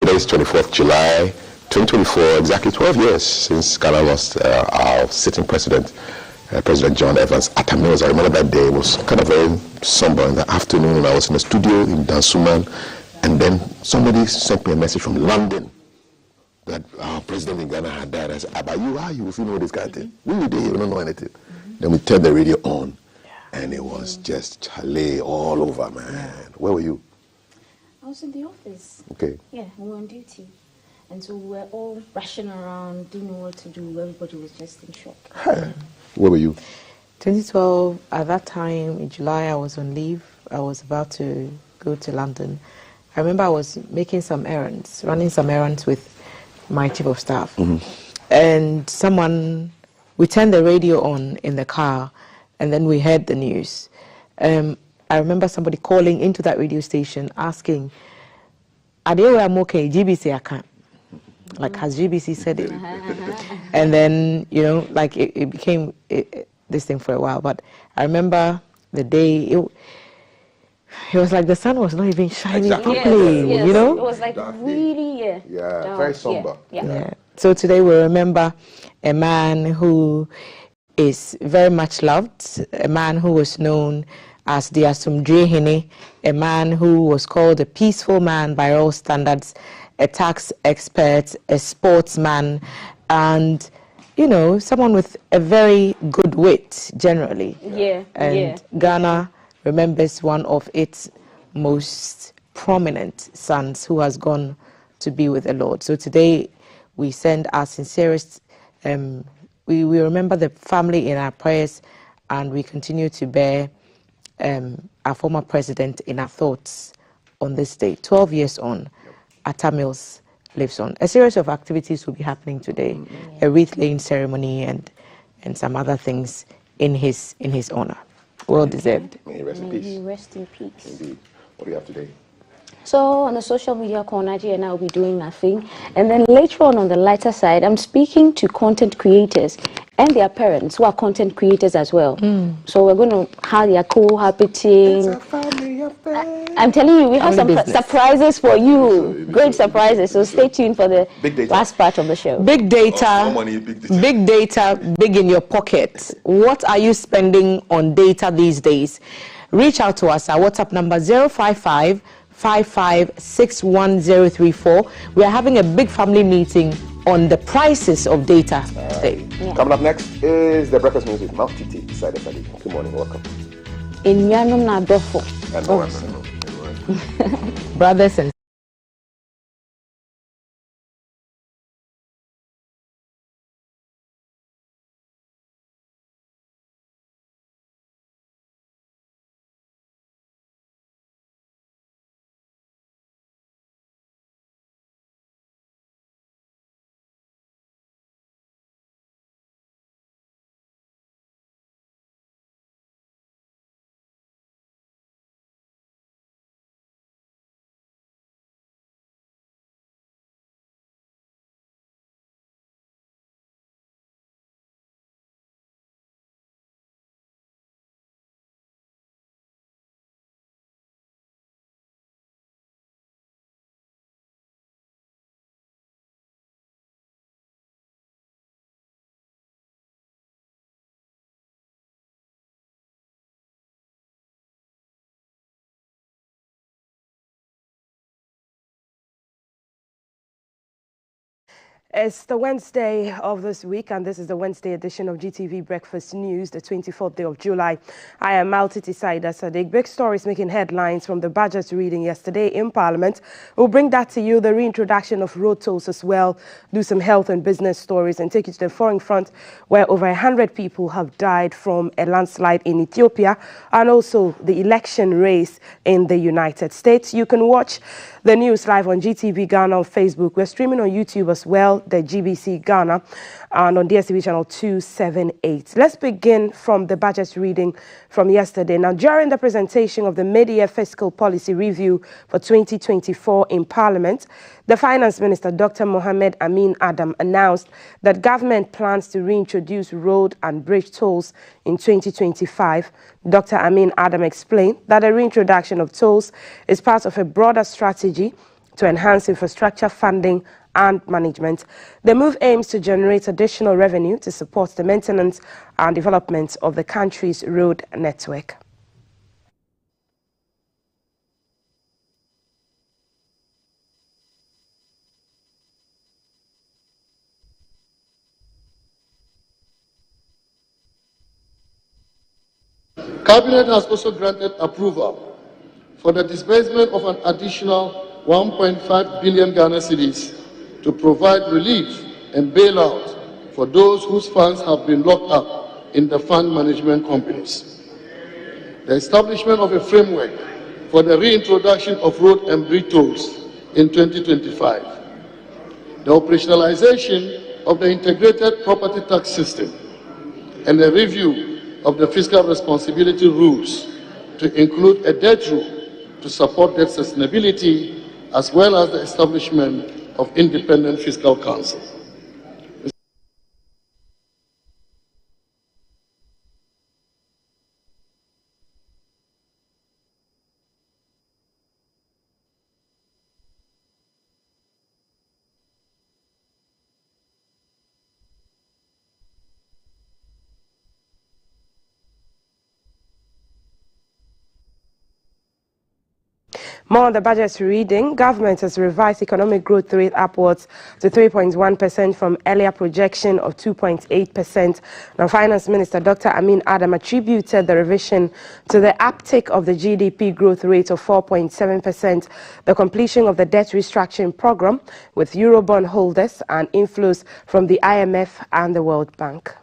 Today is 24th July 2024, exactly 12 years since Ghana lost our sitting president, President John Evans Atta Mills. I remember that day. It was kind of very somber in the afternoon. I was in the studio in Dansuman, and then somebody sent me a message from London that our president in Ghana had died. I said, "About you, how you know this guy thing? We were there, you don't know anything." Then we turned the radio on, and it was just chalet all over, man. Where were you? I was in the office. Okay. Yeah, we were on duty. And so we were all rushing around, didn't know what to do. Everybody was just in shock. Where were you? 2012, at that time, in July, I was on leave. I was about to go to London. I remember I was making some errands, running some errands with my chief of staff. And we turned the radio on in the car, and then we heard the news. I remember somebody calling into that radio station asking, "Adewa, I'm okay, GBC, I can't." Like, has GBC said it? And then, you know, like it became this thing for a while. But I remember the day, it was like the sun was not even shining properly, yes. You know? It was like really, very somber. Yeah. So today we remember a man who is very much loved, a man who was known as the Asumdrehene, a man who was called a peaceful man by all standards, a tax expert, a sportsman, and, you know, someone with a very good wit, generally. And Ghana remembers one of its most prominent sons who has gone to be with the Lord. So today we send our sincerest, we remember the family in our prayers, and we continue to bear our former president in our thoughts on this day. 12 years on, Atta Mills lives on. A series of activities will be happening today, a wreath-laying ceremony and some other things in his honor. Well deserved. May he rest in peace. May he rest in peace. Indeed. What do you have today? So on the social media corner, G and I will be doing nothing. And then later on the lighter side, I'm speaking to content creators and their parents who are content creators as well. So we're going to have their cohabiting. It's a family affair. I'm telling you, we have some business. surprises for you. Great surprises. So stay tuned for the last part of the show. Big data, big data, big in your pocket. What are you spending on data these days? Reach out to us. Our WhatsApp number 055 55610034. We are having a big family meeting on the prices of data today. Coming up next is the breakfast news with Mount Titi. Good morning, welcome. In Yanum na Dofo. Brothers and It's the Wednesday of this week, and this is the Wednesday edition of GTV Breakfast News, the 24th day of July. I am Maltiti Saida Sadiq. Big stories making headlines from the budget reading yesterday in Parliament. We'll bring that to you, the reintroduction of road tolls as well, do some health and business stories, and take you to the foreign front, where over 100 people have died from a landslide in Ethiopia, and also the election race in the United States. You can watch the news live on GTV Ghana on Facebook. We're streaming on YouTube as well, the GBC Ghana, and on DSTV channel 278. Let's begin from the budget reading from yesterday. Now, during the presentation of the mid-year fiscal policy review for 2024 in Parliament, the Finance Minister, Dr. Mohammed Amin Adam, announced that government plans to reintroduce road and bridge tolls in 2025. Dr. Amin Adam explained that the reintroduction of tolls is part of a broader strategy to enhance infrastructure funding and management. The move aims to generate additional revenue to support the maintenance and development of the country's road network. Cabinet has also granted approval for the disbursement of an additional 1.5 billion Ghana cedis to provide relief and bailout for those whose funds have been locked up in the fund management companies. The establishment of a framework for the reintroduction of road and bridge tolls in 2025. The operationalization of the integrated property tax system and a review of the fiscal responsibility rules to include a debt rule to support debt sustainability, as well as the establishment of independent fiscal council. More on the budget's reading. Government has revised economic growth rate upwards to 3.1% from earlier projection of 2.8%. Now, Finance Minister Dr. Amin Adam attributed the revision to the uptick of the GDP growth rate of 4.7%, the completion of the debt restructuring program with Eurobond holders, and inflows from the IMF and the World Bank.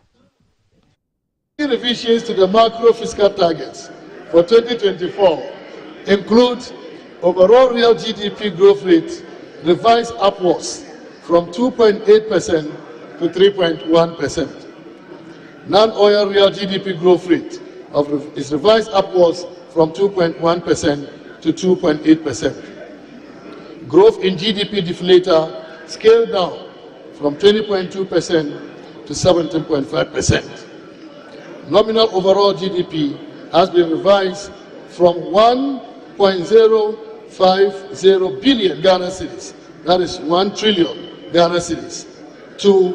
Revisions to the macro fiscal targets for 2024 include overall real GDP growth rate revised upwards from 2.8% to 3.1%. Non-oil real GDP growth rate is revised upwards from 2.1% to 2.8%. Growth in GDP deflator scaled down from 20.2% to 17.5%. Nominal overall GDP has been revised from 1.050 billion Ghana cedis, that is 1 trillion Ghana cedis, to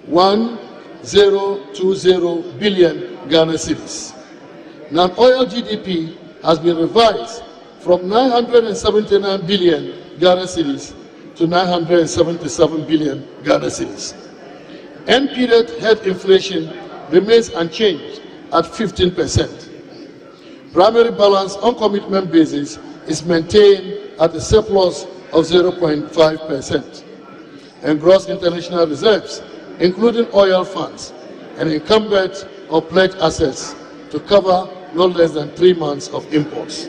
1.020 billion Ghana cedis. Non-oil GDP has been revised from 979 billion Ghana cedis to 977 billion Ghana cedis. End period head inflation remains unchanged at 15%. Primary balance on commitment basis is maintained at a surplus of 0.5%. And gross international reserves, including oil funds and incumbent or pledged assets, to cover no less than 3 months of imports.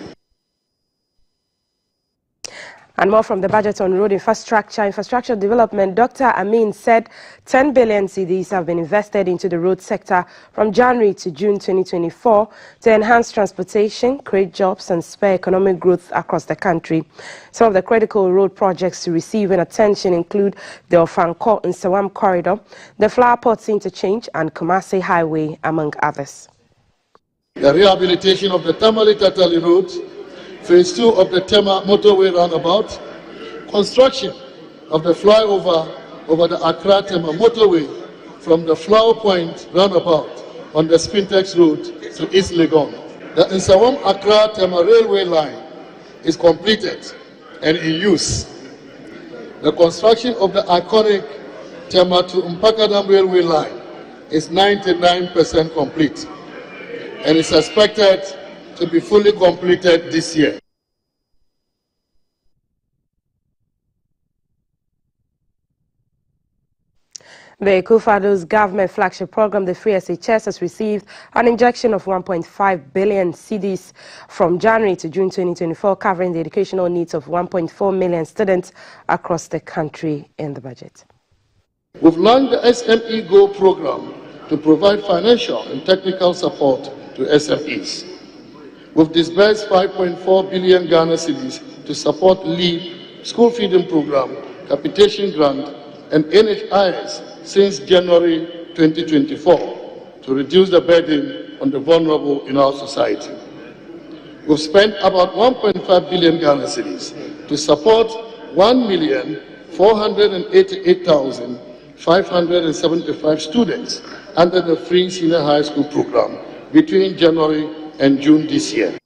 And more from the budget on road infrastructure development. Dr. Amin said 10 billion cedis have been invested into the road sector from January to June 2024 to enhance transportation, create jobs and spur economic growth across the country. Some of the critical road projects receiving attention include the Ofanko and Sawam corridor, the Flower Pots interchange and Kumasi Highway, among others. The rehabilitation of the Tamale-Tatali road, Phase 2 of the Tema motorway roundabout, construction of the flyover over the Accra-Tema motorway from the Flower Point roundabout on the Spintex road to East Legon. The Nsawam-Accra-Tema railway line is completed and in use. The construction of the iconic Tema to Mpakadam railway line is 99% complete and is expected to be fully completed this year. The Kufado's government flagship program, the Free SHS, has received an injection of 1.5 billion cedis from January to June 2024, covering the educational needs of 1.4 million students across the country in the budget. We've launched the SME Go program to provide financial and technical support to SMEs. We've disbursed 5.4 billion Ghana cedis to support LEAP, school feeding program, capitation grant, and NHIS since January 2024 to reduce the burden on the vulnerable in our society. We've spent about 1.5 billion Ghana cedis to support 1,488,575 students under the free senior high school program between January and June this year.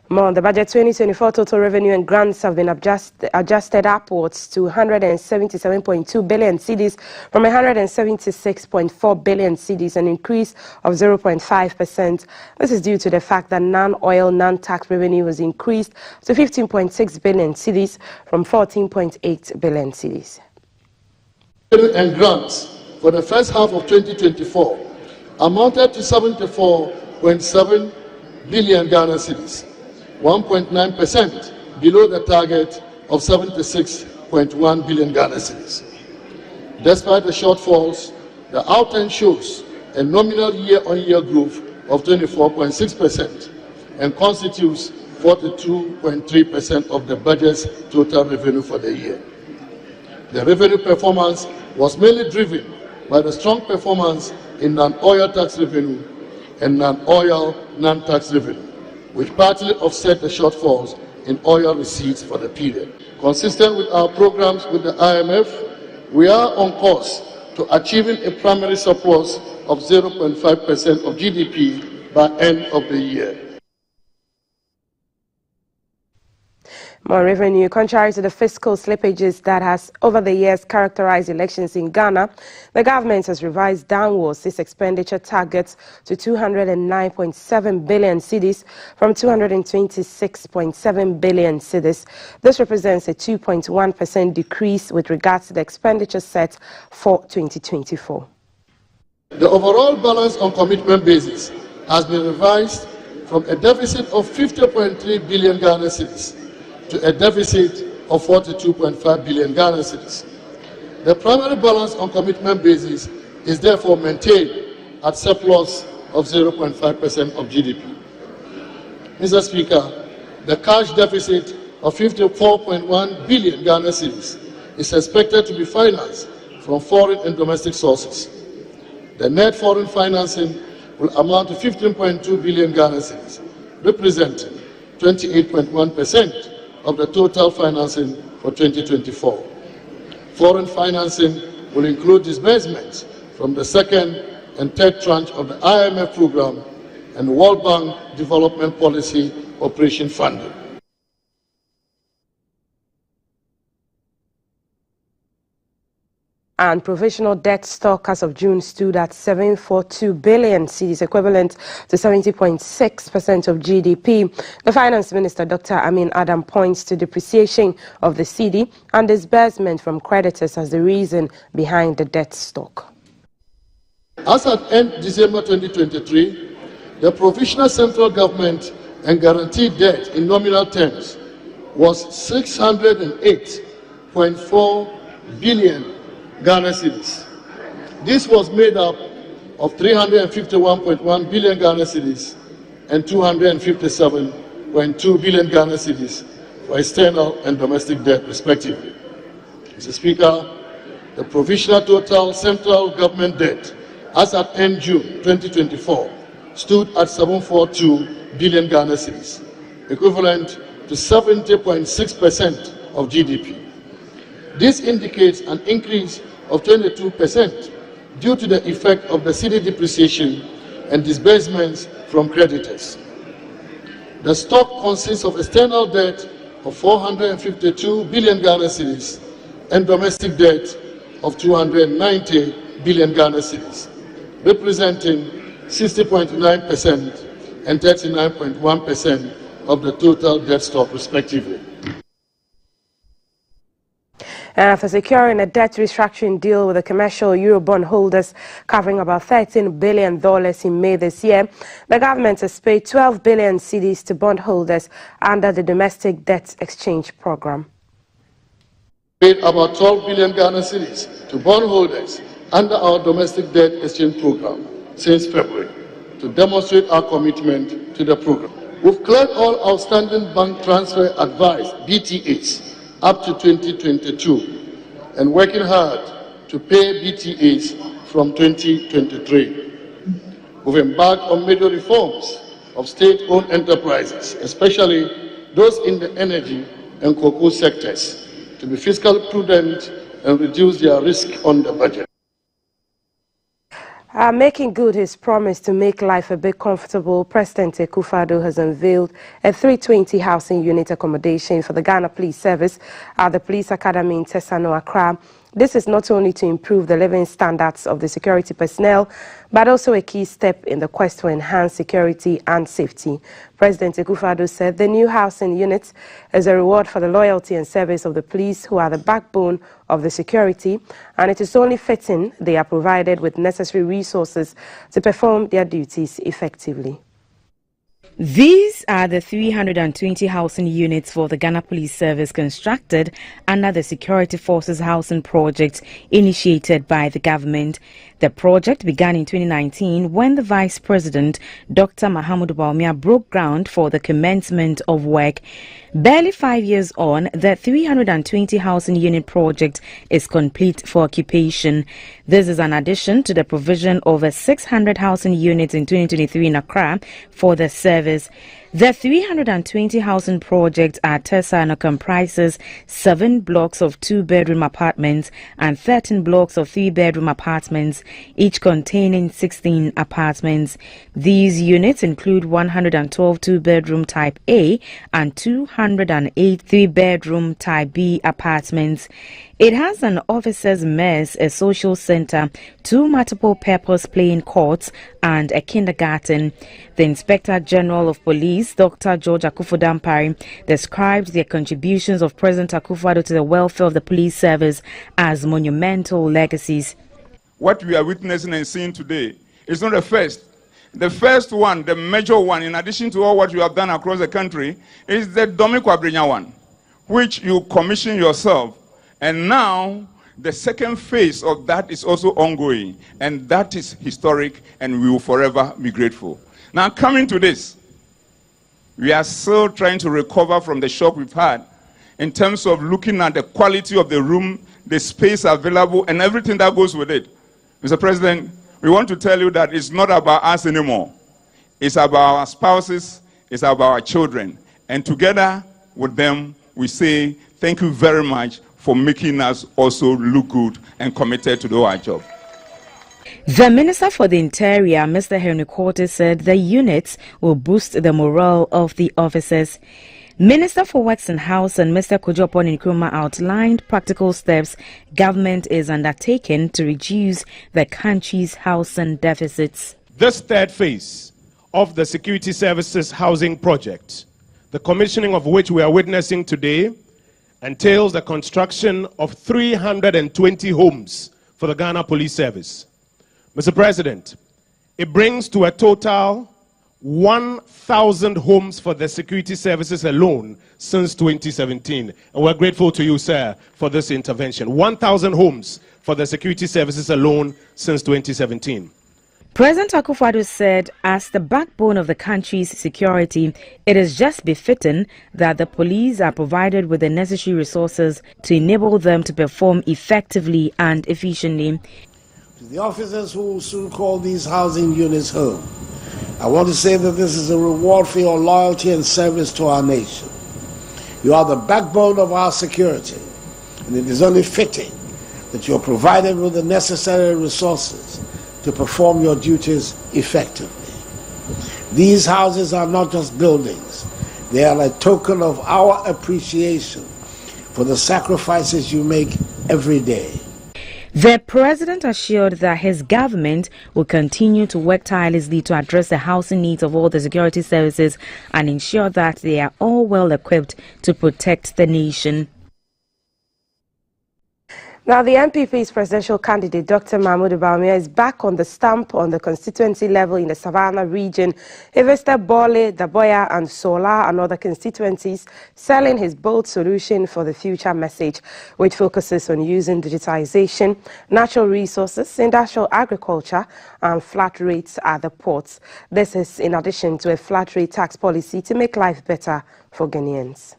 More on the budget. 2024 total revenue and grants have been adjusted upwards to 177.2 billion cedis from 176.4 billion cedis, an increase of 0.5%. This is due to the fact that non-oil, non-tax revenue was increased to 15.6 billion cedis from 14.8 billion cedis. And grants for the first half of 2024 amounted to 74.7 billion Ghana cedis, 1.9% below the target of 76.1 billion Ghana cedis. Despite the shortfalls, the outturn shows a nominal year-on-year growth of 24.6% and constitutes 42.3% of the budget's total revenue for the year. The revenue performance was mainly driven by the strong performance in non-oil tax revenue and non-oil non-tax revenue, which partly offset the shortfalls in oil receipts for the period. Consistent with our programs with the IMF, we are on course to achieving a primary surplus of 0.5% of GDP by end of the year. More revenue. Contrary to the fiscal slippages that has over the years characterized elections in Ghana, the government has revised downwards its expenditure targets to 209.7 billion cedis from 226.7 billion cedis. This represents a 2.1% decrease with regards to the expenditure set for 2024. The overall balance on commitment basis has been revised from a deficit of 50.3 billion Ghana cedis to a deficit of 42.5 billion Ghana cedis. The primary balance on commitment basis is therefore maintained at surplus of 0.5% of GDP. Mr. Speaker, the cash deficit of 54.1 billion Ghana cedis is expected to be financed from foreign and domestic sources. The net foreign financing will amount to 15.2 billion Ghana cedis, representing 28.1% of the total financing for 2024. Foreign financing will include disbursements from the second and third tranche of the IMF program and World Bank Development Policy Operation Funding. And provisional debt stock as of June stood at 742 billion cedis, equivalent to 70.6% of GDP. The Finance Minister, Dr. Amin Adam, points to depreciation of the cedi and disbursement from creditors as the reason behind the debt stock. As at end December 2023, the provisional central government and guaranteed debt in nominal terms was 608.4 billion Ghana cedis. This was made up of 351.1 billion Ghana cedis and 257.2 billion Ghana cedis for external and domestic debt, respectively. Mr. Speaker, the provisional total central government debt as at end June 2024 stood at 742 billion Ghana cedis, equivalent to 70.6% of GDP. This indicates an increase of 22% due to the effect of the cedi depreciation and disbursements from creditors. The stock consists of external debt of 452 billion Ghana cedis and domestic debt of 290 billion Ghana cedis, representing 60.9% and 39.1% of the total debt stock, respectively. And after securing a debt restructuring deal with the commercial Eurobond holders covering about $13 billion in May this year, the government has paid 12 billion cedis to bondholders under the domestic debt exchange program. Paid about 12 billion Ghana cedis to bondholders under our domestic debt exchange program since February to demonstrate our commitment to the program. We've cleared all outstanding bank transfer advice, BTAs, up to 2022 and working hard to pay BTAs from 2023. We've embarked on major reforms of state-owned enterprises, especially those in the energy and cocoa sectors to be fiscally prudent and reduce their risk on the budget. Making good his promise to make life a bit comfortable, President Akufo-Addo has unveiled a 320 housing unit accommodation for the Ghana Police Service at the Police Academy in Tesano, Accra. This is not only to improve the living standards of the security personnel, but also a key step in the quest to enhance security and safety. President Akufo-Addo said the new housing unit is a reward for the loyalty and service of the police, who are the backbone of the security, and it is only fitting they are provided with necessary resources to perform their duties effectively. These are the 320 housing units for the Ghana Police Service constructed under the Security Forces Housing Project initiated by the government. The project began in 2019 when the Vice President, Dr. Bawumia, broke ground for the commencement of work. Barely 5 years on, the 320 housing unit project is complete for occupation. This is an addition to the provision of 600 housing units in 2023 in Accra for the service. The 320 housing project at Tesano comprises 7 blocks of 2-bedroom apartments and 13 blocks of 3-bedroom apartments, each containing 16 apartments. These units include 112 2-bedroom type A and 208 3-bedroom type B apartments. It has an officers' mess, a social center, 2 multiple-purpose playing courts, and a kindergarten. The Inspector General of Police, Dr. George Akufo-Dampare, described the contributions of President Akufo-Addo to the welfare of the police service as monumental legacies. What we are witnessing and seeing today is not the first. The first one, the major one, in addition to all what you have done across the country, is the Domi Kwabrenya one, which you commissioned yourself. And now, the second phase of that is also ongoing, and that is historic, and we will forever be grateful. Now, coming to this, we are still trying to recover from the shock we've had in terms of looking at the quality of the room, the space available, and everything that goes with it. Mr. President, we want to tell you that it's not about us anymore. It's about our spouses, it's about our children. And together with them, we say thank you very much for making us also look good and committed to do our job. The Minister for the Interior, Mr. Henry Quarters, said the units will boost the morale of the officers. Minister for Works and Housing, Mr. Kujopon Nkrumah, outlined practical steps government is undertaking to reduce the country's housing deficits. This third phase of the Security Services Housing Project, the commissioning of which we are witnessing today, entails the construction of 320 homes for the Ghana Police Service. Mr. President, it brings to a total 1,000 homes for the security services alone since 2017. And we're grateful to you, sir, for this intervention. 1,000 homes for the security services alone since 2017. President Akufo-Addo said, as the backbone of the country's security, it is just befitting that the police are provided with the necessary resources to enable them to perform effectively and efficiently. To the officers who will soon call these housing units home, I want to say that this is a reward for your loyalty and service to our nation. You are the backbone of our security, and it is only fitting that you are provided with the necessary resources to perform your duties effectively. These houses are not just buildings. They are a token of our appreciation for the sacrifices you make every day. The president assured that his government will continue to work tirelessly to address the housing needs of all the security services and ensure that they are all well equipped to protect the nation. Now, the NPP's presidential candidate, Dr. Bawumia, is back on the stamp on the constituency level in the Savannah region. He visited Bole, Daboya, and Sola and other constituencies, selling his bold solution for the future message, which focuses on using digitization, natural resources, industrial agriculture, and flat rates at the ports. This is in addition to a flat rate tax policy to make life better for Ghanaians.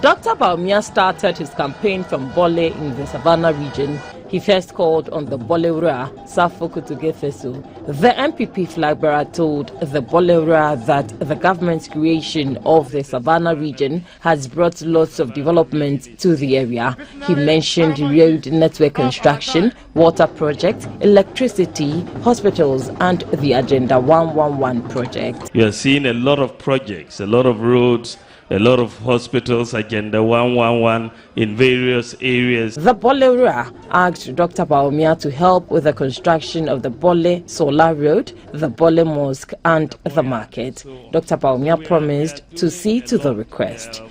Dr. Bawumia started his campaign from Bole in the Savannah region, he first called on the Bawumia Safo-Kutugefeso. The MPP flag bearer told the Bawumia that the government's creation of the Savannah region has brought lots of development to the area. He mentioned road network construction, water projects, electricity, hospitals, and the Agenda 111 project. You are seeing a lot of projects, a lot of roads, a lot of hospitals, Agenda 111 in various areas. The Bawumia asked Dr. Bawumia to help with the construction of the Bole Solar Road, the Bole Mosque, and the market. Dr. Bawumia promised to see to the request.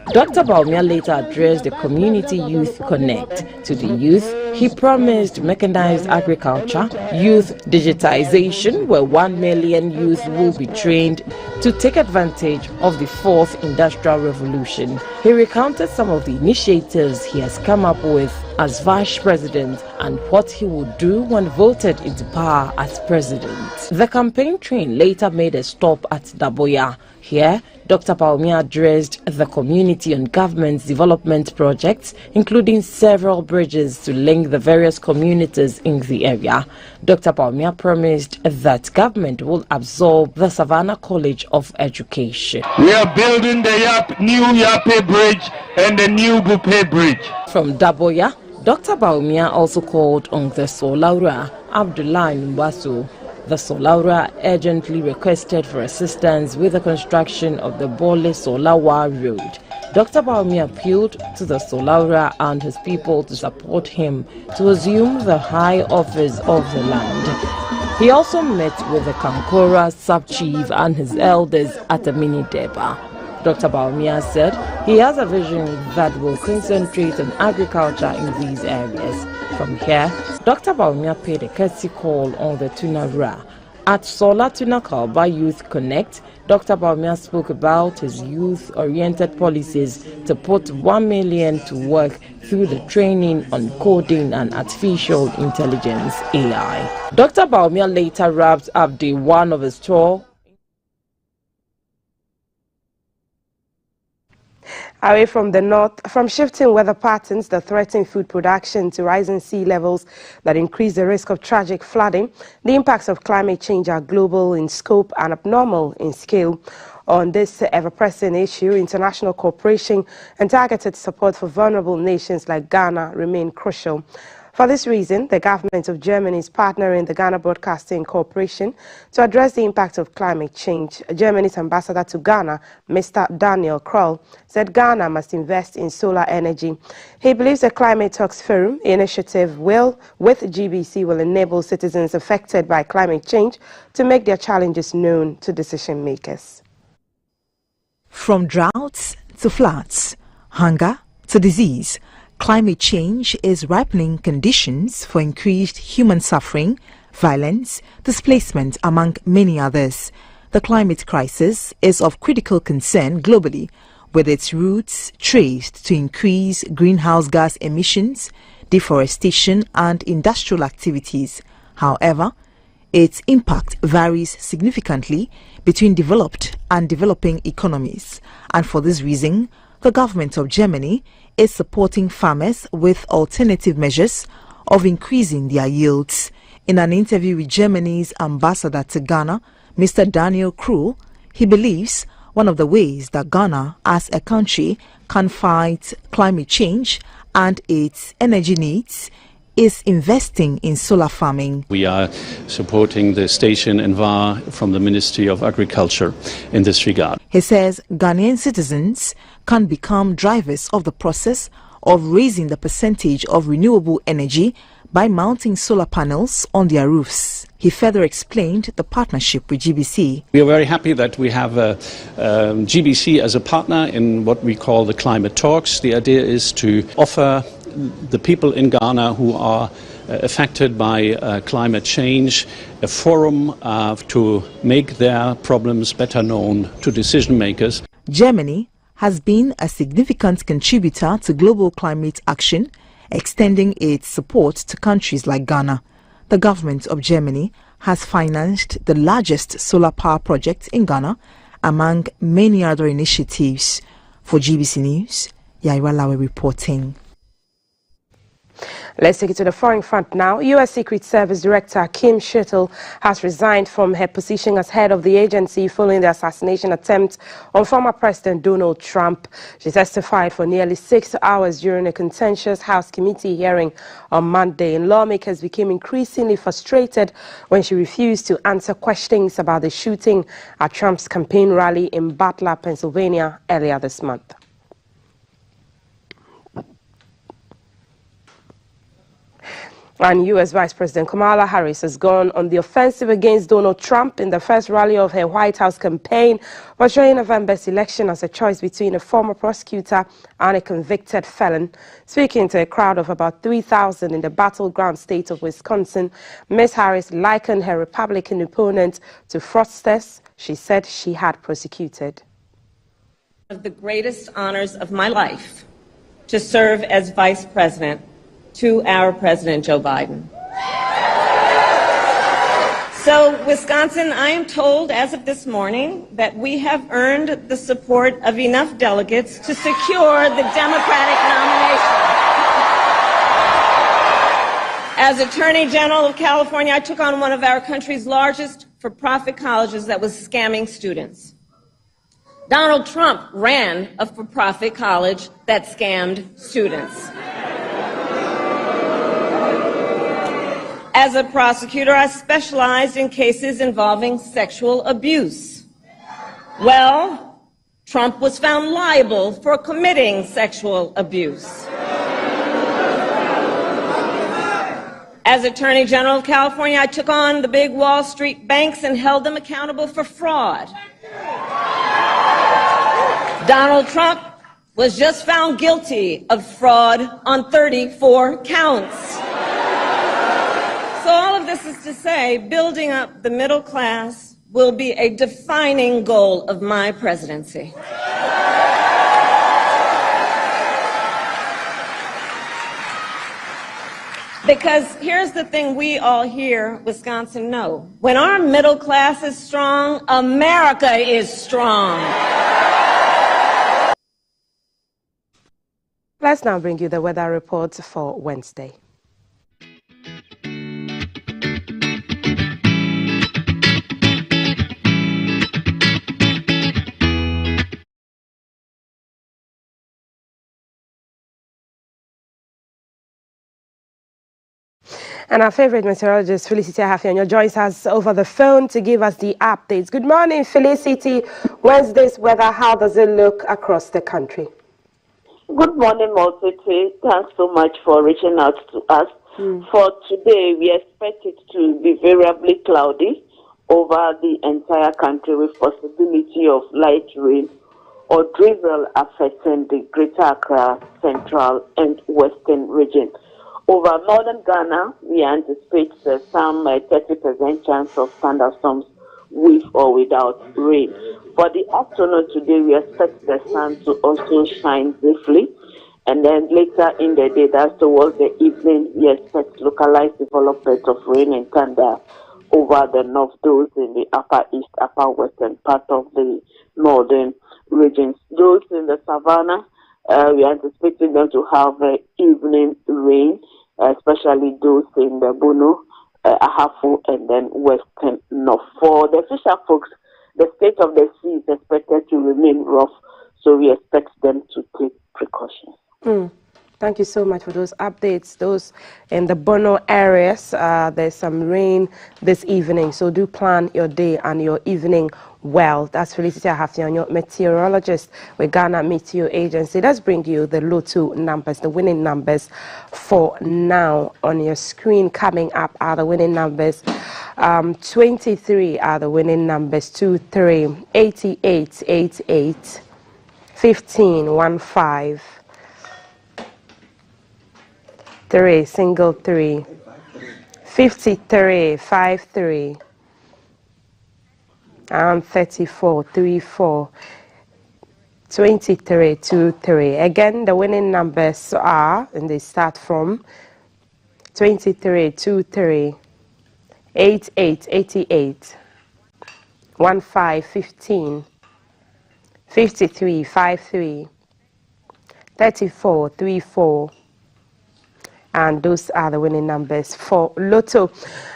Dr. Bawumia later addressed the Community Youth Connect. To the youth, he promised mechanized agriculture, youth digitization, where 1 million youth will be trained to take advantage of the fourth industrial revolution. He recounted some of the initiatives he has come up with as vice president and what he would do when voted into power as president. The campaign train later made a stop at Daboya. Here, Dr. Bawumia addressed the community on government's development projects, including several bridges to link the various communities in the area. Dr. Bawumia promised that government will absorb the Savannah College of Education. We are building the new Yape Bridge and the new Bupe Bridge. From Daboya, Dr. Bawumia also called on the Solaura Abdullah Mbaso. The Solaura urgently requested for assistance with the construction of the Bole Solawa Road. Dr. Bawumia appealed to the Solaura and his people to support him to assume the high office of the land. He also met with the Kankora sub-chief and his elders at the mini Deba. Dr. Bawumia said he has a vision that will concentrate on agriculture in these areas. From here, Dr. Bawumia paid a courtesy call on the Tunarua. At Sola Tunakalba Youth Connect, Dr. Bawumia spoke about his youth-oriented policies to put 1 million to work through the training on coding and artificial intelligence (AI). Dr. Bawumia later wrapped up day one of his tour. Away from the north, from shifting weather patterns that threaten food production to rising sea levels that increase the risk of tragic flooding, the impacts of climate change are global in scope and abnormal in scale. On this ever-pressing issue, international cooperation and targeted support for vulnerable nations like Ghana remain crucial. For this reason, the government of Germany is partnering the Ghana Broadcasting Corporation to address the impact of climate change. Germany's ambassador to Ghana, Mr. Daniel Kroll, said Ghana must invest in solar energy. He believes the Climate Talks Forum initiative with GBC will enable citizens affected by climate change to make their challenges known to decision makers. From droughts to floods, hunger to disease, climate change is ripening conditions for increased human suffering, violence, displacement, among many others. The climate crisis is of critical concern globally, with its roots traced to increased greenhouse gas emissions, deforestation, and industrial activities. However, its impact varies significantly between developed and developing economies, and for this reason, the government of Germany is supporting farmers with alternative measures of increasing their yields. In an interview with Germany's ambassador to Ghana, Mr. Daniel Kroll, he believes one of the ways that Ghana as a country can fight climate change and its energy needs is investing in solar farming. We are supporting the station in VAR from the Ministry of Agriculture in this regard. He says Ghanaian citizens can become drivers of the process of raising the percentage of renewable energy by mounting solar panels on their roofs. He further explained the partnership with GBC. We are very happy that we have GBC as a partner in what we call the Climate Talks. The idea is to offer the people in Ghana who are affected by climate change a forum to make their problems better known to decision makers. Germany has been a significant contributor to global climate action, extending its support to countries like Ghana. The government of Germany has financed the largest solar power project in Ghana, among many other initiatives. For GBC News, Yaira Lawe reporting. Let's take it to the foreign front now. U.S. Secret Service Director Kim Schuttle has resigned from her position as head of the agency following the assassination attempt on former President Donald Trump. She testified for nearly 6 hours during a contentious House committee hearing on Monday, and lawmakers became increasingly frustrated when she refused to answer questions about the shooting at Trump's campaign rally in Butler, Pennsylvania earlier this month. And U.S. Vice President Kamala Harris has gone on the offensive against Donald Trump in the first rally of her White House campaign, portraying November's election as a choice between a former prosecutor and a convicted felon. Speaking to a crowd of about 3,000 in the battleground state of Wisconsin, Ms. Harris likened her Republican opponent to fraudsters she said she had prosecuted. One of the greatest honors of my life to serve as Vice President to our President Joe Biden. So, Wisconsin, I am told as of this morning that we have earned the support of enough delegates to secure the Democratic nomination. As Attorney General of California, I took on one of our country's largest for-profit colleges that was scamming students. Donald Trump ran a for-profit college that scammed students. As a prosecutor, I specialized in cases involving sexual abuse. Well, Trump was found liable for committing sexual abuse. As Attorney General of California, I took on the big Wall Street banks and held them accountable for fraud. Donald Trump was just found guilty of fraud on 34 counts. So all of this is to say, building up the middle class will be a defining goal of my presidency. Because here's the thing we all here, Wisconsin, know. When our middle class is strong, America is strong. Let's now bring you the weather report for Wednesday. And our favorite meteorologist, Felicity Ahafianyo, joins us over the phone to give us the updates. Good morning, Felicity. Wednesday's weather, how does it look across the country? Good morning, Multity. Thanks so much for reaching out to us. For today, we expect it to be variably cloudy over the entire country with possibility of light rain or drizzle affecting the Greater Accra, Central and Western region. Over northern Ghana, we anticipate some 30% chance of thunderstorms with or without rain. For the afternoon today, we expect the sun to also shine briefly. And then later in the day, that's towards the evening, we expect localized development of rain and thunder over the north, those in the upper east, upper western part of the northern regions. Those in the savannah, we are anticipating them to have evening rain, especially those in the Bono, Ahafo, and then western north. For the fisher folks, the state of the sea is expected to remain rough, so we expect them to take precautions. Thank you so much for those updates. Those in the Bono areas, there's some rain this evening, so do plan your day and your evening well. That's Felicity Ahafianyo, meteorologist with Ghana Meteo Agency. Let's bring you the Lotto numbers, the winning numbers for now on your screen. Coming up are the winning numbers. 23 are the winning numbers. 23, 88, 88, 15, 15. 3, single 3, 53, 53, and 34, 34, 23, 23. Again, the winning numbers are, and they start from 23, 23, 88, 88, 15, 15, 53, 53, 34, 34, And those are the winning numbers for Lotto.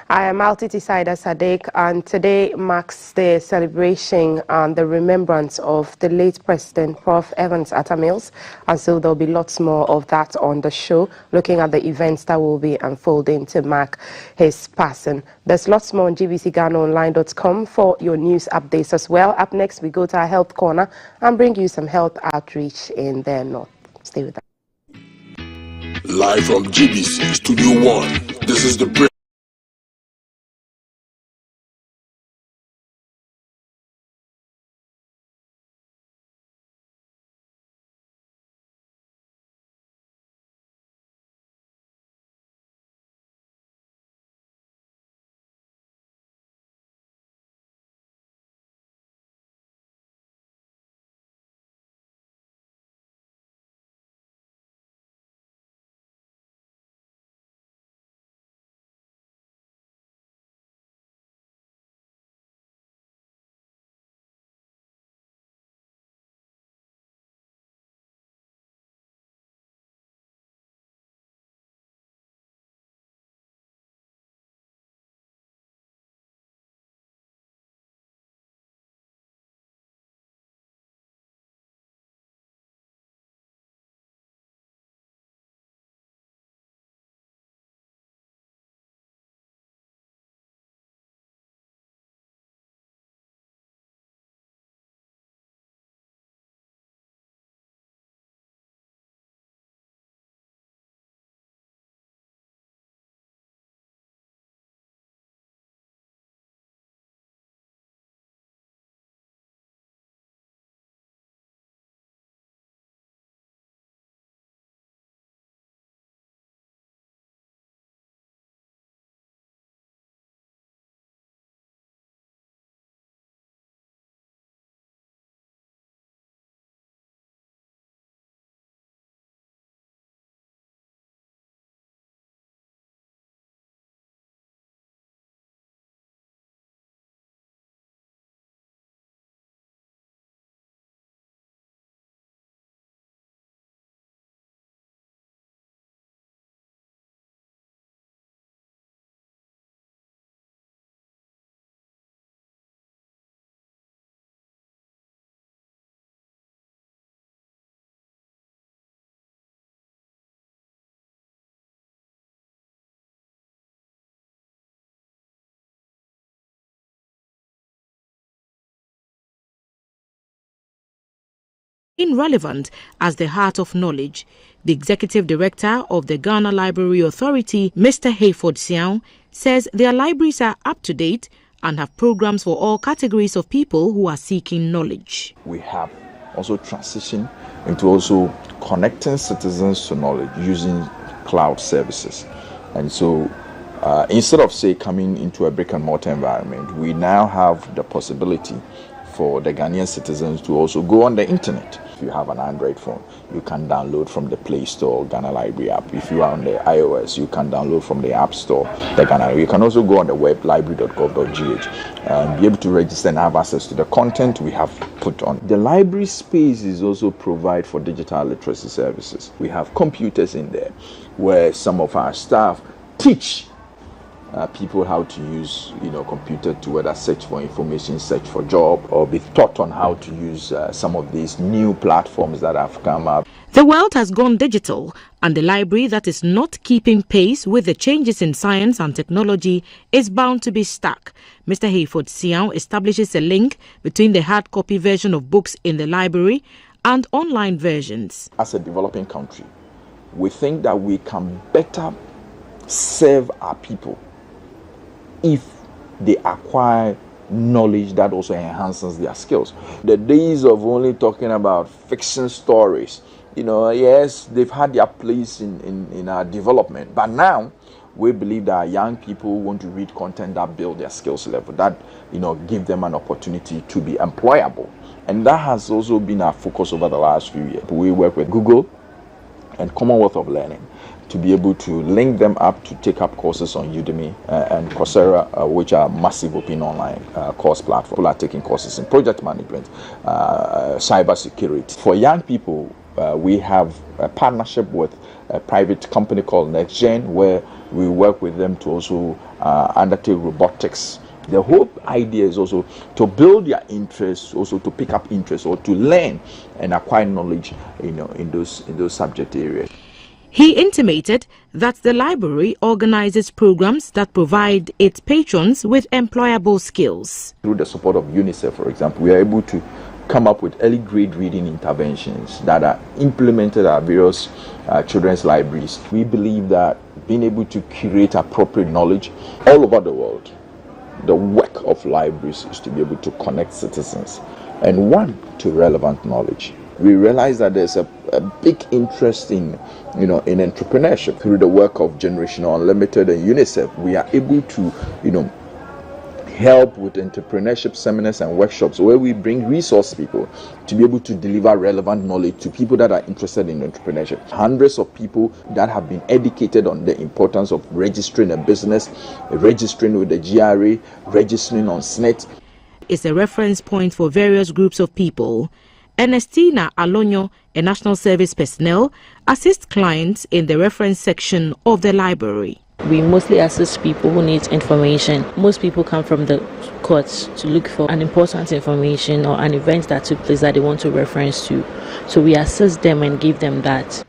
I am Altiti Saida Sadek, and today marks the celebration and the remembrance of the late President Prof. Evans Atta Mills. And so there'll be lots more of that on the show, looking at the events that will be unfolding to mark his passing. There's lots more on gbcghanaonline.com for your news updates as well. Up next, we go to our health corner and bring you some health outreach in the north. Stay with us. Live from GBC Studio 1, this is the break. Irrelevant as the heart of knowledge, the Executive Director of the Ghana Library Authority, Mr. Hayford Siao, says their libraries are up to date and have programs for all categories of people who are seeking knowledge. We have also transitioned into also connecting citizens to knowledge using cloud services. And so instead of, say, coming into a brick and mortar environment, we now have the possibility for the Ghanaian citizens to also go on the internet. If you have an Android phone, you can download from the Play Store Ghana Library app. If you are on the iOS, you can download from the App Store the Ghana Library. You can also go on the web, library.gov.gh, and be able to register and have access to the content we have put on. The library spaces also provide for digital literacy services. We have computers in there where some of our staff teach people how to use, computer to whether search for information, search for job, or be taught on how to use some of these new platforms that have come up. The world has gone digital, and the library that is not keeping pace with the changes in science and technology is bound to be stuck. Mr. Hayford Siao establishes a link between the hard copy version of books in the library and online versions. As a developing country, we think that we can better serve our people if they acquire knowledge that also enhances their skills. The days of only talking about fiction stories, yes, they've had their place in our development, but now we believe that our young people want to read content that build their skills level, that give them an opportunity to be employable. And that has also been our focus over the last few years. We work with Google and Commonwealth of Learning to be able to link them up to take up courses on Udemy and Coursera, which are massive open online course platforms. People are taking courses in project management, cyber security. For young people, we have a partnership with a private company called NextGen, where we work with them to also undertake robotics. The whole idea is also to build their interest, also to pick up interest or to learn and acquire knowledge, in those subject areas. He intimated that the library organizes programs that provide its patrons with employable skills. Through the support of UNICEF, for example, we are able to come up with early grade reading interventions that are implemented at various children's libraries. We believe that being able to curate appropriate knowledge all over the world, the work of libraries is to be able to connect citizens and to relevant knowledge. We realize that there's a big interest in entrepreneurship. Through the work of Generational Unlimited and UNICEF, we are able to help with entrepreneurship seminars and workshops where we bring resource people to be able to deliver relevant knowledge to people that are interested in entrepreneurship. Hundreds of people that have been educated on the importance of registering a business, registering with the GRA, registering on SNET. It's a reference point for various groups of people. Ernestina Alonyo, a national service personnel, assists clients in the reference section of the library. We mostly assist people who need information. Most people come from the courts to look for an important information or an event that took place that they want to reference to. So we assist them and give them that.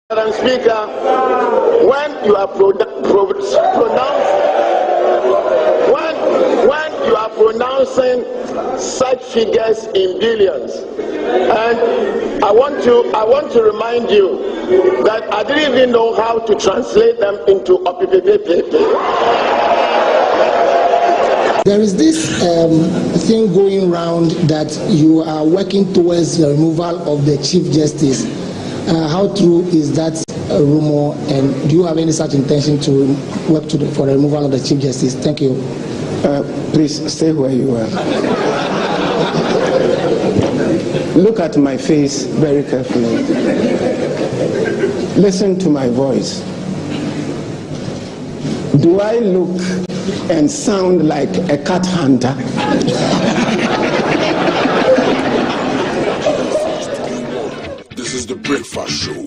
Madam Speaker, when you are pronouncing such figures in billions, and I want to remind you that I didn't even know how to translate them into OPPPP. There is this thing going around that you are working towards the removal of the Chief Justice. How true is that rumor, and do you have any such intention to work for the removal of the Chief Justice? Thank you. Please stay where you are. Look at my face very carefully. Listen to my voice. Do I look and sound like a cat hunter? This is the Breakfast Show.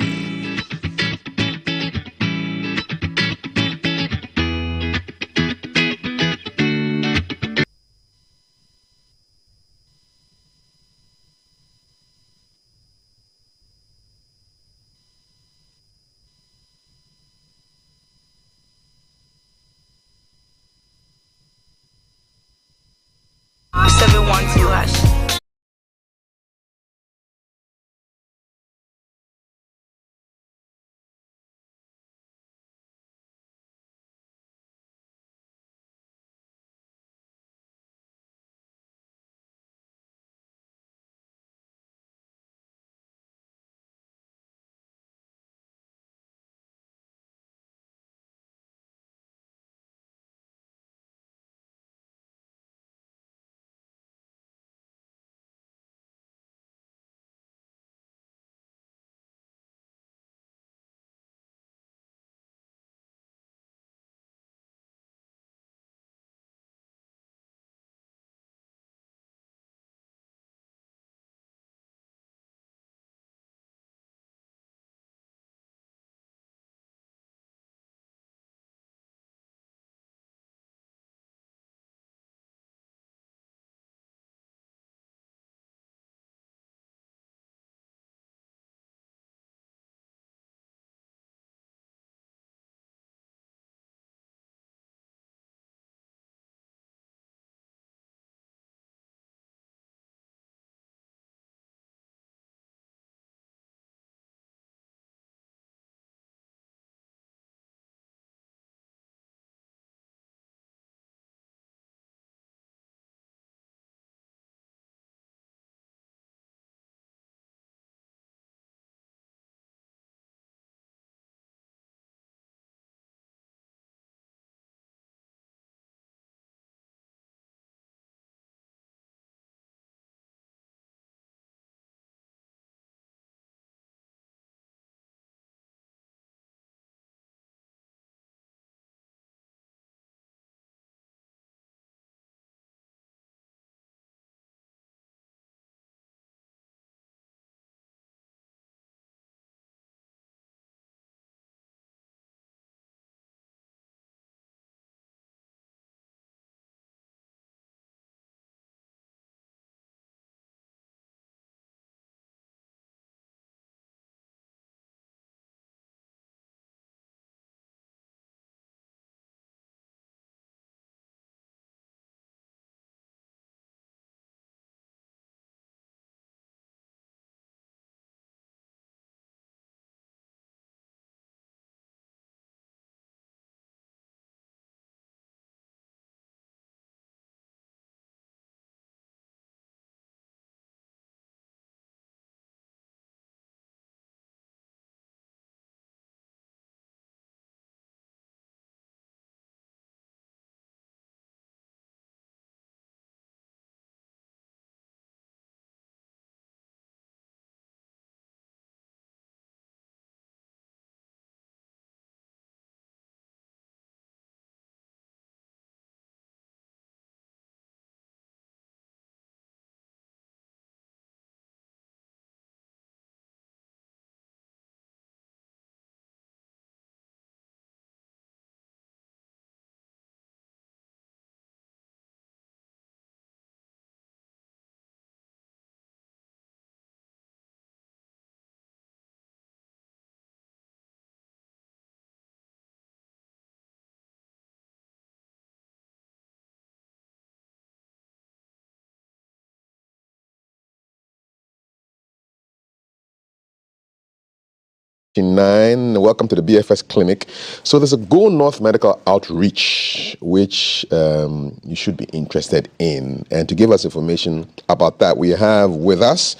Welcome to the BFS Clinic. So there's a Go North Medical Outreach, which you should be interested in. And to give us information about that, we have with us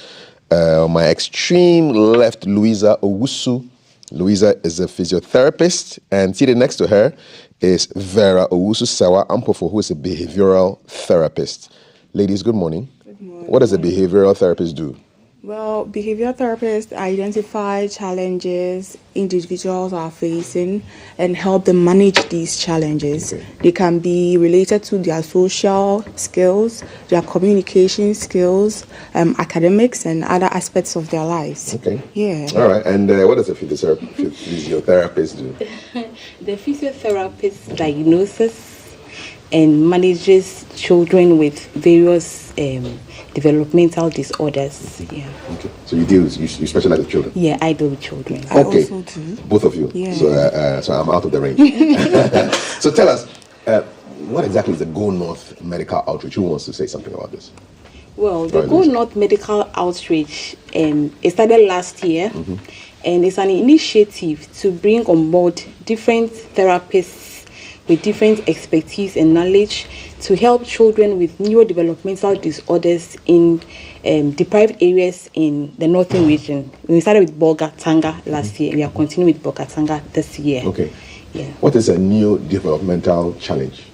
my extreme left, Louisa Owusu. Louisa is a physiotherapist, and seated next to her is Vera Owusu Sawa Ampofo, who is a behavioral therapist. Ladies, good morning. Good morning. What does a behavioral therapist do? Well, behavioral therapists identify challenges individuals are facing and help them manage these challenges. Okay. They can be related to their social skills, their communication skills, academics, and other aspects of their lives. Okay. Yeah. All right. And what does a physiotherapist do? The physiotherapist diagnoses and manages children with various developmental disorders. Yeah. Okay. So you specialize with children? Yeah, I deal with children. Okay. I also do. Both of you? Yeah. So I'm out of the range. So tell us, what exactly is the Go North Medical Outreach? Who wants to say something about this? Well, the Go North Medical Outreach, it started last year, and it's an initiative to bring on board different therapists with different expertise and knowledge to help children with neurodevelopmental disorders in deprived areas in the northern region. We started with Bolga Tanga last year. We are continuing with Bolga Tanga this year. Okay. Yeah. What is a neurodevelopmental challenge?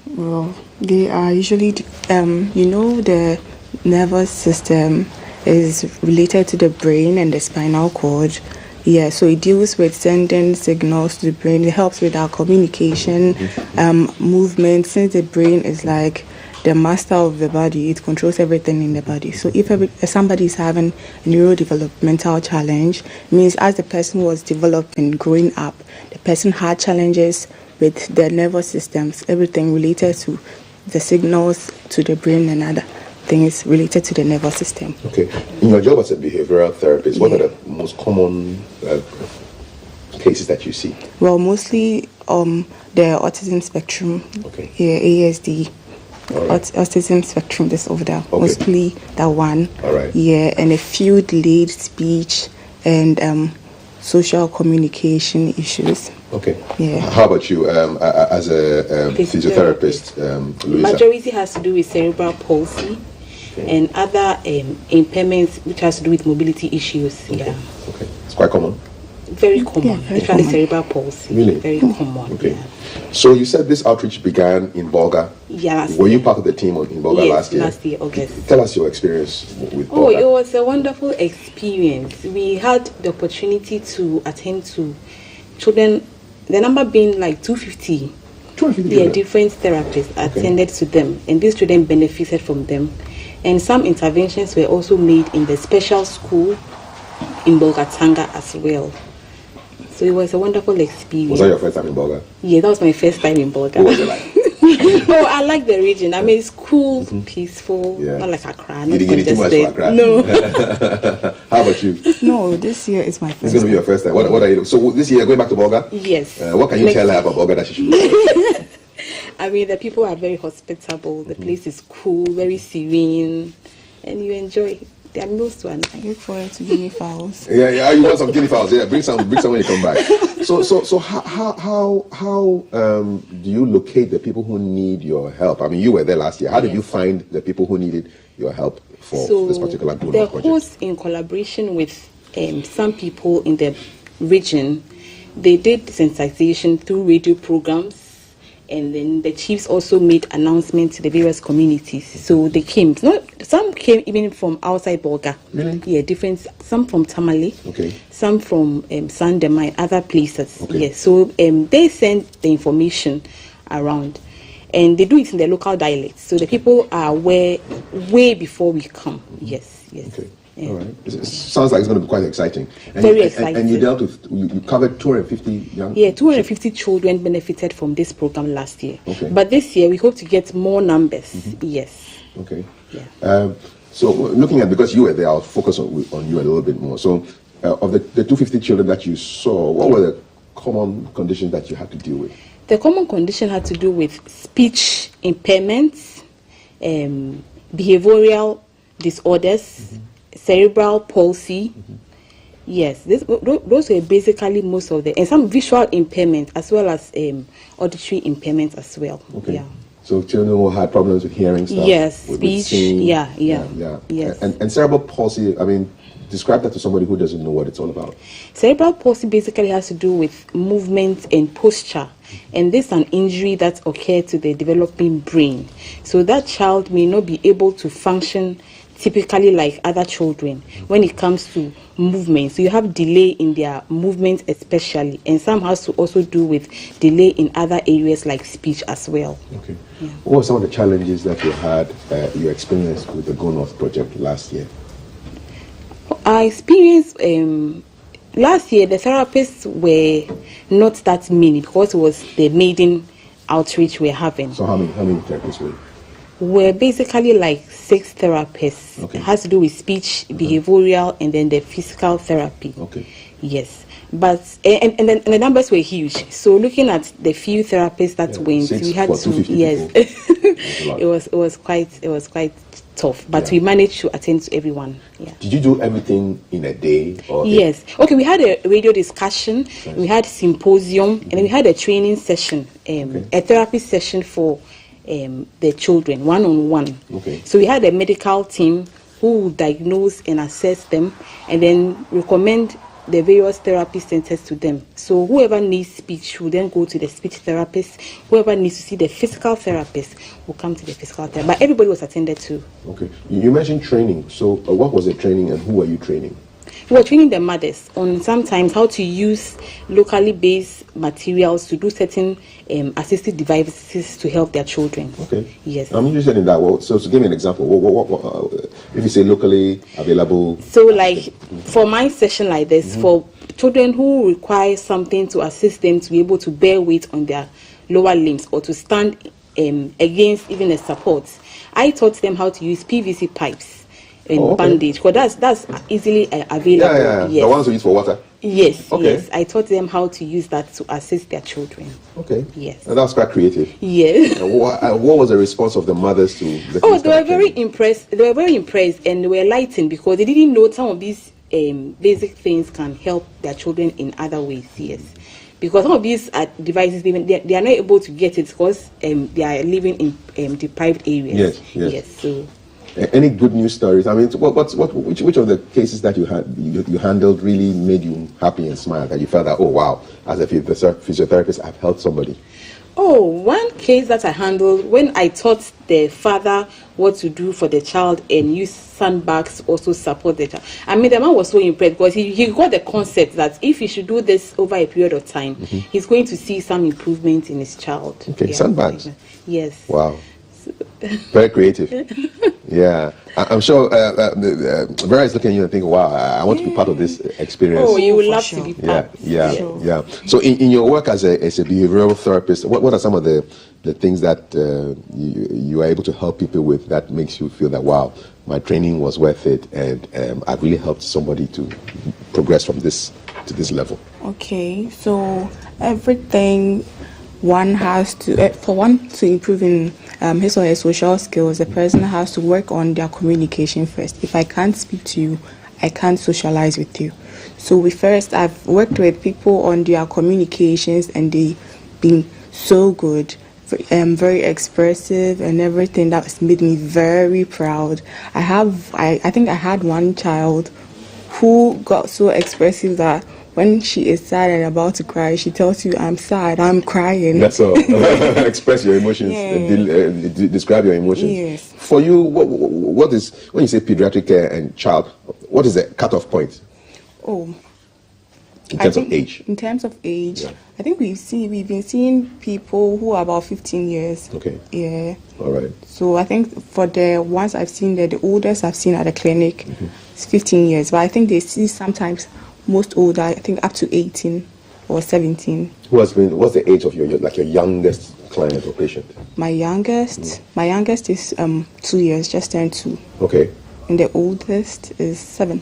Well, they are usually, the nervous system is related to the brain and the spinal cord. Yeah, so it deals with sending signals to the brain. It helps with our communication, movement. Since the brain is like the master of the body, it controls everything in the body. So if somebody is having a neurodevelopmental challenge, it means as the person was developing, growing up, the person had challenges with their nervous systems, everything related to the signals to the brain and other things related to the nervous system. Okay. In your job as a behavioral therapist, what are the most common cases that you see? Well, mostly the autism spectrum. Okay. Yeah, ASD. Right. Autism spectrum disorder. Okay. Mostly that one. All right. Yeah, and a few delayed speech and social communication issues. Okay. Yeah. How about you, as a physiotherapist, Louisa? Majority has to do with cerebral palsy and other impairments which has to do with mobility issues. Okay. Yeah. Okay. It's quite common. Very common. Yeah, very especially common. cerebral palsy. Really? Very common. Okay. Yeah. So you said this outreach began in Bolga. Yeah. Were you part of the team in Bolga Yes, last year? last year, August. Tell us your experience with Bolga. Oh, it was a wonderful experience. We had the opportunity to attend to children, the number being like 250. 250 Yeah, different therapists attended to them, and these children benefited from them. And some interventions were also made in the special school in Bolga Tanga as well. So it was a wonderful experience. Was that your first time in Bolga? Yeah, that was my first time in Bolga. What was it like? Oh, I like the region. I mean, it's cool, peaceful, not like Accra, not congested. No. How about you? No, this year is my first. It's going to be your first time. What are you? So this year, going back to Bolga? Yes. What can you tell her about Bolga that she should know? I mean, the people are very hospitable. The place is cool, very serene, and you enjoy their meals too. I look forward to guinea fowls. Yeah, you want some guinea fowls? Yeah, bring some when you come back. So how do you locate the people who need your help? I mean, you were there last year. How did you find the people who needed your help for this particular Go North project? The host, in collaboration with some people in the region, they did sensitization through radio programs. And then the chiefs also made announcements to the various communities. So they came. Some came even from outside Bolga. Really? Yeah, different. Some from Tamale. Okay. Some from Sandema and other places. Okay. Yes. So they send the information around, and they do it in the local dialect. So the people are aware way before we come. Yes. Okay. Yeah. All right. It sounds like it's going to be quite exciting. Very exciting. And you dealt with, you covered 250 young. Yeah, 250 children benefited from this program last year. Okay. But this year we hope to get more numbers. Yes. Okay. Yeah. So looking at, because you were there, I'll focus on you a little bit more. So of the 250 children that you saw, what were the common conditions that you had to deal with? The common condition had to do with speech impairments, behavioral disorders, cerebral palsy, Yes, those were basically most of them, and some visual impairment as well as auditory impairment as well. Okay. Yeah. So children who had problems with hearing stuff. Yes, with speech. singing. Yeah. Yes. And cerebral palsy, I mean, describe that to somebody who doesn't know what it's all about. Cerebral palsy basically has to do with movement and posture, and this is an injury that occurred to the developing brain. So that child may not be able to function typically like other children when it comes to movement. So you have delay in their movement especially, and some has to also do with delay in other areas like speech as well. Okay. Yeah. What were some of the challenges that you had, you experienced with the Go North project last year? I experienced last year the therapists were not that many because it was the maiden outreach we're having. So how many therapists were you? We're basically like 6 therapists. Okay. It has to do with speech, behavioral, and then the physical therapy. Okay. Yes. But and then the numbers were huge. So looking at the few therapists that went, we had to it was quite tough. But we managed to attend to everyone. Yeah. Did you do everything in a day? Or yes. Okay. We had a radio discussion. We had symposium, and then we had a training session, a therapy session for the children, one-on-one. Okay. So we had a medical team who will diagnose and assess them and then recommend the various therapy centers to them. So whoever needs speech will then go to the speech therapist. Whoever needs to see the physical therapist will come to the physical therapist. But everybody was attended to. Okay. You mentioned training. So what was the training and who were you training? We were training the mothers on sometimes how to use locally based materials to do certain assistive devices to help their children. Okay. Yes. I'm interested in that. Well, so give me an example. What if you say locally available? So like for my session like this, for children who require something to assist them to be able to bear weight on their lower limbs or to stand against even a support, I taught them how to use PVC pipes. Bandage, because that's easily available. Yeah. Yes. The ones we use for water. Yes, yes. I taught them how to use that to assist their children. Okay. Yes. And that's quite creative. Yes. What was the response of the mothers to the they were very impressed. They were very impressed and they were enlightened because they didn't know some of these basic things can help their children in other ways. Yes. Because some of these devices, they are not able to get it because they are living in deprived areas. Yes. So. Any good news stories? I mean, which of the cases that you had you handled really made you happy and smile? That you felt that, oh wow, as a physiotherapist, I've helped somebody. Oh, one case that I handled when I taught the father what to do for the child and use sandbags to also support the child. I mean, the man was so impressed because he got the concept that if he should do this over a period of time, he's going to see some improvement in his child. Okay, sandbags. Yes. Wow. Very creative. Yeah, I'm sure Vera is looking at you and thinking, wow, I want to be part of this experience. Oh, you would love to be part. Yeah. So in your work as a behavioral therapist, what are some of the things that you are able to help people with that makes you feel that, wow, my training was worth it and I've really helped somebody to progress from this to this level? Okay, so everything one has to, for one to improve in his or her social skills, the person has to work on their communication first. If I can't speak to you, I can't socialize with you. So I've worked with people on their communications and they've been so good, very expressive and everything. That's made me very proud. I think I had one child who got so expressive that when she is sad and about to cry, she tells you, I'm sad, I'm crying. That's all. Express your emotions. Describe your emotions. Yes. For you, what is, when you say pediatric care and child, what is the cutoff point? Oh. In terms of age? In terms of age, I think we've been seeing people who are about 15 years. Okay. Yeah. All right. So I think for the ones I've seen there, the oldest I've seen at the clinic, it's 15 years. But I think they see sometimes most older, I think up to 18 or 17. What's the age of your youngest client or patient? My youngest is 2 years, just turned 2. Okay. And the oldest is 7.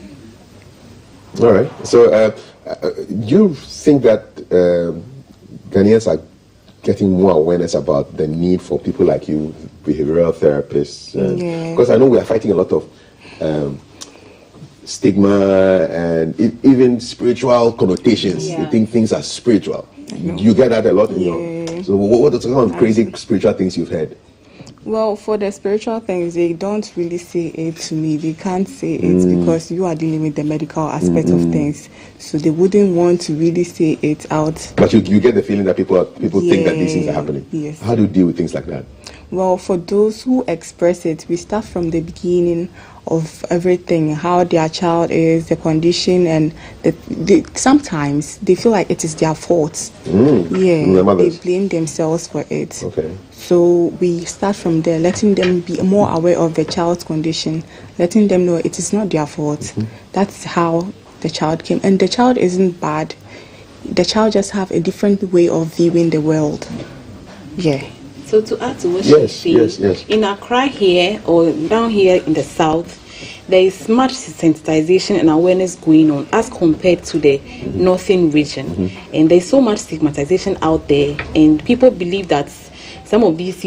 All right. So you think that Ghanaians are getting more awareness about the need for people like you, behavioral therapists? Because I know we are fighting a lot of stigma and even spiritual connotations. Yeah. They think things are spiritual. You get that a lot in your... So what are some of the crazy spiritual things you've heard? Well, for the spiritual things, they don't really say it to me. They can't say it because you are dealing with the medical aspect of things. So they wouldn't want to really say it out. But you get the feeling that people think that these things are happening. Yes. How do you deal with things like that? Well, for those who express it, we start from the beginning of everything, how their child is, the condition, and sometimes they feel like it is their fault. They blame themselves for it. Okay. So we start from there, letting them be more aware of the child's condition, letting them know it is not their fault. That's how the child came. And the child isn't bad. The child just have a different way of viewing the world. Yeah. So to add to what she's saying, in Accra here or down here in the south, there is much sensitization and awareness going on as compared to the northern region. And there's so much stigmatization out there, and people believe that some of these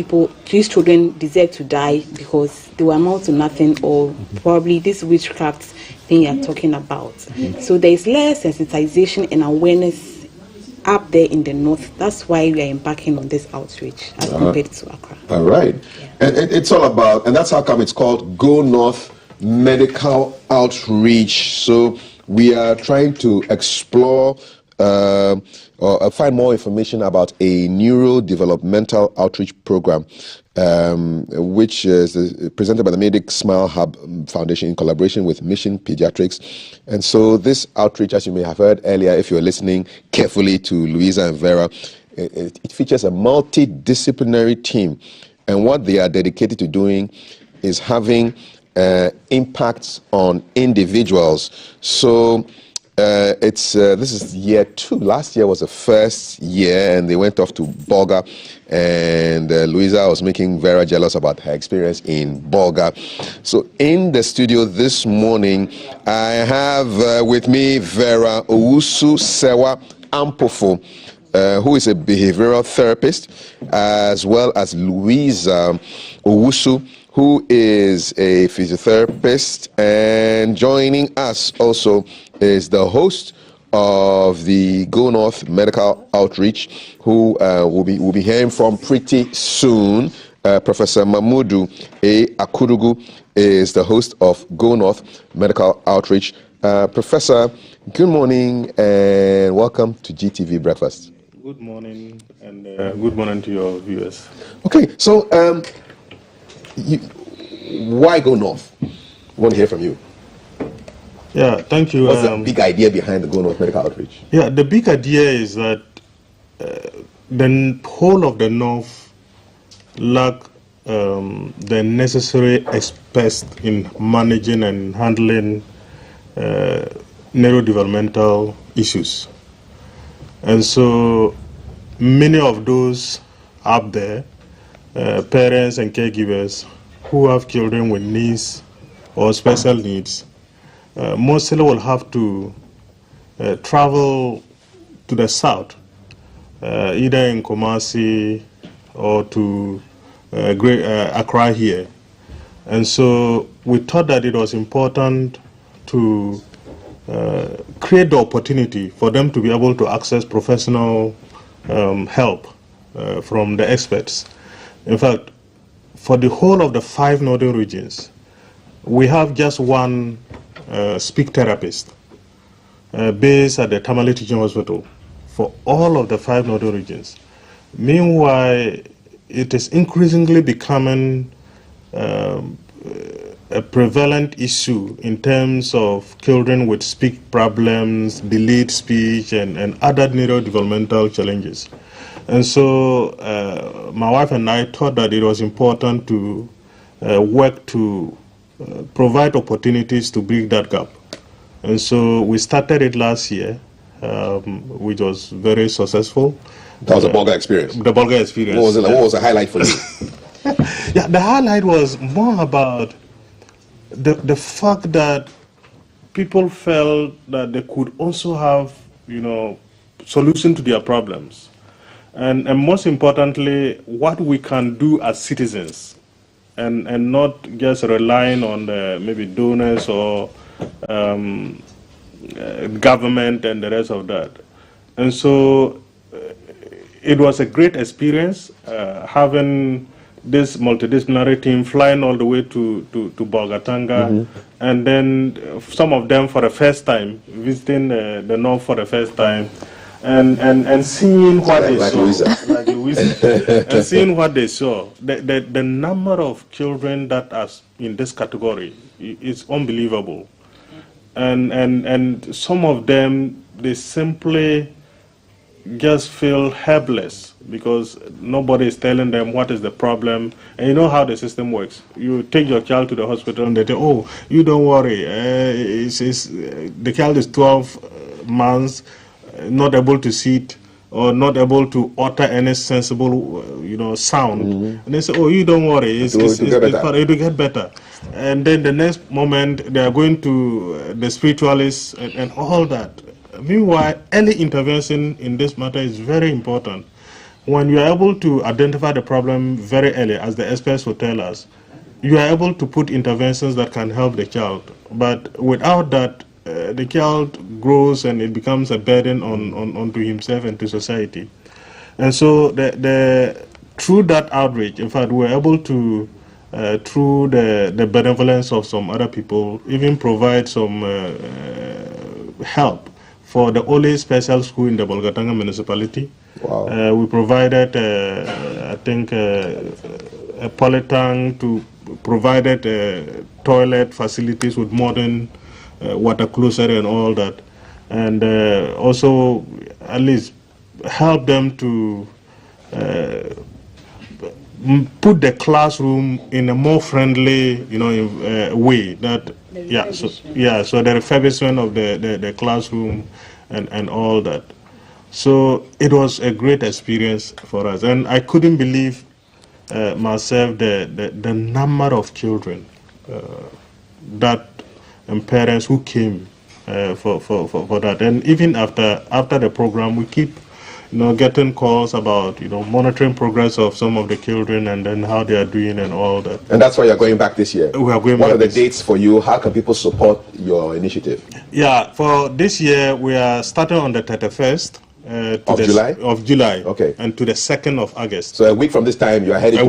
children deserve to die because they will amount to nothing, or probably this witchcraft thing you're talking about. So there is less sensitization and awareness up there in the north. That's why we are embarking on this outreach as compared to Accra. All right. And it's all about, and that's how come it's called Go North Medical Outreach. So we are trying to explore or find more information about a neurodevelopmental outreach program, which is presented by the Medic Smile Hub Foundation in collaboration with Mission Pediatrics. And so this outreach, as you may have heard earlier, if you're listening carefully to Louisa and Vera, it features a multidisciplinary team. And what they are dedicated to doing is having impacts on individuals. So this is year 2. Last year was the first year, and they went off to Bolga, and Louisa was making Vera jealous about her experience in Bolga. So in the studio this morning, I have with me Vera Owusu Sewa Ampofo, who is a behavioral therapist, as well as Louisa Owusu, who is a physiotherapist, and joining us also is the host of the Go North Medical Outreach, who we'll be hearing from pretty soon. Professor Mamudu A. Akurugu is the host of Go North Medical Outreach. Professor, good morning and welcome to GTV Breakfast. Good morning, and good morning to your viewers. Okay, so why Go North? I want to hear from you. Yeah, thank you. What's the big idea behind the Go North Medical Outreach? Yeah, the big idea is that the whole of the North lack the necessary experts in managing and handling neurodevelopmental issues. And so many of those up there, parents and caregivers who have children with needs or special needs, mostly will have to travel to the south, either in Kumasi or to Accra here. And so we thought that it was important to create the opportunity for them to be able to access professional help from the experts. In fact, for the whole of the 5 northern regions, we have just one speech therapist based at the Tamale Teaching Hospital for all of the 5 northern regions. Meanwhile, it is increasingly becoming a prevalent issue in terms of children with speech problems, delayed speech, and other neurodevelopmental challenges. And so my wife and I thought that it was important to work to provide opportunities to bridge that gap. And so we started it last year, which was very successful. That was a Bolga experience. The Bolga experience. What was it like? What was the highlight for you? Yeah, the highlight was more about the fact that people felt that they could also have, solution to their problems. And most importantly, what we can do as citizens and not just relying on maybe donors or government and the rest of that. And so it was a great experience having this multidisciplinary team flying all the way to Bolgatanga, and then some of them for the first time, visiting the north for the first time, and seeing what they saw, like Louisa, and seeing what they saw. The number of children that are in this category is unbelievable, and some of them, they simply just feel helpless because nobody is telling them what is the problem. And you know how the system works. You take your child to the hospital and they say, oh, you don't worry, the child is 12 months, not able to sit or not able to utter any sensible sound. And they say, oh, you don't worry, it will get better. And then the next moment they are going to the spiritualists and all that. Meanwhile, early intervention in this matter is very important. When you are able to identify the problem very early, as the experts will tell us, you are able to put interventions that can help the child. But without that, the child grows and it becomes a burden onto himself and to society. And so through that outreach, in fact, we were able to, through the benevolence of some other people, even provide some help for the only special school in the Bolgatanga municipality. Wow. We provided, I think, a polytank, provided toilet facilities with modern water closet and all that, and also at least help them to put the classroom in a more friendly, way. That so the refurbishment of the classroom and all that. So it was a great experience for us, and I couldn't believe myself the number of children that and parents who came for that. And even after the program, we keep getting calls about monitoring progress of some of the children and then how they are doing and all that. And that's why you're going back this year. We are going back. What are the dates for you? How can people support your initiative? Yeah, for this year we are starting on the 31st. Of July. Okay. And to the 2nd of August. So a week from this time, you are heading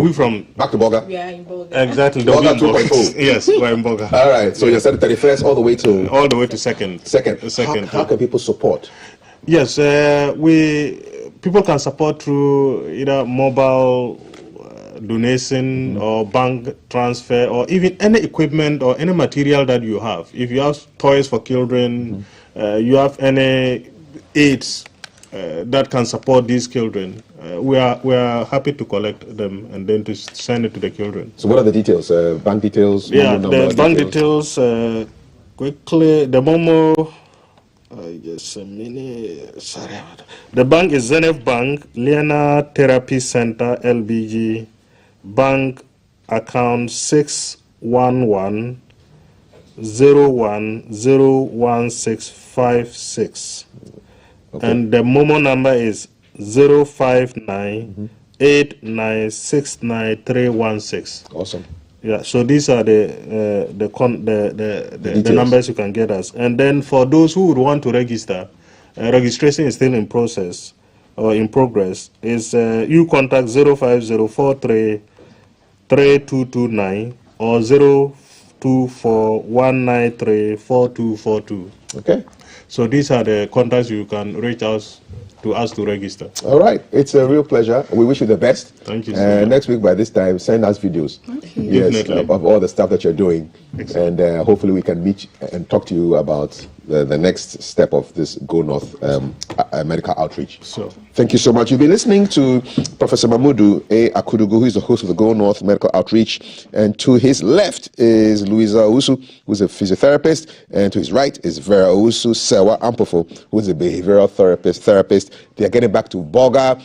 back to Boga? We are in Boga. Exactly. Boga 2.0. Yes, we're in Boga. All right. So you're starting 31st all the way to? All the way to 2nd. How can people support? Yes, people can support through either mobile donation or bank transfer or even any equipment or any material that you have. If you have toys for children, you have any aids that can support these children, we are happy to collect them and then to send it to the children. So what are the details? Bank details? Yeah, the bank details, quickly, the Momo, just a minute, sorry. The bank is Zenef Bank, Liana Therapy Center, LBG, bank account 611 011656. Okay. And the Momo number is 059 8969316. Awesome. Yeah, so these are the numbers you can get us. And then for those who would want to register, registration is still in process or in progress. Is you contact 05043 3229 or 024193 4242. Okay. So these are the contacts you can reach us to register. All right. It's a real pleasure. We wish you the best. Thank you so much. Next week by this time, send us videos. Okay. Yes, of all the stuff that you're doing. Excellent. And hopefully we can meet and talk to you about the next step of this Go North medical outreach. So, thank you so much. You'll be listening to Professor Mamudu A. Akudugu, who is the host of the Go North medical outreach. And to his left is Louisa Owusu, who's a physiotherapist. And to his right is Vera Owusu Sewa Ampofo, who's a behavioral therapist. They're getting back to Boga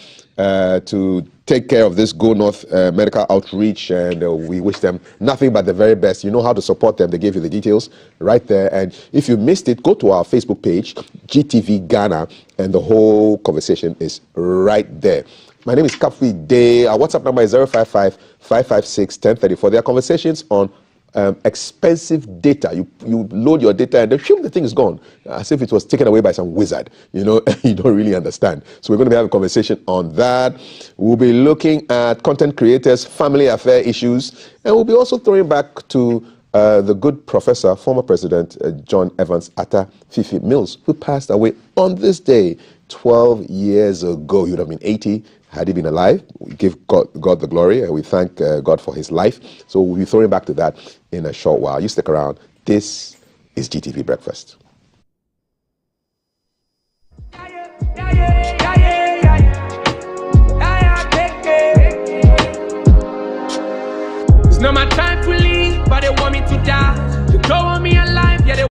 to take care of this Go North medical outreach, and we wish them nothing but the very best. You know how to support them. They gave you the details right there. And if you missed it, go to our Facebook page, GTV Ghana, and the whole conversation is right there. My name is Kafui Day. Our WhatsApp number is 055-556-1034. There are conversations on expensive data. You load your data and the thing is gone, as if it was taken away by some wizard. You know, you don't really understand. So we're going to be having a conversation on that. We'll be looking at content creators, family affair issues, and we'll be also throwing back to the good professor, former President John Evans Atta Fifi Mills, who passed away on this day 12 years ago. He would have been 80 had he been alive. We give God the glory, and we thank God for his life. So we'll be throwing back to that in a short while. You stick around. This is GTV Breakfast. It's not my time to leave, but they want me to die. They don't want me alive, yeah, they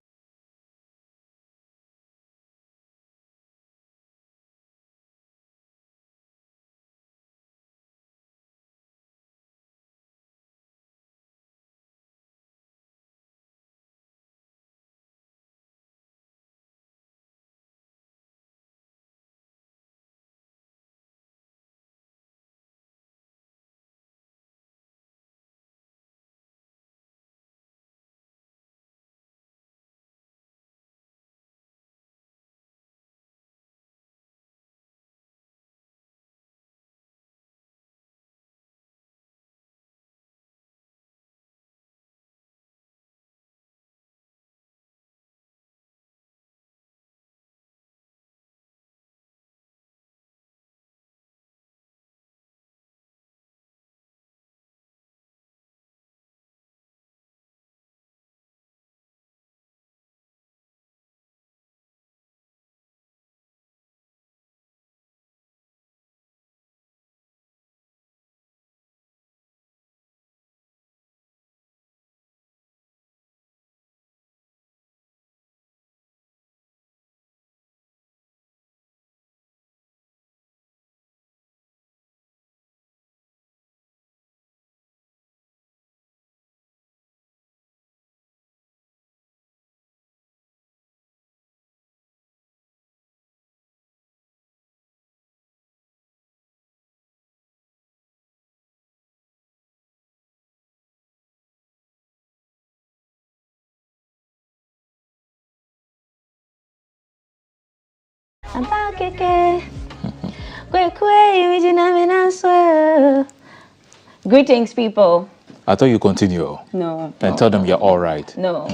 Greetings, people. I thought you continue. No. And tell them you're all right. No,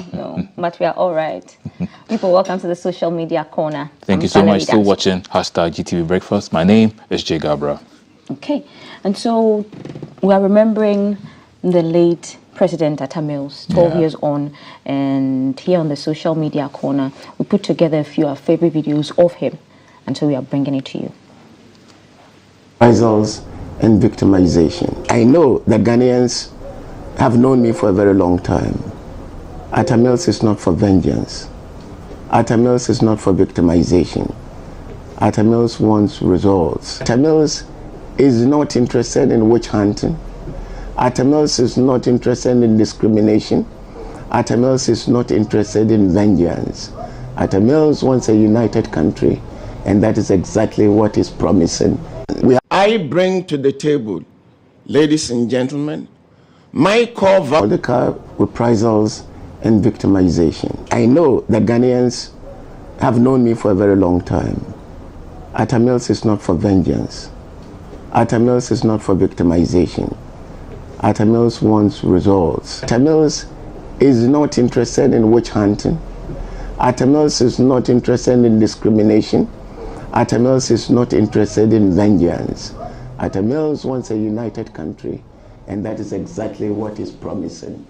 but we are all right. People, welcome to the social media corner. Thank you so much. Still watching #GTV Breakfast. My name is Jay Gabra. Okay, and so we are remembering the late President Atta Mills, 12 years on, and here on the social media corner, we put together a few of our favorite videos of him, and so we are bringing it to you. Reprisals and victimization. I know that Ghanaians have known me for a very long time. Atta Mills is not for vengeance. Atta Mills is not for victimization. Atta Mills wants results. Atta Mills is not interested in witch hunting. Atta Mills is not interested in discrimination. Atta Mills is not interested in vengeance. Atta Mills wants a united country, and that is exactly what he's promising. I bring to the table, ladies and gentlemen, my core value, reprisals and victimization. I know that Ghanaians have known me for a very long time. Atta Mills is not for vengeance. Atta Mills is not for victimization. Atta Mills wants results. Atta Mills is not interested in witch hunting. Atta Mills is not interested in discrimination. Atta Mills is not interested in vengeance. Atta Mills wants a united country, and that is exactly what he's promising.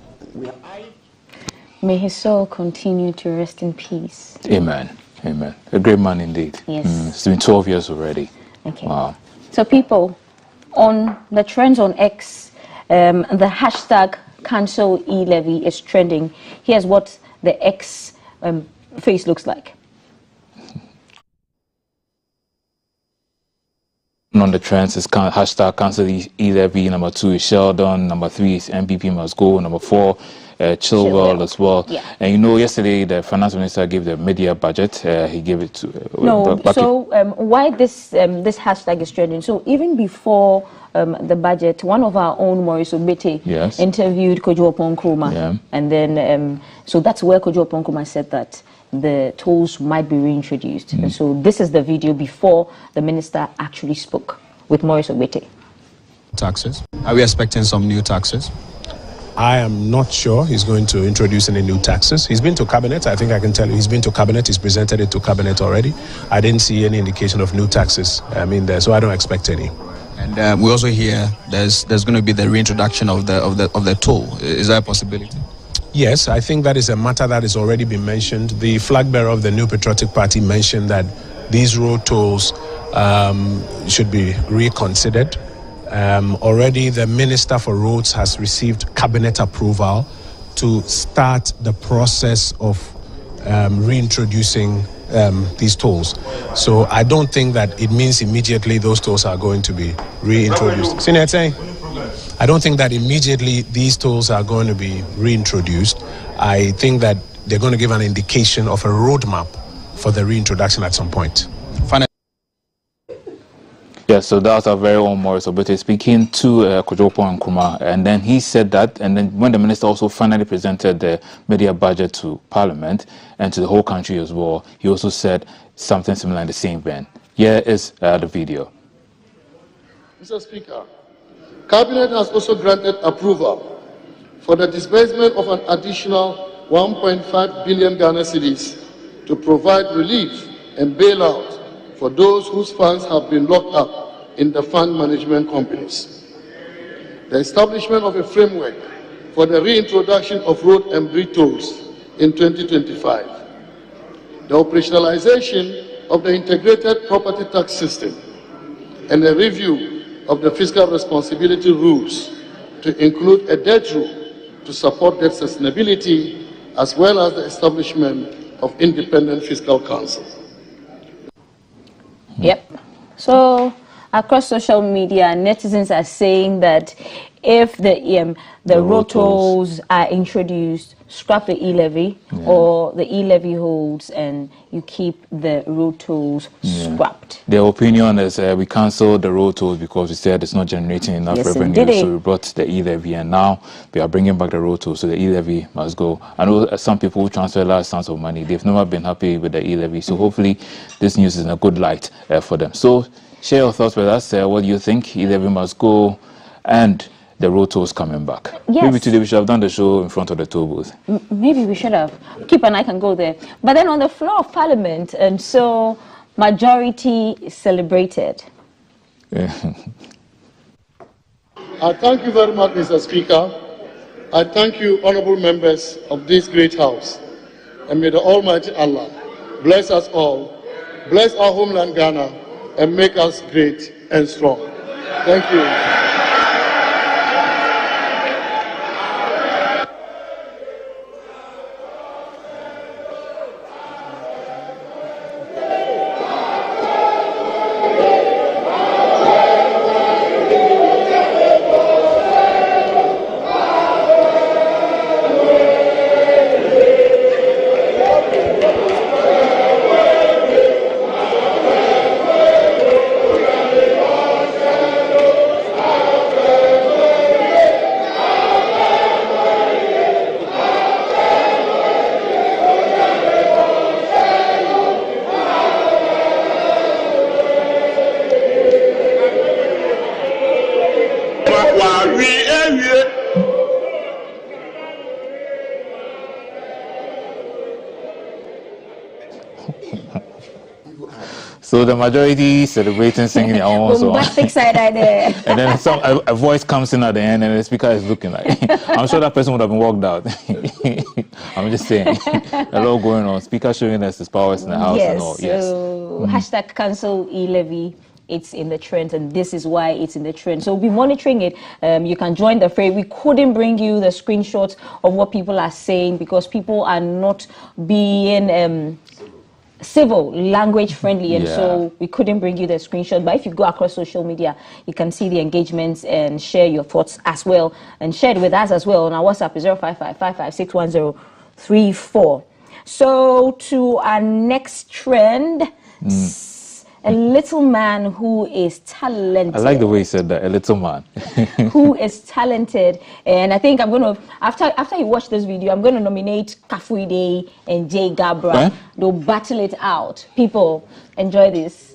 May his soul continue to rest in peace. Amen. Amen. A great man indeed. Yes. It's been 12 years already. Okay. Wow. So people, on the trends on X, the hashtag cancel e-levy is trending. Here's what the X face looks like. on the trends is hashtag cancel e-levy. Number 2 is Sheldon. Number 3 is MPP must go. Number 4, Chilwell as well. Yeah. And you know, yesterday the finance minister gave the media budget. He gave it to why this hashtag is trending? So even before the budget, one of our own, Maurice Obete, interviewed Kojo Oponkroma, and then so that's where Kojo Oponkroma said that the tolls might be reintroduced. And so this is the video before the minister actually spoke with Maurice Obete. Taxes. Are we expecting some new taxes? I am not sure he's going to introduce any new taxes. He's been to cabinet. I think I can tell you he's been to cabinet. He's presented it to cabinet already. I didn't see any indication of new taxes. There, so I don't expect any. And we also hear there's going to be the reintroduction of the toll. Is that a possibility? Yes, I think that is a matter that has already been mentioned. The flag bearer of the New Patriotic Party mentioned that these road tolls should be reconsidered. Already the Minister for Roads has received cabinet approval to start the process of reintroducing these tolls. So I don't think that it means immediately those tolls are going to be reintroduced. I don't think that immediately these tolls are going to be reintroduced. I think that they're going to give an indication of a roadmap for the reintroduction at some point. Yeah, so that was our very own Maurice Obete speaking to Kojo Oponkroma, and then he said that, and then when the minister also finally presented the media budget to Parliament and to the whole country as well, he also said something similar in the same vein. Here is the video. Mr. Speaker, Cabinet has also granted approval for the disbursement of an additional 1.5 billion Ghana cedis to provide relief and bailout for those whose funds have been locked up in the fund management companies. The establishment of a framework for the reintroduction of road and bridge tolls in 2025. The operationalization of the integrated property tax system and a review of the fiscal responsibility rules to include a debt rule to support debt sustainability, as well as the establishment of independent fiscal council. Yep. So across social media, netizens are saying that if the road tolls are introduced, scrap the e-levy, or the e-levy holds and you keep the road tolls scrapped. Their opinion is we cancelled the road tolls because we said it's not generating enough revenue, so we brought the e-levy, and now we are bringing back the road tolls, so the e-levy must go. I know some people who transfer large sums of money, they've never been happy with the e-levy, so hopefully this news is in a good light for them. So share your thoughts with us. What do you think? E-levy must go, and the road tolls coming back. Yes. Maybe today we should have done the show in front of the toll booth. Maybe we should have. Keep and I can go there. But then on the floor of Parliament, and so majority celebrated. I thank you very much, Mr. Speaker. I thank you, honorable members of this great house. And may the Almighty Allah bless us all, bless our homeland Ghana, and make us great and strong. Thank you. So the majority celebrating, singing their own song. Bombastic side idea. And then a voice comes in at the end, and the speaker is looking like. I'm sure that person would have been walked out. I'm just saying, a lot going on. Speaker showing us his powers in the house and all. So hashtag cancel e-levy. It's in the trend, and this is why it's in the trend. So we'll be monitoring it. You can join the fray. We couldn't bring you the screenshots of what people are saying because people are not being civil, language friendly, and so we couldn't bring you the screenshot. But if you go across social media, you can see the engagements and share your thoughts as well, and share it with us as well on our WhatsApp 05555561034. So to our next trend. A little man who is talented. I like the way you said that, a little man. Who is talented. And I think I'm going to, after you watch this video, I'm going to nominate Kafuide and Jay Gabra. They'll battle it out. People, enjoy this.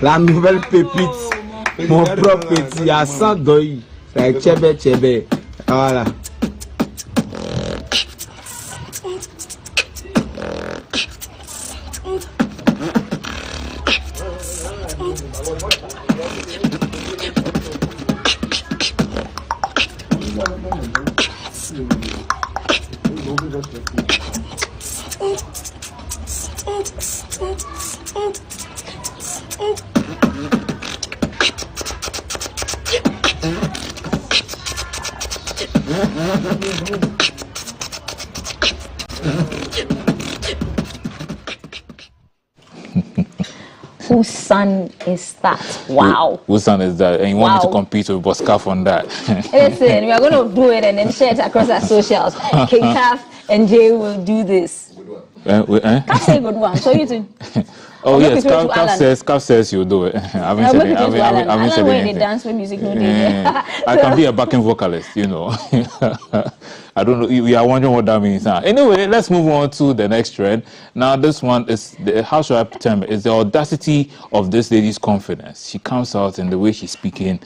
La nouvelle pépite, mon propre petit, à 100 doigts, like chebe chebe, voilà. Whose son is that? Wow. Whose son is that? And you want me to compete with Boskaf on that? Listen, we are going to do it and then share it across our socials. King Kaf and Jay will do this. Kaf say good one. So you too. Oh yes, Kaf says you'll do it. I haven't said anything. They dance with music, no I can be a backing vocalist, you know. I don't know. We are wondering what that means. Anyway, let's move on to the next trend. Now, this one is, how should I term it? It's the audacity of this lady's confidence. She comes out in the way she's speaking.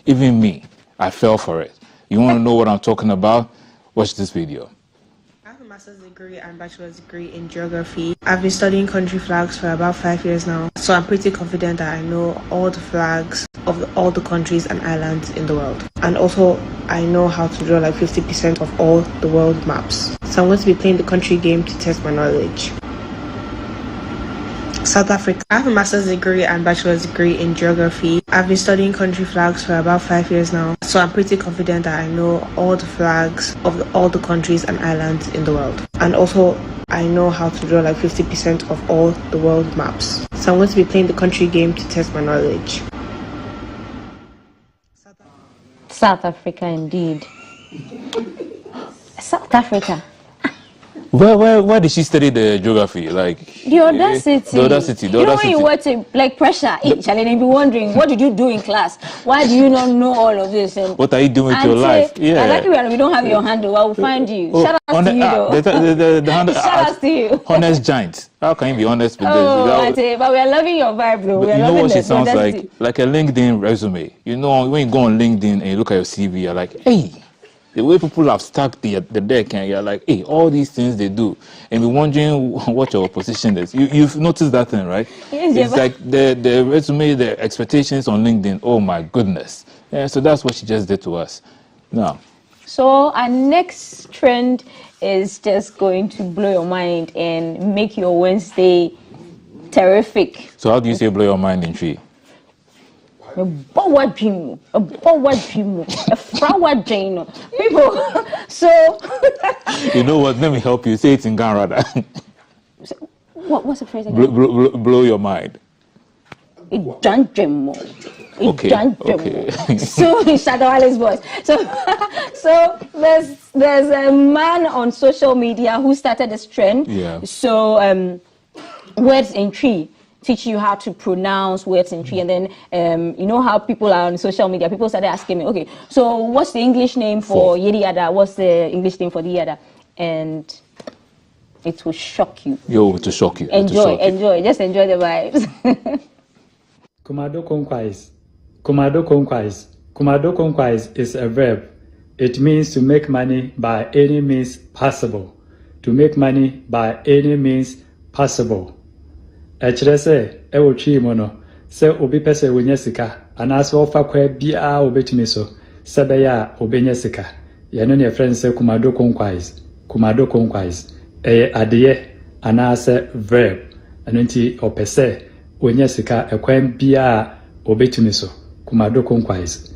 Even me, I fell for it. You want to know what I'm talking about? Watch this video. I have a master's degree and bachelor's degree in geography. I've been studying country flags for about 5 years now, so I'm pretty confident that I know all the flags of all the countries and islands in the world. And also, I know how to draw like 50% of all the world maps. So I'm going to be playing the country game to test my knowledge. South Africa. I have a master's degree and bachelor's degree in geography. I've been studying country flags for about 5 years now, so I'm pretty confident that I know all the flags of all the countries and islands in the world. And also, I know how to draw like 50% of all the world maps. So I'm going to be playing the country game to test my knowledge. South Africa, indeed. South Africa. Where did she study the geography? Like the audacity. The audacity. You know when you watch it, like pressure, Charlie, and be wondering, what did you do in class? Why do you not know all of this? And what are you doing with your life? Yeah. I like we don't have your handle. I will find you. Shout out to you, though. The handle. Shout out to you. Honest giant. How can you be honest with this? But we are loving your vibe, bro. We are you know loving what she sounds like a LinkedIn resume. You know when you go on LinkedIn and you look at your CV, you're like, hey. The way people have stacked the deck, and you're like, hey, all these things they do, and be wondering what your position is. You've noticed that thing, right? Yes, it's like the resume, the expectations on LinkedIn. Oh my goodness! Yeah, so that's what she just did to us. Now. So our next trend is just going to blow your mind and make your Wednesday terrific. So how do you say blow your mind in Tree? People, so you know what, let me help you say it in Ghana rather. What's the phrase again? Blow your mind. Okay. So Shadowali's voice. So there's a man on social media who started this trend. Yeah. So words in Tree teach you how to pronounce words in Tree, and then you know how people are on social media. People started asking me, okay, so what's the English name for yada yada? What's the English name for the yada? And it will shock you. Yo, to shock you. Enjoy, just enjoy the vibes. Kumado konkwais. Kumado konkwais. Kumado konkwais is a verb. It means to make money by any means possible. To make money by any means possible. Echire se ewo twi mo no se obi pese wonya sika anaso ofa kwa bia obetimi so se be ya obenya sika. Ye no ne friend se kumado konkwais. Kumado konkwais. Adeye anase verb. Anunti opese wonya sika ekwan bia obetimi so. Kumado konkwais.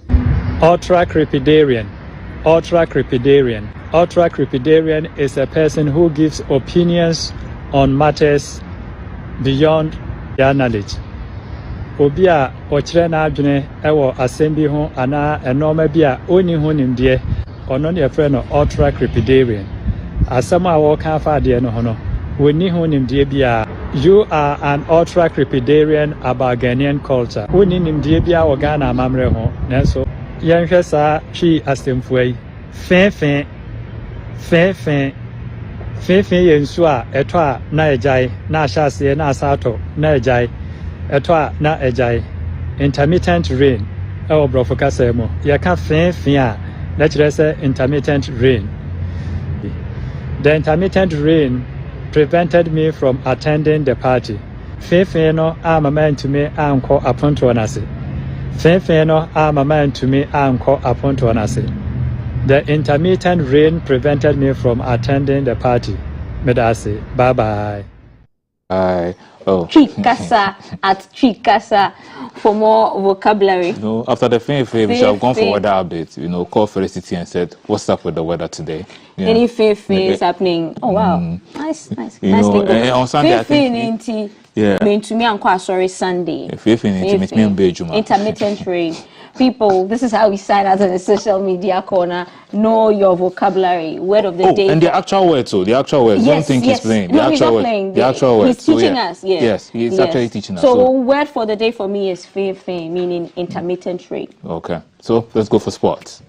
Ultra-crepidarian. Ultra-crepidarian. Ultra-crepidarian is a person who gives opinions on matters beyond their knowledge. Obia ochire na adwene ewo asem bi ho ana enoma bi a oni ho nimde ono ne friend no ultra-crepidarian. Asem a wo kan fa de no ho no woni ho nimde bia. You are an ultra-crepidarian about Ghanaian culture. Oni nimde bia wo Ghana amamre ho nanso yenhwe sa twi asemfuai fenfen yensu a eto a na ejai na ahyase na asato na ejai eto a na ejai intermittent rain e obrofo kasa mo ye ka fenfen a na kire say intermittent rain. The intermittent rain prevented me from attending the party. Fenfen no a mama ntumi anko aponto na se. Fenfen no a mama ntumi anko aponto na se. The intermittent rain prevented me from attending the party. Medase, bye-bye. Chikasa at Chikasa for more vocabulary. No, after the we shall have gone for weather updates. Call Felicity and said, "What's up with the weather today?" Any is happening. Oh wow, nice. On Sunday, I think. To me, I'm quite sorry. Sunday. Intermittent rain. People, this is how we sign out in the social media corner. Know your vocabulary. Word of the day. And the actual word, so the actual word. Don't think he's playing. No, he's not playing. The actual word. He's teaching us. Yes, he's actually teaching us. So word for the day for me is fefe, meaning intermittent rain. Okay, so let's go for sports.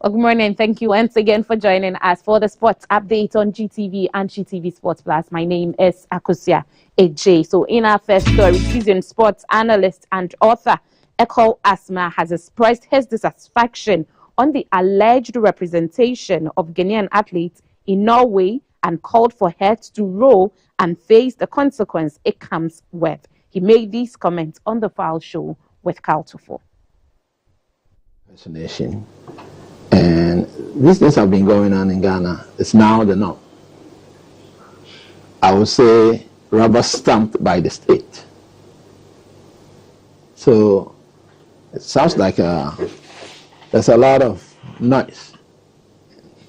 Well, good morning. Thank you once again for joining us for the sports update on GTV and GTV Sports Plus. My name is Akusia Ej. So in our first story, seasoned sports analyst and author Eko Asma has expressed his dissatisfaction on the alleged representation of Ghanaian athletes in Norway and called for her to row and face the consequence it comes with. He made these comments on the File Show with Carl Tufo. And these things have been going on in Ghana. It's now the norm. I would say rubber stamped by the state. So it sounds like there's a lot of noise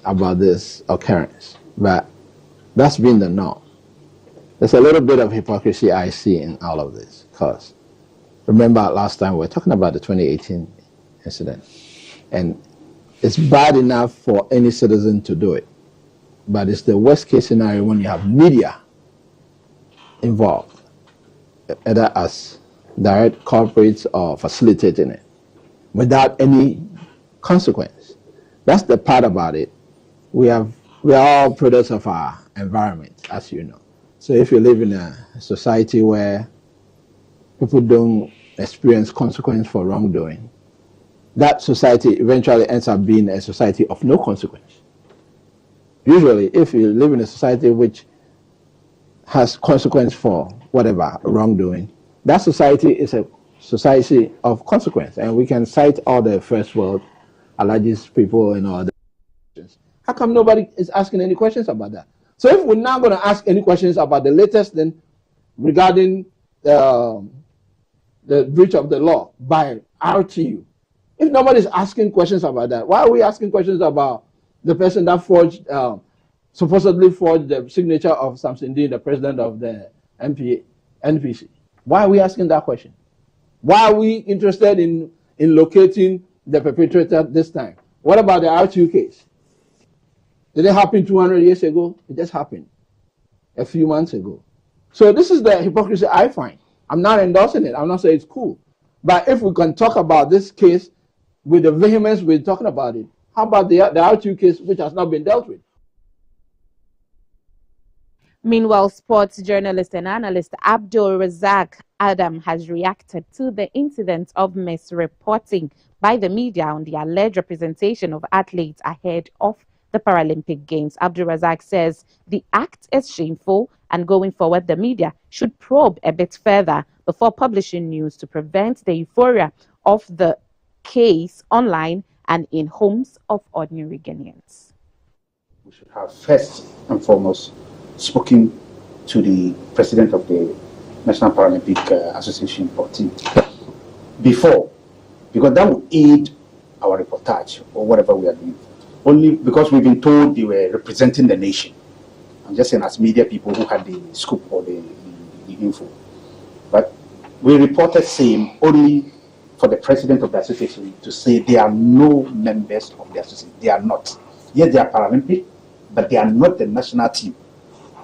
about this occurrence, but that's been the norm. There's a little bit of hypocrisy I see in all of this, because remember last time we were talking about the 2018 incident, and it's bad enough for any citizen to do it, but it's the worst case scenario when you have media involved, either as direct culprits or facilitating it, without any consequence. That's the part about it. We are all products of our environment, as you know. So if you live in a society where people don't experience consequence for wrongdoing, that society eventually ends up being a society of no consequence. Usually, if you live in a society which has consequence for whatever wrongdoing, that society is a society of consequence. And we can cite all the first world allergies people and all that. How come nobody is asking any questions about that? So if we're not going to ask any questions about the latest then regarding the breach of the law by RTU, if nobody's asking questions about that, why are we asking questions about the person that supposedly forged the signature of Samson Dean, the president of the NPC? Why are we asking that question? Why are we interested in locating the perpetrator this time? What about the RTU case? Did it happen 200 years ago? It just happened a few months ago. So this is the hypocrisy I find. I'm not endorsing it. I'm not saying it's cool. But if we can talk about this case with the vehemence we're talking about it, how about the R2 case which has not been dealt with? Meanwhile, sports journalist and analyst Abdul Razak Adam has reacted to the incident of misreporting by the media on the alleged representation of athletes ahead of the Paralympic Games. Abdul Razak says the act is shameful and going forward the media should probe a bit further before publishing news to prevent the euphoria of the case online and in homes of ordinary Ghanaians. We should have first and foremost spoken to the president of the National Paralympic Association or team before, because that would aid our reportage or whatever we are doing. Only because we've been told they were representing the nation. I'm just saying as media people who had the scoop or the info. But we reported same only for the president of the association to say they are no members of the association. They are not. Yes, they are Paralympic, but they are not the national team.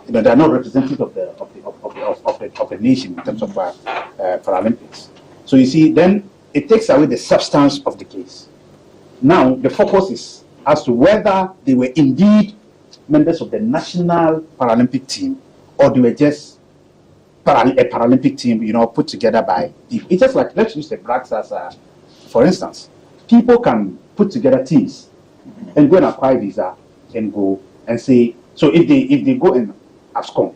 You know, they are not representative of the nation in terms of Paralympics. So you see, then it takes away the substance of the case. Now the focus is as to whether they were indeed members of the national Paralympic team or they were just a Paralympic team, you know, put together by people. It's just like, let's use the Blacks as for instance. People can put together teams and go and acquire visa and go and say, so if they go in AFCON,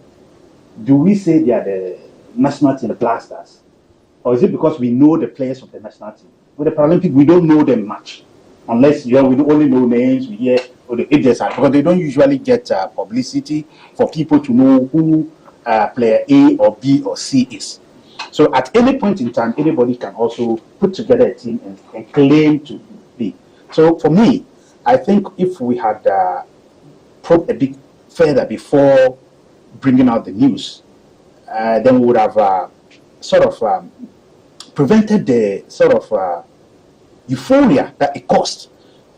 do we say they are the national team, the Black Stars? Or is it because we know the players of the national team? With the Paralympic, we don't know them much. Unless, you know, we only know names, we hear, because they don't usually get publicity for people to know who player A or B or C is. So at any point in time, anybody can also put together a team and claim to be. So for me, I think if we had probed a bit further before bringing out the news, then we would have prevented the sort of euphoria that it caused,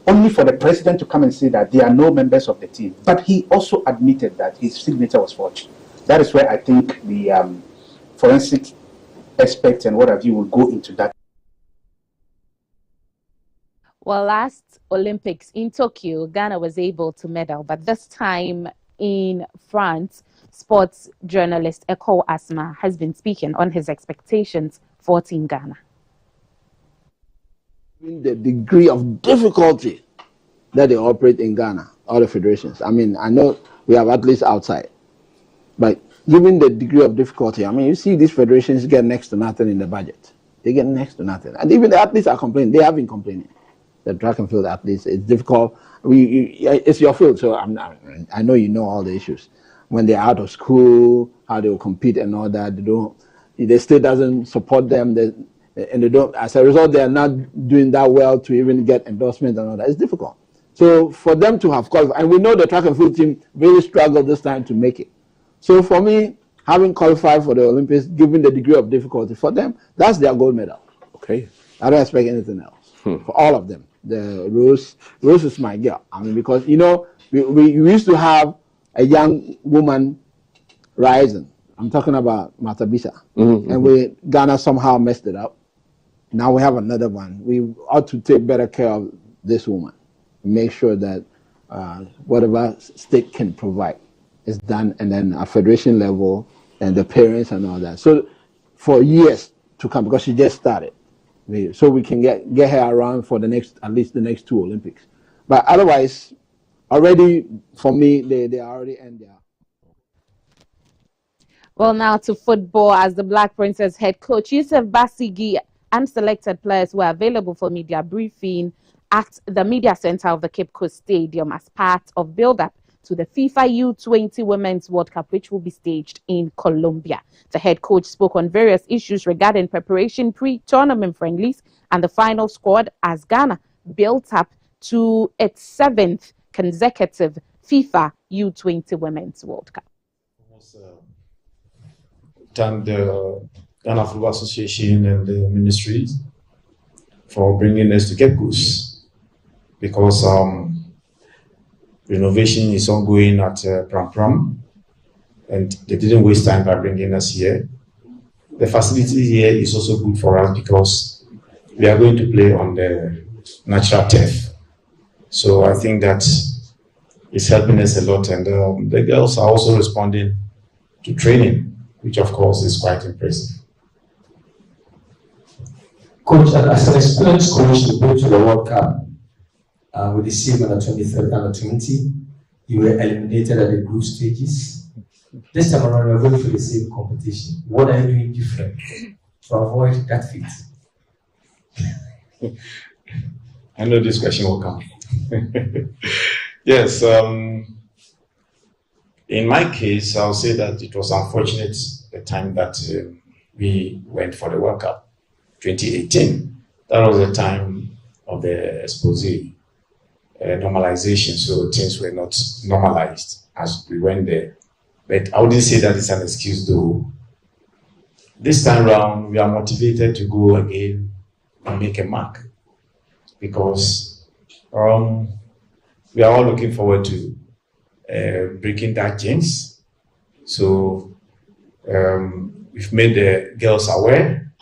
only for the president to come and say that they are no members of the team. But he also admitted that his signature was forged. That is where I think the forensic experts and what have you will go into that. Well, last Olympics in Tokyo, Ghana was able to medal, but this time in France, sports journalist Eko Asma has been speaking on his expectations for Team Ghana. The degree of difficulty that they operate in Ghana, all the federations. I mean, I know we have athletes outside, but given the degree of difficulty, I mean, you see these federations get next to nothing in the budget. They get next to nothing. And even the athletes are complaining. They have been complaining. The track and field athletes, it's difficult. It's your field, so I know you know all the issues. When they're out of school, how they will compete and all that, the state doesn't support them. And they don't, as a result, they are not doing that well to even get endorsement and all that. It's difficult. So for them to have qualified, and we know the track and field team really struggled this time to make it. So for me, having qualified for the Olympics, given the degree of difficulty for them, that's their gold medal. Okay, I don't expect anything else for all of them. The Rose is my girl. I mean, because you know we used to have a young woman rising. I'm talking about Matabisa, and Ghana somehow messed it up. Now we have another one. We ought to take better care of this woman, make sure that whatever state can provide is done, and then at federation level and the parents and all that. So for years to come, because she just started, so we can get her around for at least the next 2 Olympics. But otherwise, already for me, they are already end there. Well, now to football, as the Black Princess head coach Yusuf Basigi and selected players were available for media briefing at the media center of the Cape Coast Stadium as part of build-up to the FIFA U20 Women's World Cup, which will be staged in Colombia. The head coach spoke on various issues regarding preparation, pre-tournament friendlies, and the final squad as Ghana built up to its 7th consecutive FIFA U20 Women's World Cup. Thank the Ghana Football Association and the ministries for bringing us to Cape Coast, because renovation is ongoing at Pram Pram, and they didn't waste time by bringing us here. The facility here is also good for us because we are going to play on the natural turf. So I think that it's helping us a lot, and the girls are also responding to training, which of course is quite impressive. Coach, as an experienced coach, you go to the World Cup with the team under 23, under 20. You were eliminated at the group stages. This time around, you're going for the same competition. What are you doing different to avoid that fate? I know this question will come. Yes, in my case, I'll say that it was unfortunate the time that we went for the World Cup, 2018. That was the time of the expose, normalization, so things were not normalized as we went there. But I wouldn't say that it's an excuse though. This time round, we are motivated to go again and make a mark, because we are all looking forward to breaking that jinx. So we've made the girls aware,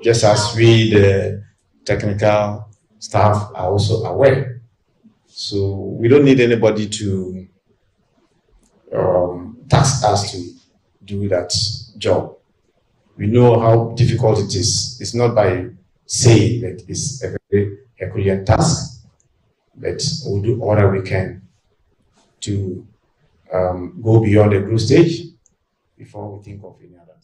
just as we, the technical staff, are also aware. So we don't need anybody to task us to do that job. We know how difficult it is. It's not by saying that it's a very Herculean task, but we'll do all that we can to go beyond the group stage before we think of any other.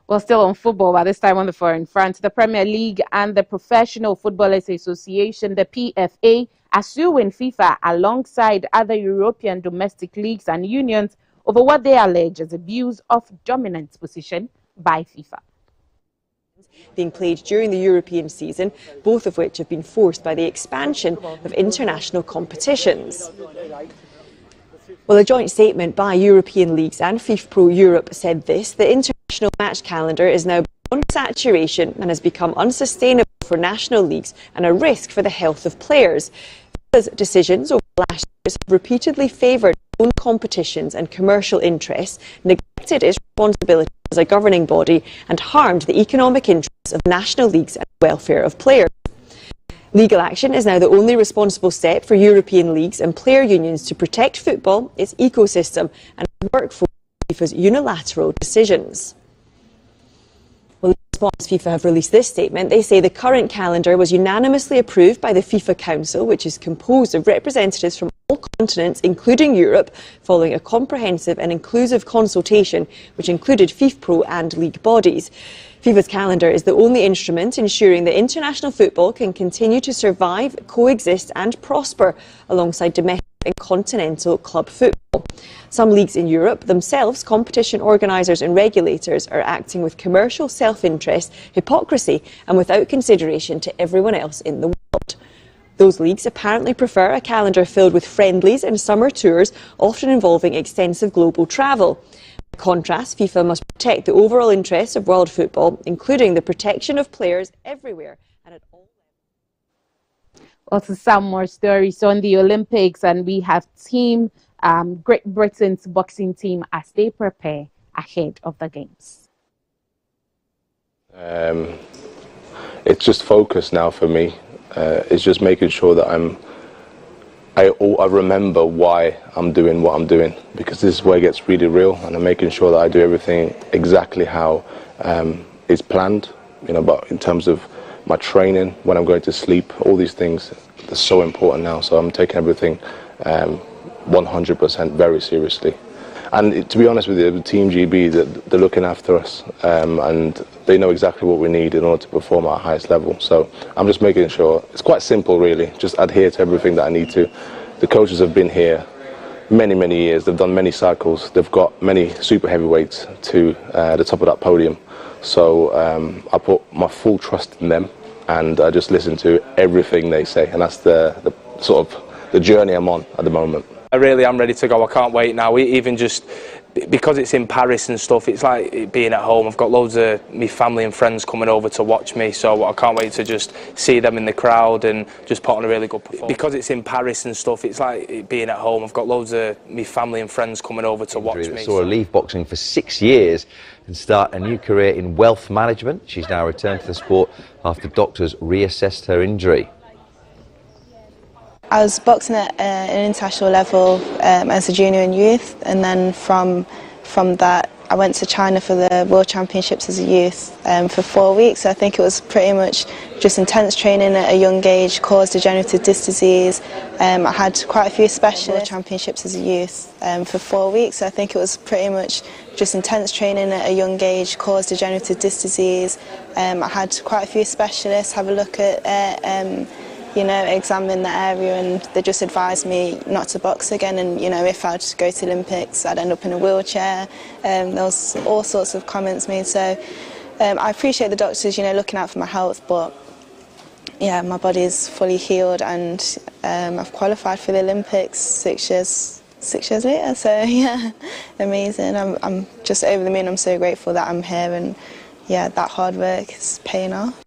Well, still on football, but this time on the foreign front, the Premier League and the Professional Footballers Association, the PFA, are suing FIFA alongside other European domestic leagues and unions over what they allege as abuse of dominant position by FIFA. Being played during the European season, both of which have been forced by the expansion of international competitions. Well, a joint statement by European leagues and FIFPro Europe said this: the international match calendar is now beyond saturation and has become unsustainable for national leagues and a risk for the health of players. FIFA's decisions over the last years have repeatedly favoured own competitions and commercial interests, neglected its responsibility as a governing body, and harmed the economic interests of national leagues and the welfare of players. Legal action is now the only responsible step for European leagues and player unions to protect football, its ecosystem, and work for FIFA's unilateral decisions. Well, in response, FIFA have released this statement. They say the current calendar was unanimously approved by the FIFA Council, which is composed of representatives from all continents, including Europe, following a comprehensive and inclusive consultation which included FIFPro and league bodies. FIFA's calendar is the only instrument ensuring that international football can continue to survive, coexist and prosper alongside domestic and continental club football. Some leagues in Europe themselves, competition organisers and regulators, are acting with commercial self-interest, hypocrisy and without consideration to everyone else in the world. Those leagues apparently prefer a calendar filled with friendlies and summer tours, often involving extensive global travel. By contrast, FIFA must protect the overall interests of world football, including the protection of players everywhere and at all levels. Also, some more stories on the Olympics, and we have Team Great Britain's boxing team as they prepare ahead of the Games. It's just focus now for me. It's just making sure that I remember why I'm doing what I'm doing, because this is where it gets really real, and I'm making sure that I do everything exactly how it's planned, but in terms of my training, when I'm going to sleep, all these things, they're so important now, so I'm taking everything 100% very seriously. And to be honest with you, the Team GB, they're looking after us, and they know exactly what we need in order to perform at our highest level. So I'm just making sure, it's quite simple really, just adhere to everything that I need to. The coaches have been here many, many years, they've done many cycles, they've got many super heavyweights to the top of that podium. So I put my full trust in them, and I just listen to everything they say, and that's the sort of the journey I'm on at the moment. I really am ready to go. I can't wait now. Even just because it's in Paris and stuff, it's like it being at home. I've got loads of my family and friends coming over to watch me, so I can't wait to just see them in the crowd and just put on a really good performance. Because it's in Paris and stuff, it's like it being at home. I've got loads of my family and friends coming over to watch me. Saw her leave boxing for 6 years and start a new career in wealth management. She's now returned to the sport after doctors reassessed her injury. I was boxing at an international level as a junior and youth, and then from that I went to China for the World Championships as a youth for 4 weeks. I think it was pretty much just intense training at a young age, caused degenerative disc disease. I had quite a few special championships as a youth for 4 weeks. I think it was pretty much just intense training at a young age, caused degenerative disc disease. I had quite a few specialists have a look at you know, examine the area, and they just advised me not to box again, and you know, if I'd go to Olympics I'd end up in a wheelchair. There was all sorts of comments made, so I appreciate the doctors, you know, looking out for my health, but yeah, my body is fully healed, and I've qualified for the Olympics 6 years later, so yeah, amazing. I'm just over the moon. I'm so grateful that I'm here, and yeah, that hard work is paying off.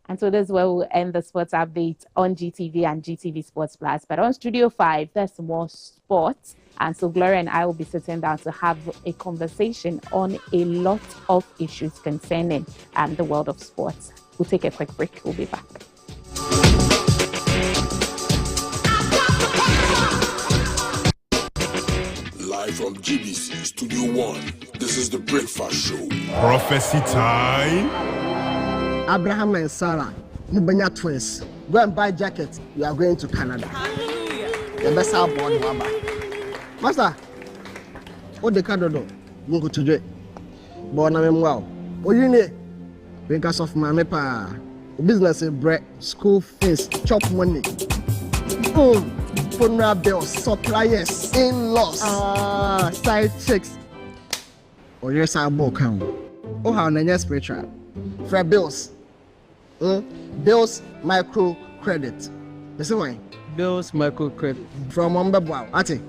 And so this is where we'll end the sports update on GTV and GTV Sports Plus. But on Studio 5, there's more sports. And so Gloria and I will be sitting down to have a conversation on a lot of issues concerning the world of sports. We'll take a quick break. We'll be back. Live from GBC Studio 1, this is the Breakfast Show. Prophecy time. Abraham and Sarah, Mubanya twins. Go and buy jackets. We are going to Canada. The best our board, Master. What the card do? Go to do. Born a wow. Oh, you need because of my mepa. Business is bread, school fees, chop money. Funeral bills, suppliers, in-laws, side chicks. Oh, yes, I book. Oh, how many spiritual? For bills. Bills micro credit. This is why. Bills micro credit. From Mambabwa. Ati.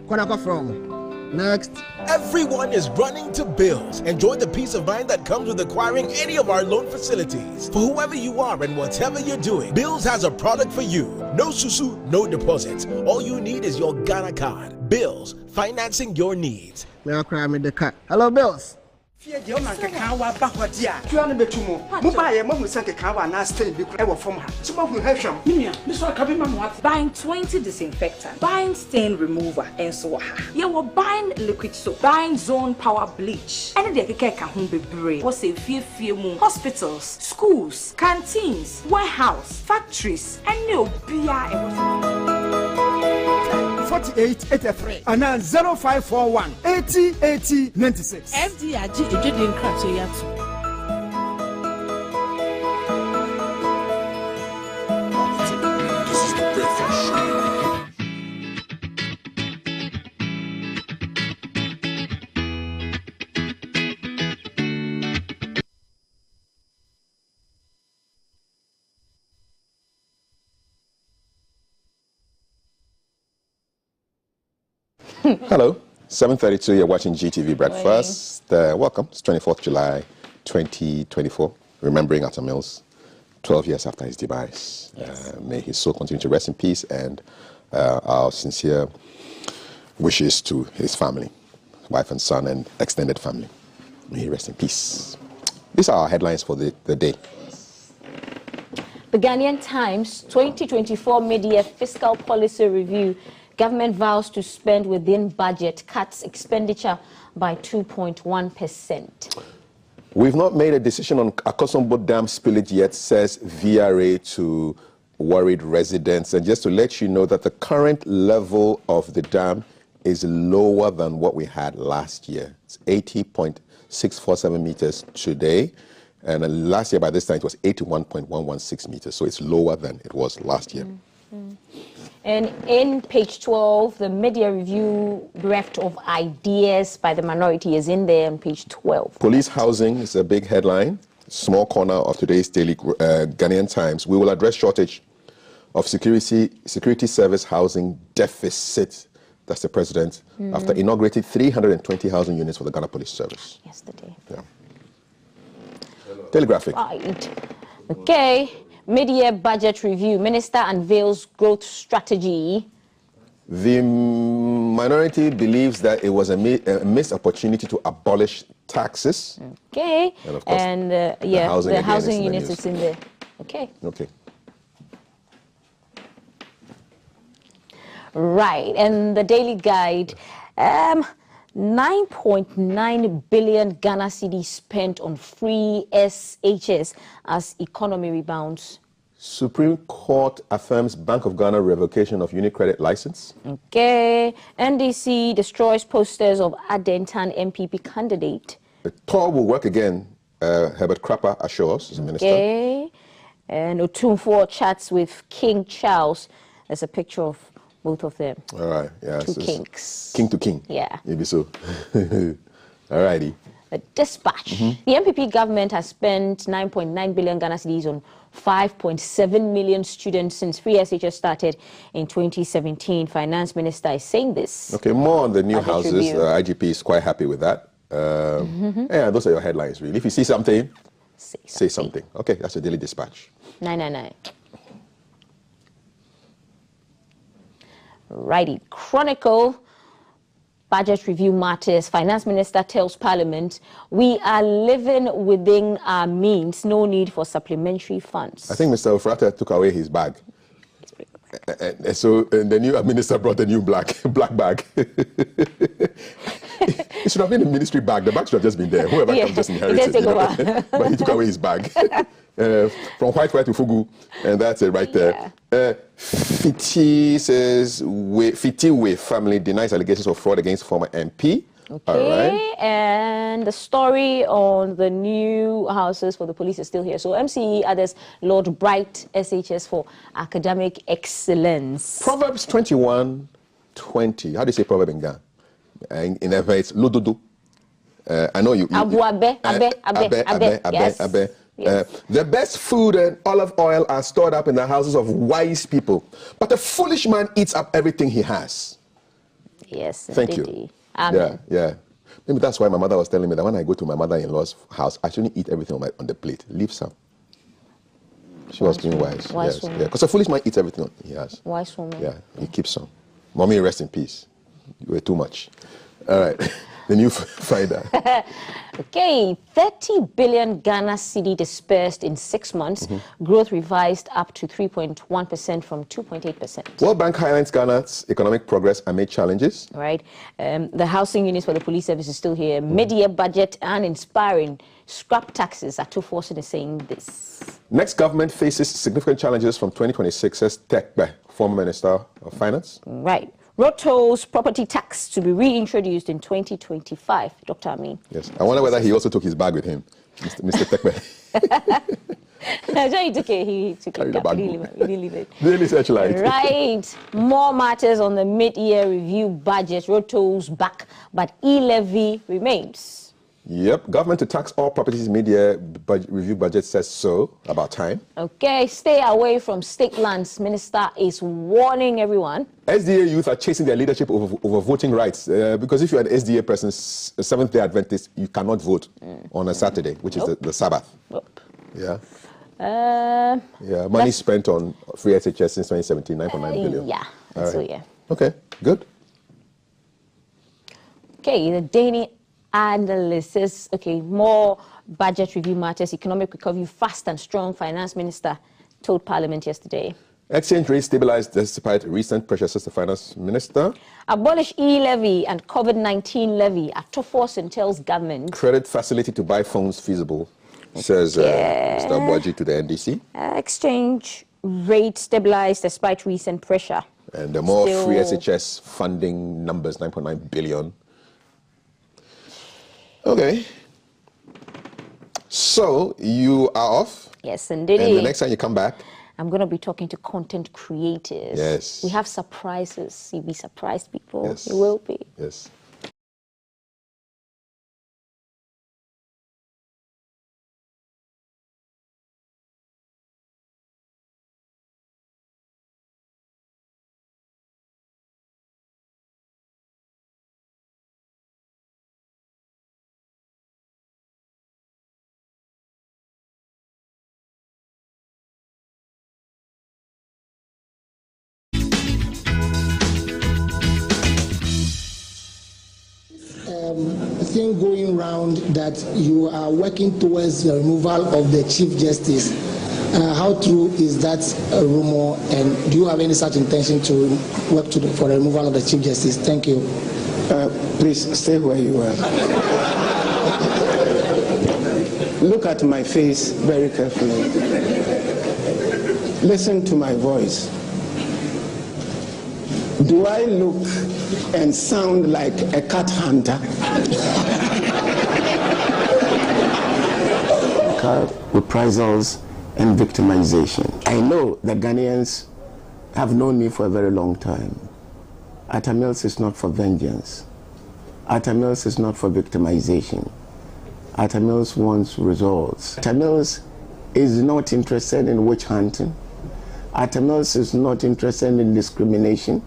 Kwanako from. Next. Everyone is running to Bills. Enjoy the peace of mind that comes with acquiring any of our loan facilities. For whoever you are and whatever you're doing, Bills has a product for you. No susu, no deposits. All you need is your Ghana card. Bills, financing your needs. Hello, Bills. Fie je o man keka wa ba hodi a tua no betumo mo ba ye mahu san keka wa na stain bi kura e wo fom ha so mahu hwehwam nimia me so aka be ma mo at buying 20 disinfectant, buying stain remover and so ha ye wo buying liquid soap, buying zone power bleach and de keka ka ho bebre wo se fie mu hospitals, schools, canteens, warehouse, factories and no bia e wo 4883 and 0541 80 80 96. FDRG Ejidin Krato Yatu. This is the Breakfast Show. Hello, 7:32. You're watching GTV Breakfast. Welcome. It's 24th July, 2024. Remembering Atta Mills, 12 years after his demise. Yes. May his soul continue to rest in peace, and our sincere wishes to his family, wife and son, and extended family. May he rest in peace. These are our headlines for the day. The Ghanaian Times 2024 Mid-Year Fiscal Policy Review. Government vows to spend within budget, cuts expenditure by 2.1%. We've not made a decision on Akosombo Dam spillage yet, says VRA to worried residents. And just to let you know that the current level of the dam is lower than what we had last year. It's 80.647 meters today. And last year by this time it was 81.116 meters. So it's lower than it was last year. And in page 12, the media review bereft of ideas by the minority is in there on page 12. Police housing is a big headline. Small corner of today's daily Ghanaian Times. We will address shortage of security service housing deficit. That's the president, after inaugurating 320 housing units for the Ghana Police Service. Yesterday. Yeah. Telegraphic. Right. Okay. Mid-year budget review. Minister unveils growth strategy. The minority believes that it was a missed opportunity to abolish taxes. Okay. And of course, the housing units is in there. Okay. Okay. Right. And the Daily Guide. 9.9 billion Ghana cedis spent on free SHS as economy rebounds. Supreme Court affirms Bank of Ghana revocation of UniCredit license. Okay. NDC destroys posters of Adentan MPP candidate. The tour will work again, Herbert Crapper assures, as a minister. Okay. And Otumfuo chats with King Charles. There's a picture of both of them. All right. Yeah. Two kings. King to king. Yeah. Maybe so. All righty. The Dispatch. The MPP government has spent 9.9 billion Ghana cedis on 5.7 million students since free SHS started in 2017. Finance Minister is saying this. Okay, more on the new Budget houses. review. IGP is quite happy with that. Yeah, those are your headlines, really. If you see something, say something. Okay, that's a Daily Dispatch. 999. Righty. Chronicle. Budget review matters. Finance Minister tells Parliament, we are living within our means. No need for supplementary funds. I think Mr. Ofrata took away his bag. So the new minister brought a new black bag. It should have been a ministry bag. The bag should have just been there. Whoever comes just inherited it. But he took away his bag. From white to Fugu, and that's it right there. Fiti says, Fiti family denies allegations of fraud against former MP. Okay, all right. And the story on the new houses for the police is still here. So MCE others Lord Bright SHS for academic excellence. Proverbs 21:20. How do you say proverb in Ghana? In Ever it's lododo. I know you. Abu abe. Yes. Yes. The best food and olive oil are stored up in the houses of wise people, but a foolish man eats up everything he has. Yes. Thank indeed. you. Amen. Yeah. Maybe that's why my mother was telling me that when I go to my mother-in-law's house, I shouldn't eat everything on the plate. Leave some. She was being wise. Wise yes. Because a foolish man eats everything he has. Wise woman. Yeah, he keeps some. Mommy, rest in peace. You were too much. All right. The new finder. Okay, 30 billion Ghana cedi dispersed in 6 months. Growth revised up to 3.1% from 2.8%. World Bank highlights Ghana's economic progress amid challenges. Right. The housing units for the police service is still here. Mid-year budget and inspiring scrap taxes. Atuforce is saying this. Next government faces significant challenges from 2026, says Tekbe, former Minister of Finance. Right. Road tolls, property tax to be reintroduced in 2025. Dr. Amin. Yes. I wonder whether he also took his bag with him, Mr. Tekbe. He took it. He took it. He didn't leave it. Daily Searchlight. Right. More matters on the mid-year review budget. Road tolls back, but e-levy remains. Yep. Government to tax all properties mid-year review budget says so. About time. Okay. Stay away from state lands. Minister is warning everyone. SDA youth are chasing their leadership over voting rights because if you're an SDA person, Seventh-day Adventist, you cannot vote on a Saturday, which is the Sabbath. Yeah. Money spent on free SHS since 2017, 9.9 billion. Yeah. Right. Okay, good. Okay, the daily analysis. Okay, more budget review matters. Economic recovery fast and strong. Finance Minister told Parliament yesterday. Exchange rate stabilized despite recent pressure, says the Finance Minister. Abolish e-levy and COVID-19 levy. Atuforce tells government. Credit facility to buy phones feasible, says Mr. Abuaji to the NDC. Exchange rate stabilized despite recent pressure. And the more free SHS funding numbers, 9.9 billion. Okay. So you are off. Yes, indeed. And the next time you come back, I'm going to be talking to content creators. Yes. We have surprises. You'll be surprised, people. Yes. You will be. Yes. thing going round that you are working towards the removal of the Chief Justice. How true is that rumor, and do you have any such intention to work for the removal of the Chief Justice? Thank you. Please stay where you are. Look at my face very carefully. Listen to my voice. Do I look and sound like a cat hunter? Reprisals and victimization. I know that Ghanaians have known me for a very long time. Atta Mills is not for vengeance. Atta Mills is not for victimization. Atta Mills wants results. Atta Mills is not interested in witch hunting. Atta Mills is not interested in discrimination.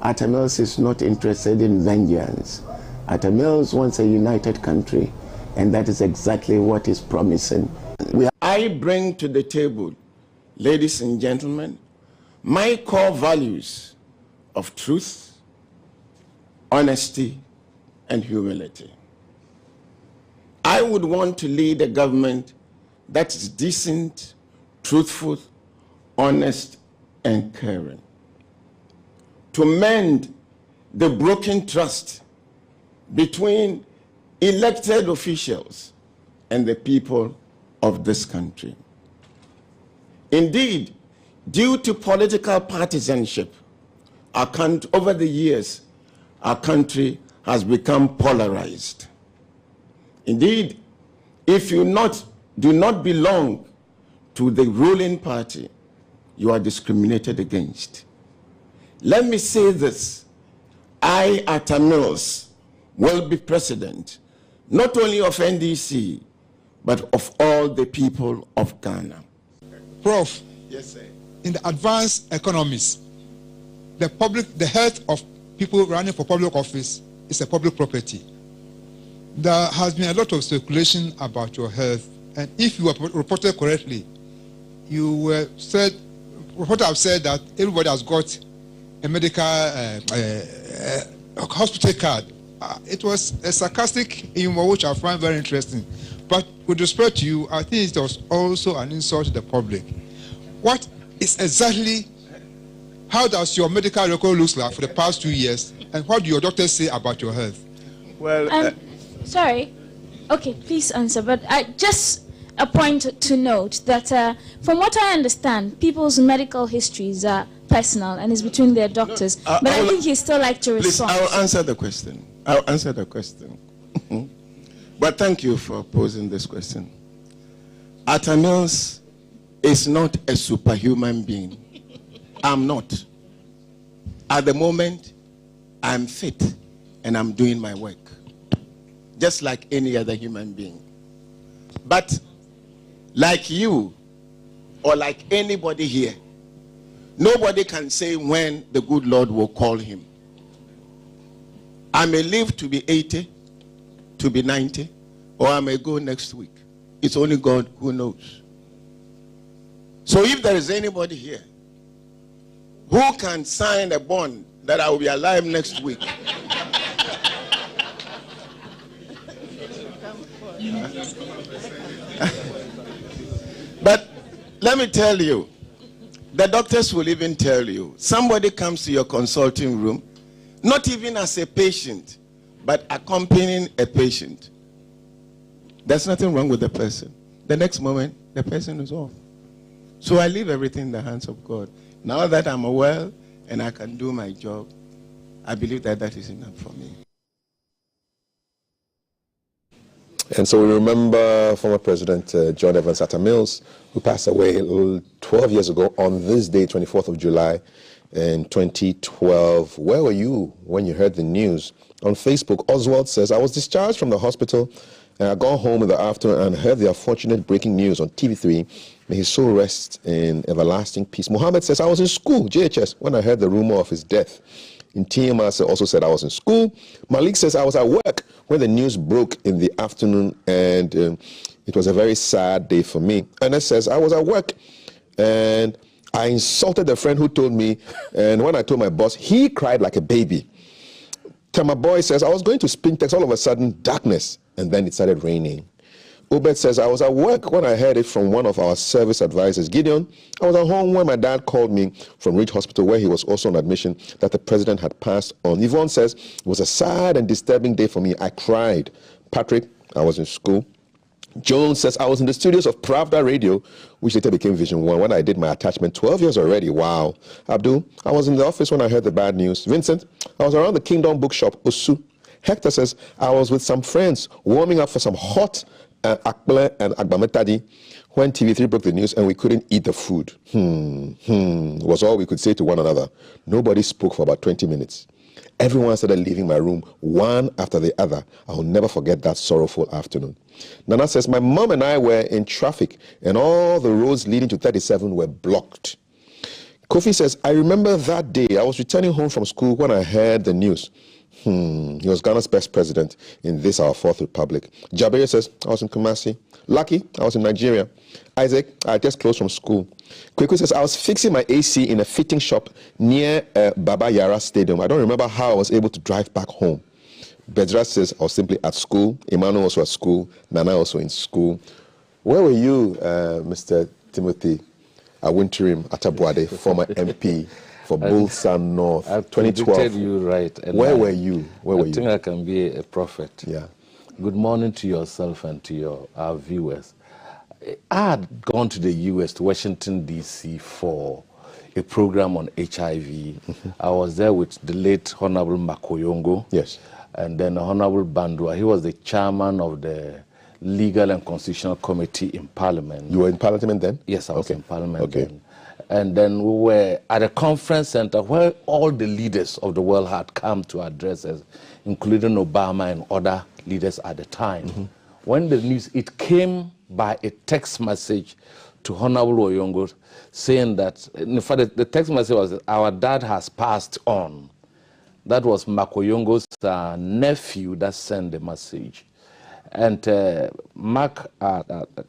Atta Mills is not interested in vengeance. Atta Mills wants a united country, and that is exactly what he's promising. I bring to the table, ladies and gentlemen, my core values of truth, honesty, and humility. I would want to lead a government that is decent, truthful, honest, and caring. To mend the broken trust between elected officials and the people of this country. Indeed, due to political partisanship, over the years, our country has become polarized. Indeed, if you do not belong to the ruling party, you are discriminated against. Let me say this, I, Atta Mills, will be president, not only of NDC, but of all the people of Ghana. Prof. Yes, sir. In the advanced economies, the health of people running for public office is a public property. There has been a lot of speculation about your health, and if you were reported correctly, reporters have said that everybody has got a medical hospital card. It was a sarcastic humor which I find very interesting. But with respect to you, I think it was also an insult to the public. What is exactly, how does your medical record look like for the past 2 years, and what do your doctors say about your health? Well, sorry. Okay, please answer. But just a point to note that from what I understand, people's medical histories are personal and is between their doctors. But I think he'd still like to respond. Please, I'll answer the question. I'll answer the question. But thank you for posing this question. Atta Mills is not a superhuman being. I'm not. At the moment, I'm fit and I'm doing my work, just like any other human being. But like you, or like anybody here, nobody can say when the good Lord will call him. I may live to be 80, to be 90, or I may go next week. It's only God who knows. So if there is anybody here who can sign a bond that I will be alive next week, but let me tell you, the doctors will even tell you, somebody comes to your consulting room, not even as a patient, but accompanying a patient. There's nothing wrong with the person. The next moment, the person is off. So I leave everything in the hands of God. Now that I'm well and I can do my job, I believe that that is enough for me. And so we remember former President John Evans Atta Mills, who passed away 12 years ago on this day, 24th of July in 2012. Where were you when you heard the news? On Facebook, Oswald says, I was discharged from the hospital and I got home in the afternoon and heard the unfortunate breaking news on TV3. May his soul rest in everlasting peace. Mohammed says, I was in school, JHS, when I heard the rumor of his death. Intiama also said, I was in school. Malik says, I was at work when the news broke in the afternoon, and it was a very sad day for me. Ernest says, I was at work and I insulted the friend who told me, and when I told my boss, he cried like a baby. Tema Boy says, I was going to Spintex, all of a sudden, darkness, and then it started raining. Obed says, I was at work when I heard it from one of our service advisors. Gideon, I was at home when my dad called me from Ridge Hospital, where he was also on admission, that the president had passed on. Yvonne says, it was a sad and disturbing day for me. I cried. Patrick, I was in school. Jones says, I was in the studios of Pravda Radio, which later became Vision One, when I did my attachment. 12 years already. Wow. Abdul, I was in the office when I heard the bad news. Vincent, I was around the Kingdom Bookshop, Osu. Hector says, I was with some friends warming up for some hot akble and agbametadi when TV3 broke the news and we couldn't eat the food. Was all we could say to one another. Nobody spoke for about 20 minutes. Everyone started leaving my room, one after the other. I will never forget that sorrowful afternoon. Nana says, my mom and I were in traffic and all the roads leading to 37 were blocked. Kofi says, I remember that day. I was returning home from school when I heard the news. He was Ghana's best president in this, our fourth republic. Jabir says, I was in Kumasi. Lucky, I was in Nigeria. Isaac, I just closed from school. Kweku says, I was fixing my AC in a fitting shop near Baba Yara Stadium. I don't remember how I was able to drive back home. Bedra says, I was simply at school. Emmanuel also at school. Nana also in school. Where were you, Mr. Timothy Awintirim Atabuade, former MP for Bulsan North, 2012? I you right. And where were you? Where were you? I think I can be a prophet. Yeah. Good morning to yourself and to our viewers. I had gone to the U.S., to Washington, D.C. for a program on HIV. I was there with the late Honorable Makoyongo. Yes. And then Honorable Bandua. He was the chairman of the Legal and Constitutional Committee in Parliament. You were in Parliament then? Yes, I was in Parliament then. And then we were at a conference center where all the leaders of the world had come to address us, including Obama and other leaders at the time. When the news, it came by a text message to Honorable Oyongo saying that, in fact, the text message was, our dad has passed on. That was Makoyongo's nephew that sent the message. And Mark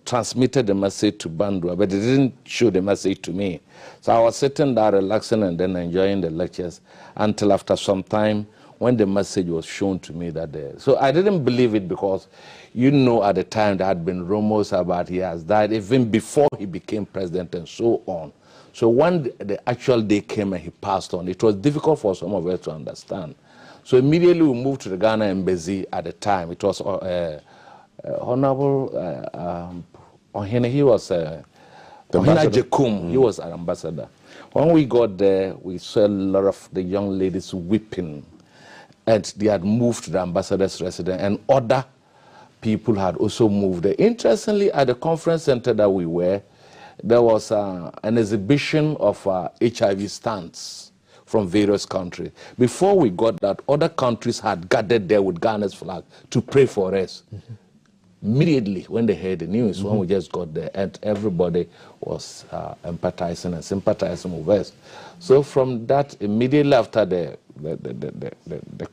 transmitted the message to Bandua, but he didn't show the message to me. So I was sitting there relaxing and then enjoying the lectures until after some time when the message was shown to me that day. So I didn't believe it because, you know, at the time there had been rumors about he has died even before he became president and so on. So when the actual day came and he passed on, it was difficult for some of us to understand. So immediately we moved to the Ghana embassy at the time. It was Honorable Ohene, he was Ohene Jekum, he was an ambassador. When we got there, we saw a lot of the young ladies weeping, and they had moved to the ambassador's residence, and other people had also moved there. Interestingly, at the conference center that we were, there was an exhibition of HIV stands from various countries. Before we got that, other countries had gathered there with Ghana's flag to pray for us. Immediately when they heard the news, when we just got there, and everybody was empathizing and sympathizing with us. So from that, immediately after the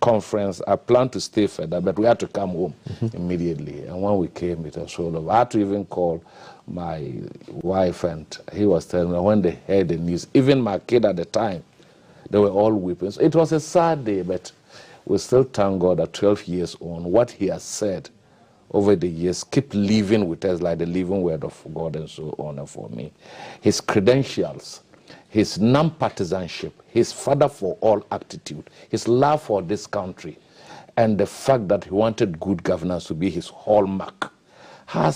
conference, I planned to stay further, but we had to come home immediately. And when we came, it was all over. I had to even call my wife, and he was telling me when they heard the news, even my kid at the time, they were all weeping. So it was a sad day, but we still thank God that 12 years on, what he has said over the years keep living with us like the living word of God and so on. And for me, his credentials, his non-partisanship, his father for all attitude, his love for this country, and the fact that he wanted good governance to be his hallmark,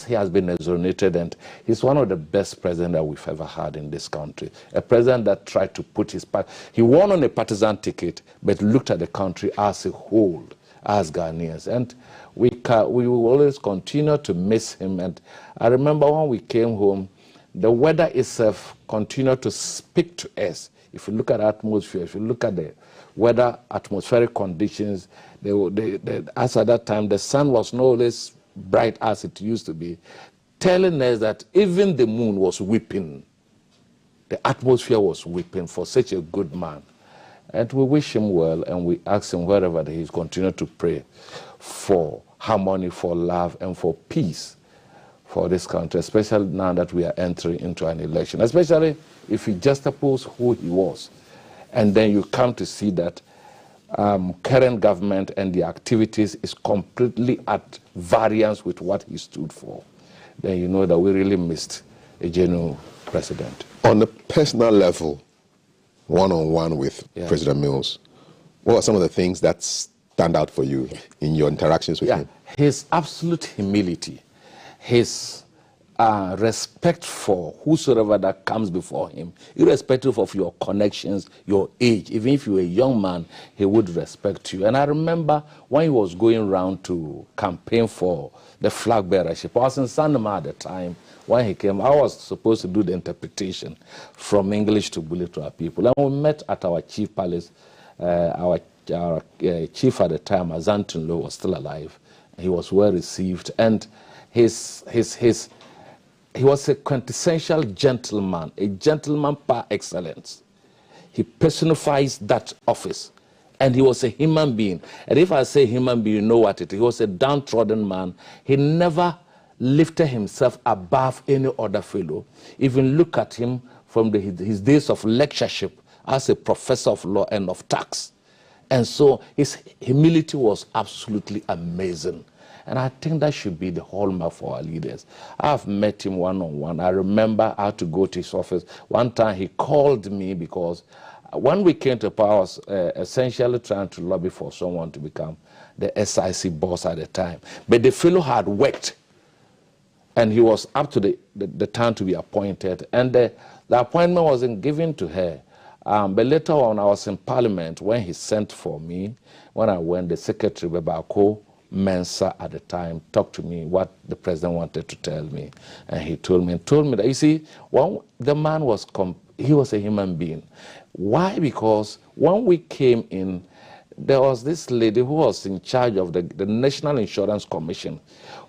he has been exonerated, and he's one of the best presidents that we've ever had in this country. A president that tried to put his part, he won on a partisan ticket, but looked at the country as a whole, as Ghanaians. And we will always continue to miss him. And I remember when we came home, the weather itself continued to speak to us. If you look at the atmosphere, if you look at the weather, atmospheric conditions, as at that time, the sun was not always bright as it used to be, telling us that even the moon was weeping. The atmosphere was weeping for such a good man. And we wish him well, and we ask him wherever he is, continue to pray for harmony, for love, and for peace for this country, especially now that we are entering into an election, especially if you juxtapose who he was, and then you come to see that current government and the activities is completely at variance with what he stood for, then you know that we really missed a genuine president. On the personal level, one-on-one with President Mills, what are some of the things that stand out for you in your interactions with him? His absolute humility, his respect for whosoever that comes before him, irrespective of your connections, your age. Even if you're a young man, he would respect you. And I remember when he was going around to campaign for the flag bearership, I was in Sandema at the time. When he came, I was supposed to do the interpretation from English to Buli to our people. And we met at our chief palace. Our chief at the time, Azantin Lo, was still alive. He was well received. And he was a quintessential gentleman, a gentleman par excellence. He personifies that office. And he was a human being. And if I say human being, you know what it is. He was a downtrodden man. He never lifted himself above any other fellow. Even look at him from his days of lectureship as a professor of law and of tax. And so his humility was absolutely amazing. And I think that should be the hallmark for our leaders. I've met him one-on-one. I remember I had to go to his office. One time he called me because when we came to power, I was essentially trying to lobby for someone to become the SIC boss at the time. But the fellow had worked, and he was up to the time to be appointed. And the appointment wasn't given to her. But later on, I was in Parliament when he sent for me. When I went, the Secretary, Babako Mensa at the time, talked to me what the president wanted to tell me. And he told me that, you see, the man was, he was a human being. Why? Because when we came in, there was this lady who was in charge of the National Insurance Commission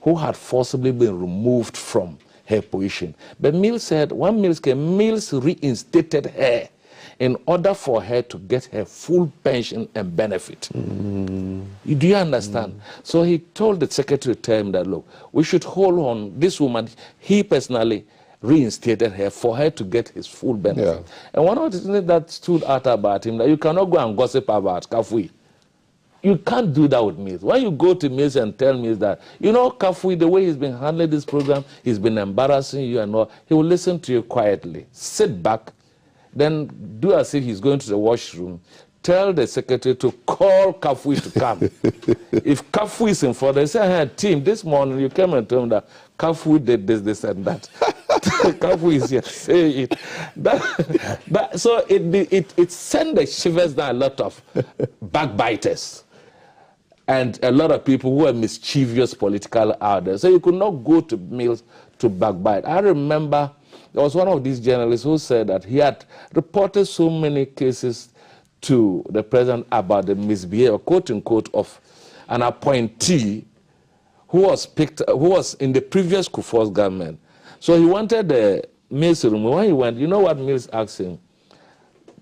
who had forcibly been removed from her position. But Mills said, when Mills came, Mills reinstated her in order for her to get her full pension and benefit. Do you understand? So he told the secretary to tell him that, look, we should hold on this woman. He personally reinstated her for her to get his full benefit. And one of the things that stood out about him, that you cannot go and gossip about Kafui. You can't do that with Mills. When you go to Mills and tell Mills that, you know, Kafui, the way he's been handling this program, he's been embarrassing you and all, he will listen to you quietly. Sit back, then do as if he's going to the washroom. Tell the secretary to call Kafui to come. If Kafui is in for, they say, hey, team, this morning you came and told him that Kafui did this, and that. Kafui is here, say it. So it sent the shivers down a lot of backbiters and a lot of people who are mischievous political out there. So you could not go to Mills to backbite. I remember there was one of these journalists who said that he had reported so many cases to the president about the misbehavior, quote unquote, of an appointee who was in the previous Kufuor's government. So he wanted the Mills to remove. When he went, you know what Mills asked him?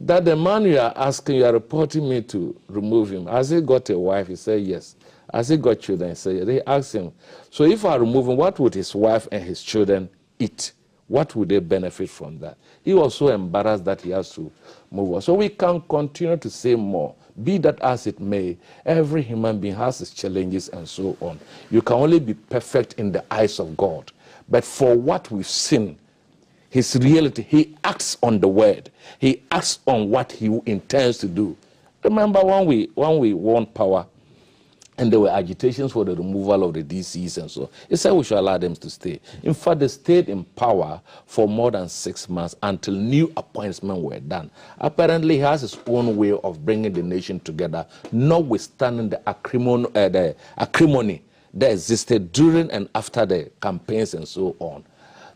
That the man you are asking, you are reporting me to remove him. Has he got a wife? He said yes. Has he got children? He said yes. They asked him, so if I remove him, what would his wife and his children eat? What would they benefit from that? He was so embarrassed that he has to move on. So we can continue to say more. Be that as it may, every human being has its challenges and so on. You can only be perfect in the eyes of God. But for what we've seen, his reality, he acts on the word. He acts on what he intends to do. Remember when we won power, and there were agitations for the removal of the DCs and so. He said we should allow them to stay. In fact, they stayed in power for more than 6 months until new appointments were done. Apparently, he has his own way of bringing the nation together, notwithstanding the acrimony that existed during and after the campaigns and so on.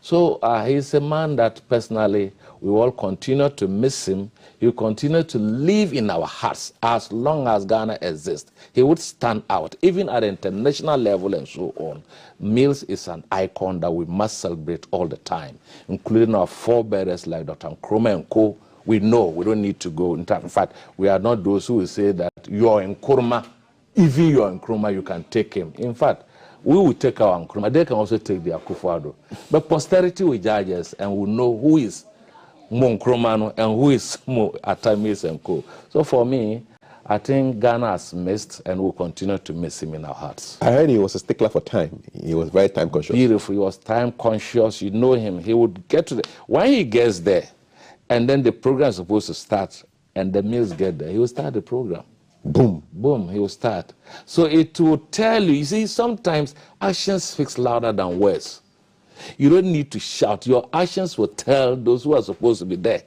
So he's a man that personally we all continue to miss him. He will continue to live in our hearts as long as Ghana exists. He would stand out, even at the international level and so on. Mills is an icon that we must celebrate all the time, including our forebearers like Dr. Nkrumah and Co. We know we don't need to go. In fact, we are not those who will say that you're Nkrumah. Even you're Nkrumah, you can take him. In fact, we will take our Nkrumah. They can also take their Akufo-Addo. But posterity will judge us and will know who is Mo Nkrumah and who is Mo Atamis and Co. So for me, I think Ghana has missed and will continue to miss him in our hearts. I heard he was a stickler for time. He was very time conscious. Beautiful. He was time conscious. You know him. He would get to the... When he gets there, and then the program is supposed to start, and the meals get there, he will start the program. Boom. Boom, he will start. So it will tell you, you see, sometimes actions speak louder than words. You don't need to shout. Your actions will tell those who are supposed to be there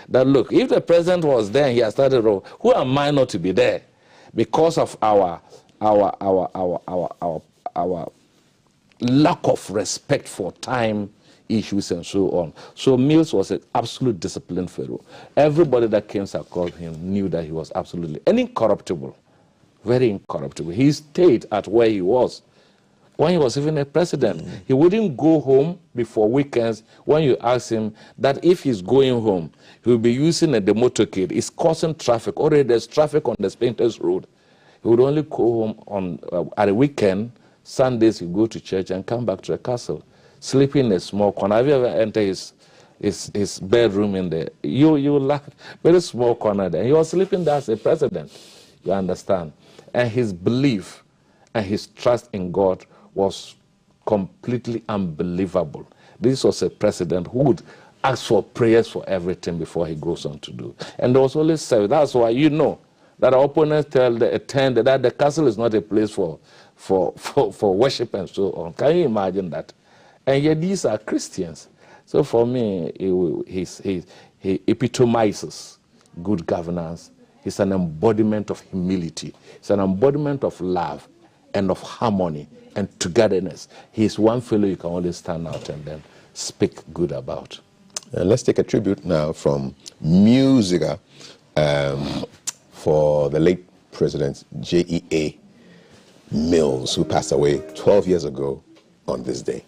that, look, if the president was there and he has started, who am I not to be there? Because of our lack of respect for time issues and so on. So Mills was an absolute disciplined fellow. Everybody that came across him knew that he was absolutely incorruptible, very incorruptible. He stayed at where he was. When he was even a president, he wouldn't go home before weekends. When you ask him that if he's going home, he will be using the motorcade. It's causing traffic. Already there's traffic on the Painters Road. He would only go home on at a weekend. Sundays he go to church and come back to the castle, sleeping in a small corner. Have you ever entered his bedroom in there? You laugh. Very small corner there. He was sleeping there as a president. You understand? And his belief and his trust in God was completely unbelievable. This was a president who would ask for prayers for everything before he goes on to do. And there was always service. That's why you know that our opponents tell the attendant that the castle is not a place for worship and so on. Can you imagine that? And yet these are Christians. So for me, he epitomizes good governance. He's an embodiment of humility. He's an embodiment of love and of harmony and togetherness. He's one fellow you can always stand out and then speak good about. Let's take a tribute now from Musica for the late President J.E.A. Mills, who passed away 12 years ago on this day.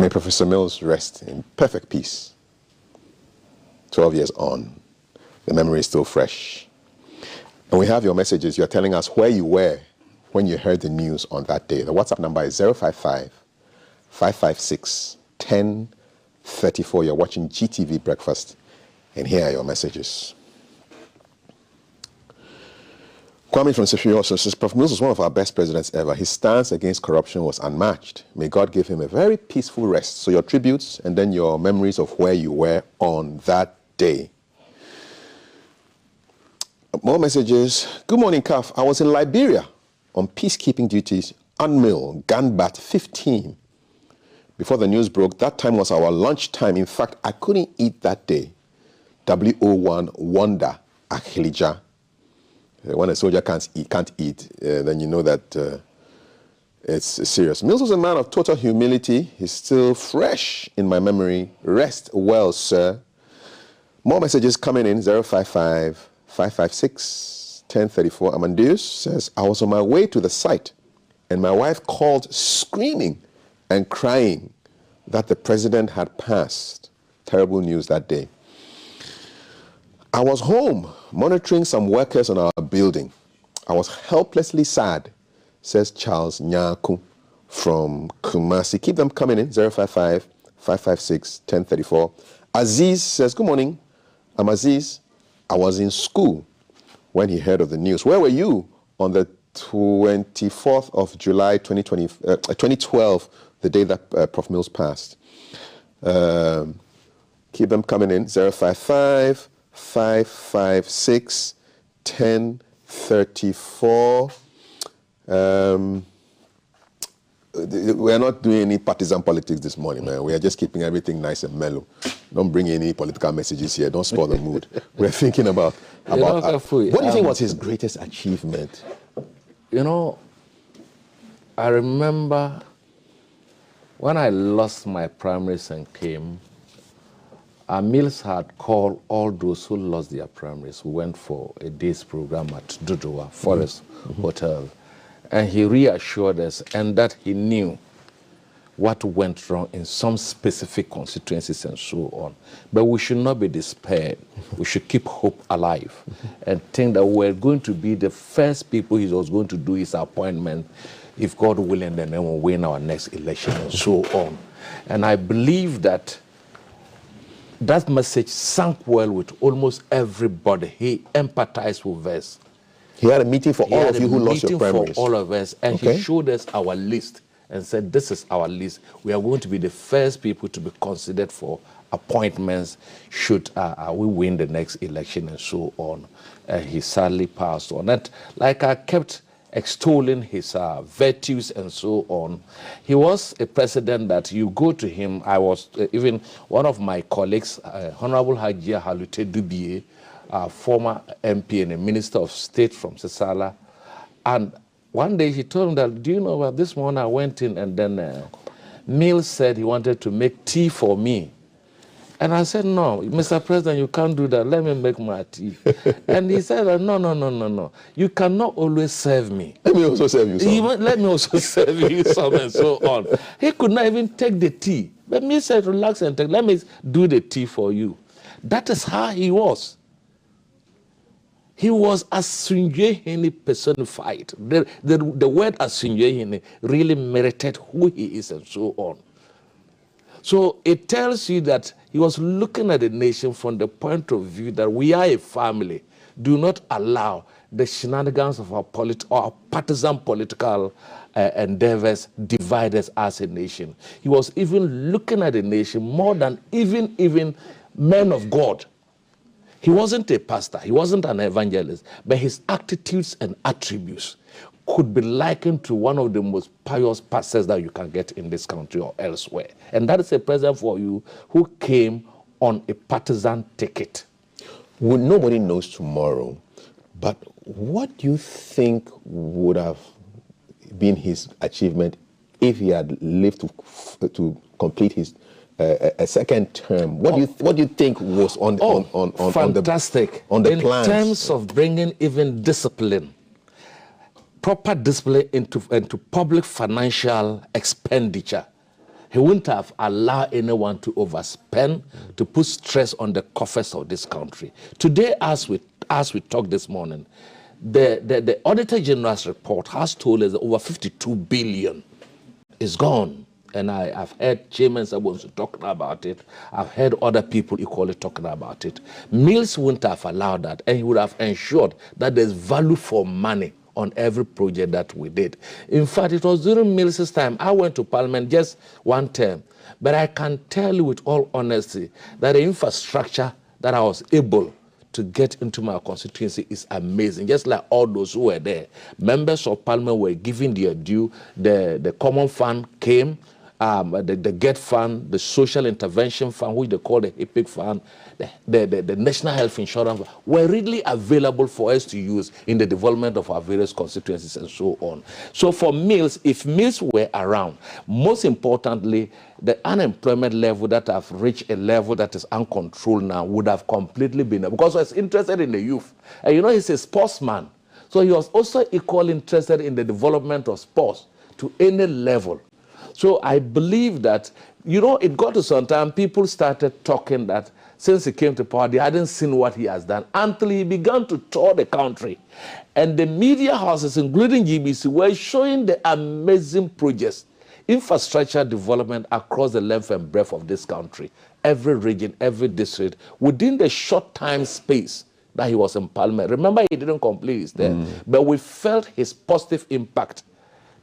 May Professor Mills rest in perfect peace. 12 years on, the memory is still fresh. And we have your messages. You're telling us where you were when you heard the news on that day. The WhatsApp number is 055-556-1034. You're watching GTV Breakfast, and here are your messages. Kwame from Sefiri also says, Prof. Mills was one of our best presidents ever. His stance against corruption was unmatched. May God give him a very peaceful rest. So your tributes and then your memories of where you were on that day. More messages. Good morning, Kaf. I was in Liberia on peacekeeping duties, Unmill, Ganbat 15. Before the news broke, that time was our lunch time. In fact, I couldn't eat that day. W01 Wanda Akhilija. When a soldier can't eat, then you know that it's serious. Mills was a man of total humility. He's still fresh in my memory. Rest well, sir. More messages coming in, 055-556-1034. Amadeus says, I was on my way to the site, and my wife called screaming and crying that the president had passed. Terrible news that day. I was home monitoring some workers on our building. I was helplessly sad, says Charles Nyaku from Kumasi. Keep them coming in, 055-556-1034. Aziz says, good morning. I'm Aziz. I was in school when he heard of the news. Where were you on the 24th of July 2012, the day that Prof. Mills passed? Keep them coming in, 055-556-1034. We're not doing any partisan politics this morning, man. We are just keeping everything nice and mellow. Don't bring any political messages here. Don't spoil the mood. We're thinking about what do you think was his greatest achievement? You know, I remember when I lost my primaries and came, Mills had called all those who lost their primaries. We went for a day's program at Dudua Forest Hotel. And he reassured us and that he knew what went wrong in some specific constituencies and so on. But we should not be despaired. We should keep hope alive and think that we're going to be the first people he was going to do his appointment, if God willing, then we'll win our next election and so on. And I believe that that message sank well with almost everybody. He empathized with us. He had a meeting for all of you who lost your primaries. For all of us, and he showed us our list and said, this is our list. We are going to be the first people to be considered for appointments should we win the next election and so on. He sadly passed on. And like I kept extolling his virtues and so on, he was a president that you go to him. I was, even one of my colleagues, Honorable Hajia Halute Dubier, former MP and a Minister of State from Sesala. And one day he told me that, do you know what, this morning I went in and then Mills said he wanted to make tea for me. And I said, no, Mr. President, you can't do that. Let me make my tea. And he said, no. You cannot always serve me. Let me also serve you some. Let me also serve you some and so on. He could not even take the tea. But me said, relax and take, let me do the tea for you. That is how he was. He was Asunjehini personified. The word Asunjehini really merited who he is and so on. So it tells you that he was looking at the nation from the point of view that we are a family. Do not allow the shenanigans of our partisan political endeavors divide us as a nation. He was even looking at the nation more than even men of God. He wasn't a pastor, he wasn't an evangelist, but his attitudes and attributes could be likened to one of the most pious pastors that you can get in this country or elsewhere. And that is a president for you who came on a partisan ticket. Well, nobody knows tomorrow, but what do you think would have been his achievement if he had lived to complete his a second term? What do you think was on fantastic on the plans? In terms of bringing even discipline, proper discipline into public financial expenditure, He wouldn't have allowed anyone to overspend, to put stress on the coffers of this country. Today, as we talk this morning, the Auditor General's report has told us that over 52 billion is gone. And I've heard Chairman Sabonsu talking about it. I've heard other people equally talking about it. Mills wouldn't have allowed that, and he would have ensured that there's value for money on every project that we did. In fact, it was during Mills's time, I went to Parliament just one term, but I can tell you with all honesty that the infrastructure that I was able to get into my constituency is amazing, just like all those who were there. Members of Parliament were given their due, the Common Fund came, the GET Fund, the Social Intervention Fund, which they call the HIPIC Fund, the National Health Insurance Fund, were really available for us to use in the development of our various constituencies and so on. So for Mills, if Mills were around, most importantly, the unemployment level that have reached a level that is uncontrolled now would have completely been, because he was interested in the youth. And you know, he's a sportsman. So he was also equally interested in the development of sports to any level. So I believe that, you know, it got to some time, people started talking that since he came to power, they hadn't seen what he has done until he began to tour the country. And the media houses, including GBC, were showing the amazing projects, infrastructure development across the length and breadth of this country, every region, every district, within the short time space that he was in Parliament. Remember, he didn't complete his term, but we felt his positive impact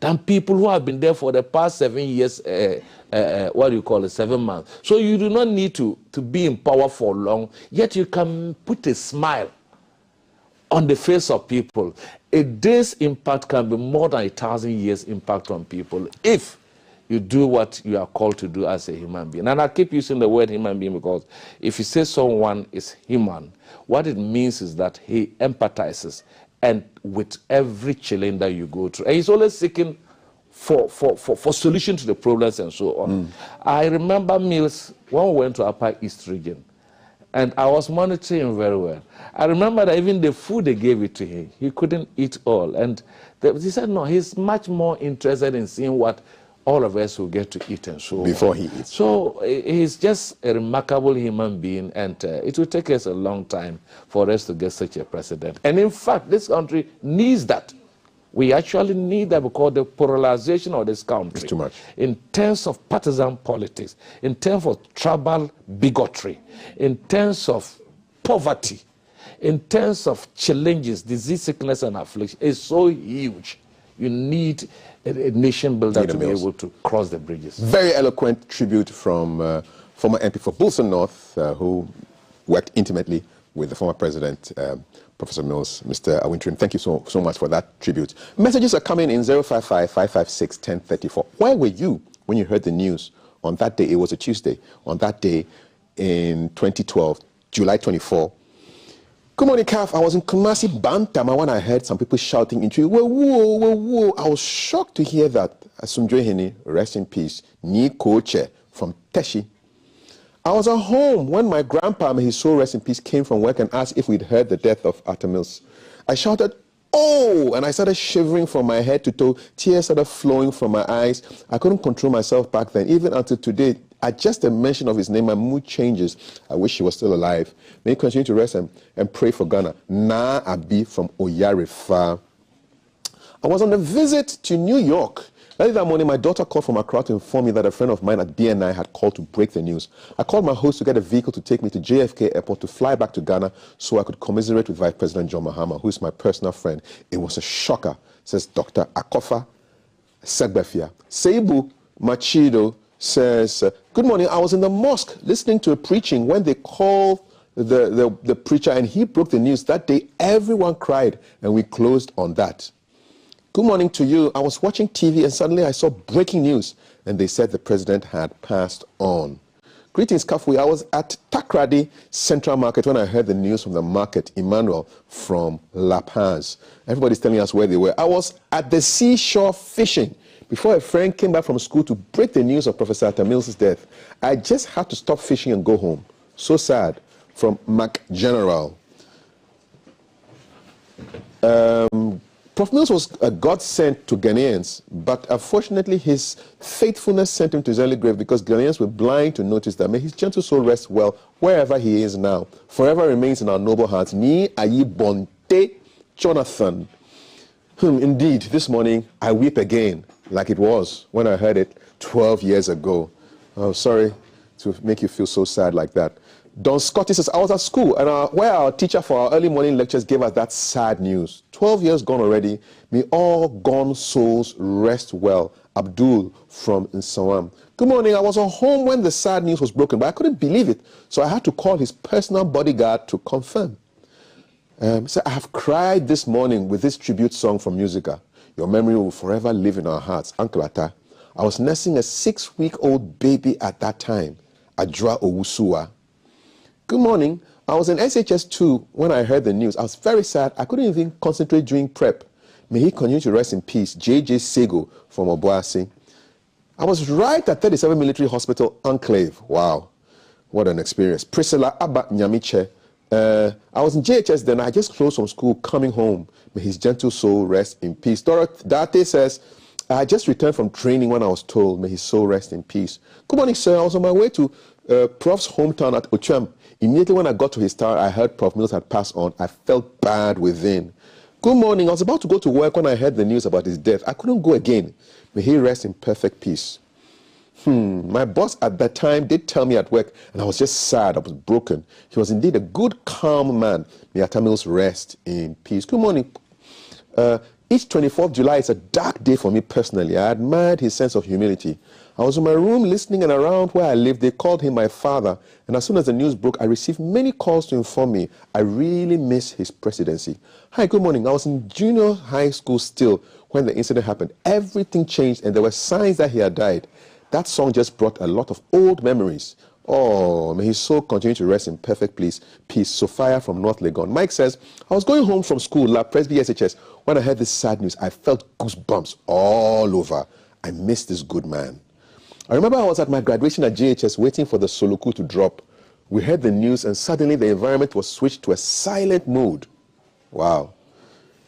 than people who have been there for the past 7 years, 7 months. So you do not need to be in power for long, yet you can put a smile on the face of people. A day's impact can be more than 1,000 years' impact on people if you do what you are called to do as a human being. And I keep using the word human being because if you say someone is human, what it means is that he empathizes and with every challenge that you go through. And he's always seeking for solution to the problems and so on. I remember Mills when we went to Upper East region, and I was monitoring him very well. I remember that even the food they gave it to him, he couldn't eat all. And he said, no, he's much more interested in seeing what all of us will get to eat and so on. Before he eats. So he's just a remarkable human being, and it will take us a long time for us to get such a president. And in fact, this country needs that. We actually need that because the polarization of this country, it's too much. In terms of partisan politics, in terms of tribal bigotry, in terms of poverty, in terms of challenges, disease, sickness, and affliction, is so huge. You need a nation builder to be able to cross the bridges. Very eloquent tribute from former MP for Bulson North, who worked intimately with the former president, Professor Mills. Mr. Awintrim, thank you so much for that tribute. Messages are coming in 055-556-1034. Where were you when you heard the news on that day? It was a Tuesday. On that day in 2012, July 24, good morning, Kaf. I was in Kumasi, Bantama, when I heard some people shouting into it. Whoa, whoa, whoa, whoa. I was shocked to hear that. Asumdwe Hene, rest in peace, Ni Koche from Teshi. I was at home when my grandpa, may his soul rest in peace, came from work and asked if we'd heard the death of Atta Mills. I shouted, oh, and I started shivering from my head to toe. Tears started flowing from my eyes. I couldn't control myself back then. Even until today, at just a mention of his name, my mood changes. I wish he was still alive. May he continue to rest and pray for Ghana. Na Abi from Oyarifa. I was on a visit to New York. Early that morning, my daughter called from Accra to inform me that a friend of mine at BNI had called to break the news. I called my host to get a vehicle to take me to JFK Airport to fly back to Ghana so I could commiserate with Vice President John Mahama, who is my personal friend. It was a shocker, says Dr. Akofa Segbefia. Seibu Machido says, good morning, I was in the mosque listening to a preaching when they called the preacher and he broke the news. That day, everyone cried and we closed on that. Good morning to you. I was watching TV and suddenly I saw breaking news and they said the president had passed on. Greetings, Kafui. I was at Takrady Central Market when I heard the news from the market. Emmanuel from La Paz. Everybody's telling us where they were. I was at the seashore fishing before a friend came back from school to break the news of Professor Atta Mills' death. I just had to stop fishing and go home. So sad. From Mac General. Prof. Mills was a godsend to Ghanaians, but unfortunately his faithfulness sent him to his early grave because Ghanaians were blind to notice that. May his gentle soul rest well wherever he is now. Forever remains in our noble hearts. Ni ayi bonte Jonathan. Indeed, this morning I weep again like it was when I heard it 12 years ago. Oh, sorry to make you feel so sad like that. Don Scotty says, I was at school and where our teacher for our early morning lectures gave us that sad news. 12 years gone already. May all gone souls rest well. Abdul from Nsawam. Good morning. I was at home when the sad news was broken, but I couldn't believe it. So I had to call his personal bodyguard to confirm. So I have cried this morning with this tribute song from Musica. Your memory will forever live in our hearts. Uncle Atta. I was nursing a 6-week-old baby at that time. Adra Owusua. Good morning. I was in SHS 2 when I heard the news. I was very sad. I couldn't even concentrate during prep. May he continue to rest in peace. J.J. Sego from Obuasi. I was right at 37 Military Hospital Enclave. Wow. What an experience. Priscilla Abba Nyamiche. I was in JHS then. I just closed from school coming home. May his gentle soul rest in peace. Date says, I just returned from training when I was told. May his soul rest in peace. Good morning, sir. I was on my way to Prof's hometown at Ocham. Immediately when I got to his town, I heard Prof. Mills had passed on. I felt bad within. Good morning. I was about to go to work when I heard the news about his death. I couldn't go again. May he rest in perfect peace. My boss at that time did tell me at work, and I was just sad. I was broken. He was indeed a good, calm man. May Atta Mills rest in peace. Good morning. Each 24th July is a dark day for me personally. I admired his sense of humility. I was in my room listening, and around where I lived, they called him my father. And as soon as the news broke, I received many calls to inform me I really miss his presidency. Hi, good morning. I was in junior high school still when the incident happened. Everything changed, and there were signs that he had died. That song just brought a lot of old memories. Oh, may his soul continue to rest in perfect peace. Sophia from North Legon. Mike says, I was going home from school, La Presby SHS. When I heard this sad news, I felt goosebumps all over. I miss this good man. I remember I was at my graduation at JHS waiting for the Soloku to drop. We heard the news and suddenly the environment was switched to a silent mode. Wow.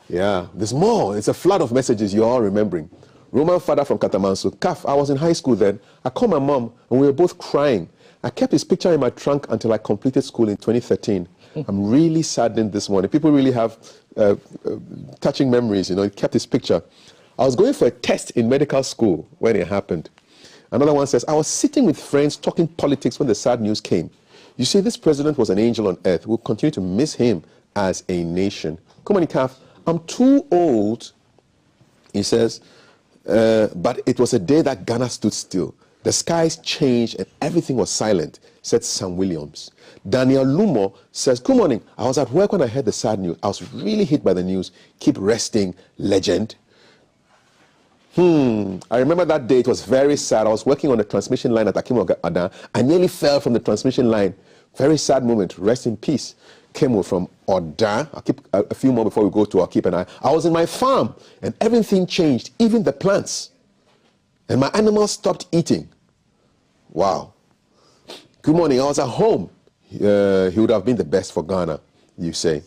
Yeah, there's more. It's a flood of messages you're all remembering. Roman father from Katamanso. Kaf, I was in high school then. I called my mom and we were both crying. I kept his picture in my trunk until I completed school in 2013. I'm really saddened this morning. People really have touching memories, you know. He kept his picture. I was going for a test in medical school when it happened. Another one says, I was sitting with friends talking politics when the sad news came. You see, this president was an angel on earth. We'll continue to miss him as a nation. Come on, Kaf. I'm too old, he says, but it was a day that Ghana stood still. The skies changed and everything was silent, said Sam Williams. Daniel Lumo says, good morning. I was at work when I heard the sad news. I was really hit by the news. Keep resting, legend. I remember that day. It was very sad. I was working on the transmission line at Akim Oda. I nearly fell from the transmission line. Very sad moment. Rest in peace. Kemo from Oda. I'll keep a few more before we go to Akip and I. I was in my farm and everything changed, even the plants. And my animals stopped eating. Wow. Good morning. I was at home. He would have been the best for Ghana, you say.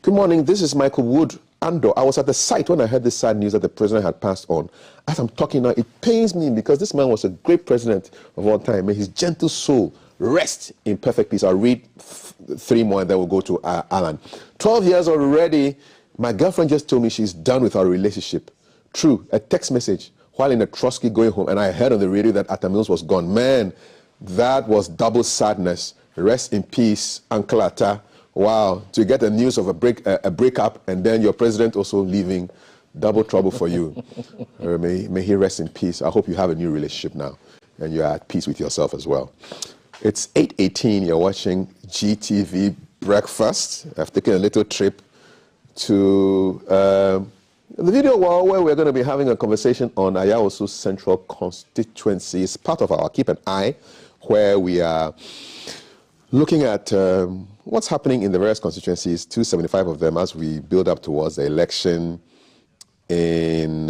Good morning. This is Michael Wood. Ando, I was at the site when I heard the sad news that the president had passed on. As I'm talking now, it pains me because this man was a great president of all time. May his gentle soul rest in perfect peace. I'll read 3 more and then we'll go to Alan. 12 years already. My girlfriend just told me she's done with our relationship. True, a text message while in a Trotsky going home, and I heard on the radio that Atta Mills was gone. Man, that was double sadness. Rest in peace, Uncle Atta. Wow, to get the news of a breakup and then your president also leaving, double trouble for you. May he rest in peace. I hope you have a new relationship now and you're at peace with yourself as well. It's 8:18. You're watching GTV Breakfast. I've taken a little trip to the video wall where we're going to be having a conversation on Ayawasu Central Constituency. It's part of our Keep an Eye, where we are looking at what's happening in the various constituencies, 275 of them, as we build up towards the election in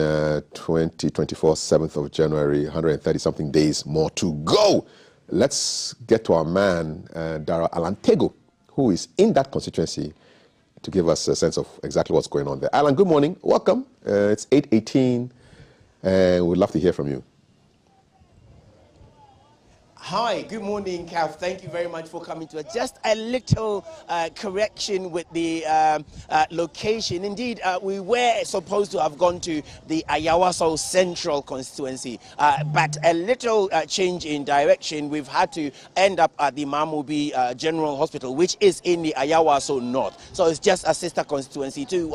2024, 7th of January, 130-something days more to go. Let's get to our man, Dara Alantego, who is in that constituency to give us a sense of exactly what's going on there. Alan, good morning. Welcome. It's 8:18, and we'd love to hear from you. Hi, good morning, Kath. Thank you very much for coming to us. Just a little correction with the location. Indeed, we were supposed to have gone to the Ayawaso Central Constituency, but a little change in direction. We've had to end up at the Mamubi General Hospital, which is in the Ayawaso North. So it's just a sister constituency to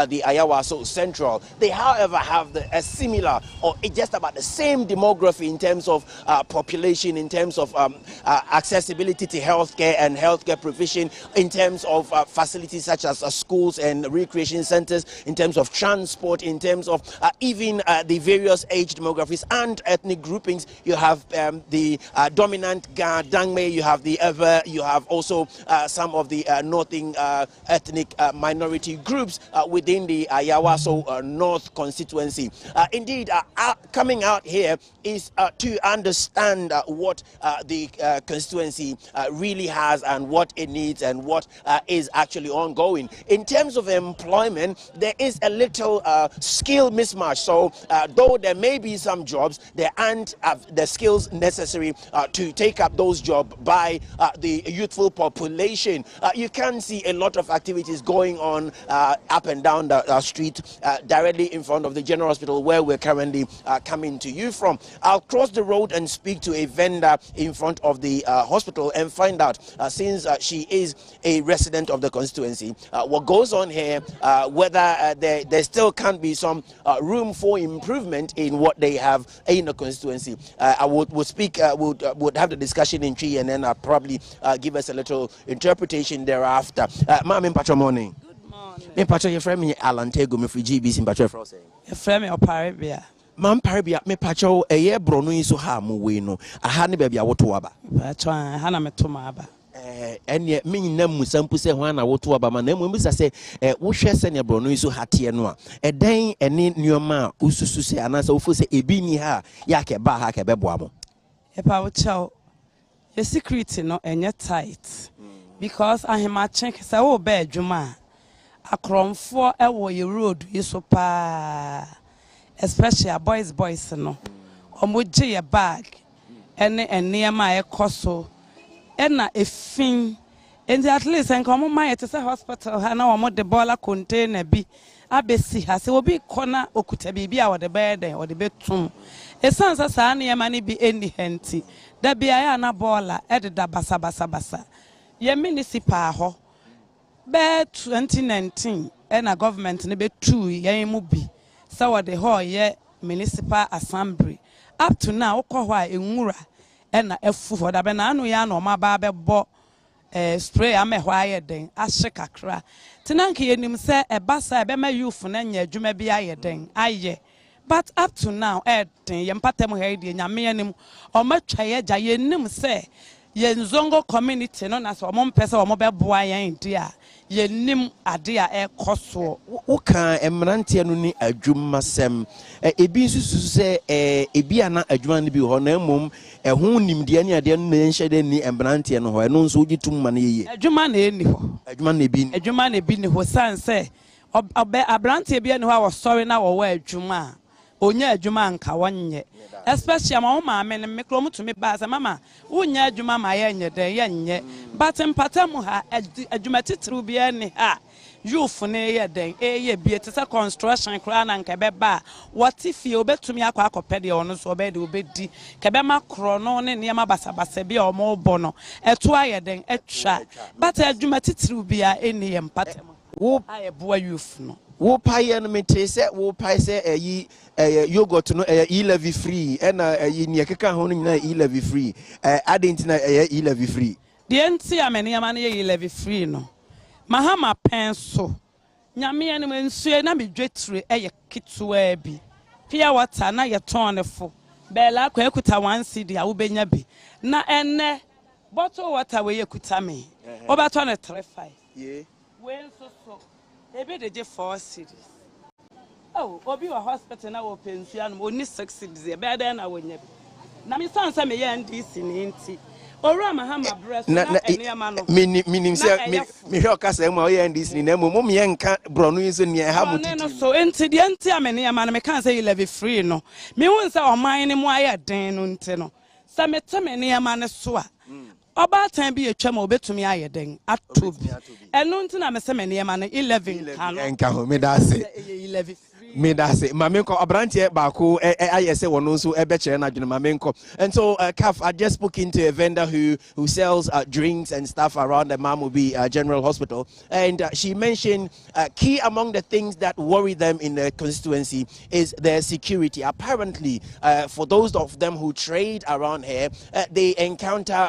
the Ayawaso Central. They, however, have a similar or just about the same demography in terms of population, in terms of accessibility to healthcare and healthcare provision, in terms of facilities such as schools and recreation centers, in terms of transport, in terms of even the various age demographics and ethnic groupings. You have the dominant Ga, Dangme, you have the Ever, you have also some of the northern ethnic minority groups within the Ayawaso North constituency. Indeed, coming out here is to understand what the constituency really has and what it needs and what is actually ongoing. In terms of employment, there is a little skill mismatch. So though there may be some jobs, there aren't the skills necessary to take up those jobs by the youthful population. You can see a lot of activities going on up and down the street directly in front of the General Hospital where we're currently coming to you from. I'll cross the road and speak to a vendor in front of the hospital and find out, since she is a resident of the constituency, what goes on here, whether there still can be some room for improvement in what they have in the constituency. I would have the discussion in Tree, and then I'll probably give us a little interpretation thereafter. Ma'am, in Patro morning. Good morning. In Patro, your friend me Alan Tego, me free GBs in Patro Frost. Your friend me Oparibia. Man paribia me pacho eye brono yi so ha mo we no aha ne bia woto aba pacho aha na meto ma aba ene me nyinam musampu se ho na woto aba ma na mu bisa se wo hwe se ne brono yi so hate no a eden ene nioma ususu se anasa wo fo se ebi ni ha ya ke ba ha ke beboa mo e pa wo chao your security no enye tight because ahema check se wo ba adwuma akromfo e wo ye road yi so pa, especially a boys no omoje ye bag ene enema e koso ena efin and at least en komo ma yete se hospital ha na omo de bola container bi abesi ha se obi kona okuta bibi a wode beden wode betum esansa sa na yema ne bi eni henti da bia ya na bola ededa basa ye municipal ho be 2019 ena government ne betu ye mu bi so the whole ye municipal assembly up to now okwa enwura ena efu for da be na anu ya na ma ba be bo spray amehwa ayeden ahye kakra tenanke yenim se ebasa be ma youth na nya adwuma bi ayeden aye but up to now eden ye mpatem ha ide nyame yanim o matwa ye gya yenim se ye nzongo community no na so o mpese o be boa yan dia yenim ade a ekoso wo kan emrantie no ni adwuma sem ebi nsusu se ebi ana adwuma no bi ho na emom ho nimde ne ade no nhyɛ de ni emrantie no ho eno nso ogitum ma na yeye adwuma na eni ho adwuma na ebi ni ho sanse obe abrantie bi ne ho a wo sori na wo wa adwuma onya adwuma nka wonye especially ma ma me me krom to me ba say mama wonya adwuma ma ye nye den ye nye but mpatam ha adwuma titru bi ani ha youth ne ye den ye bi te say construction kra na nka be ba what if you obetumi akọ de ono so be de obedi ke be makro no ne ne ma basa bi o mo bo no eto aye den etwa but adwuma titru bi a eni ye mpatam wo aye boa youth no wo paye no mete se wo paye se yogurt no e-levy free and ne keka ho no nyina e-levy free adentina e-levy free de enti amene yama na e-levy free no mahama penso nyame ene nsue na medwetire kitwa bi pia water na ye ton fo bela kwa ekuta 1 cedi a wo benya bi na enne bottle water we ekuta me obato na 35 ye we so ebe de 4 cedis. Oh, obi wa hospital na wo pension no oni 6 cedis e be da na wonya. Na me sansa me ye ndisi ni nti. Ora mahama breast na eniama no. Minim say me hwe okasa mu oye ndis ni na mu me nka bronu yi so ne ha mu titi. No so enti de enti ameniama no me kan say 11 free no. Me won say oman ni mu aye den no nti no. Sa me temeniama ne so a. Oba time bi etwa ma obetumi aye den atobi. Eno nti na me se meniama no 11 kan. Enka ho me da se. 11 me da say mamenko abrantie baako ayese wono nso ebekere na dwene mamenko. And so Kaf, I just spoke into a vendor who sells drinks and stuff around the Mamubi General Hospital, and she mentioned key among the things that worry them in the constituency is their security. Apparently for those of them who trade around here, they encounter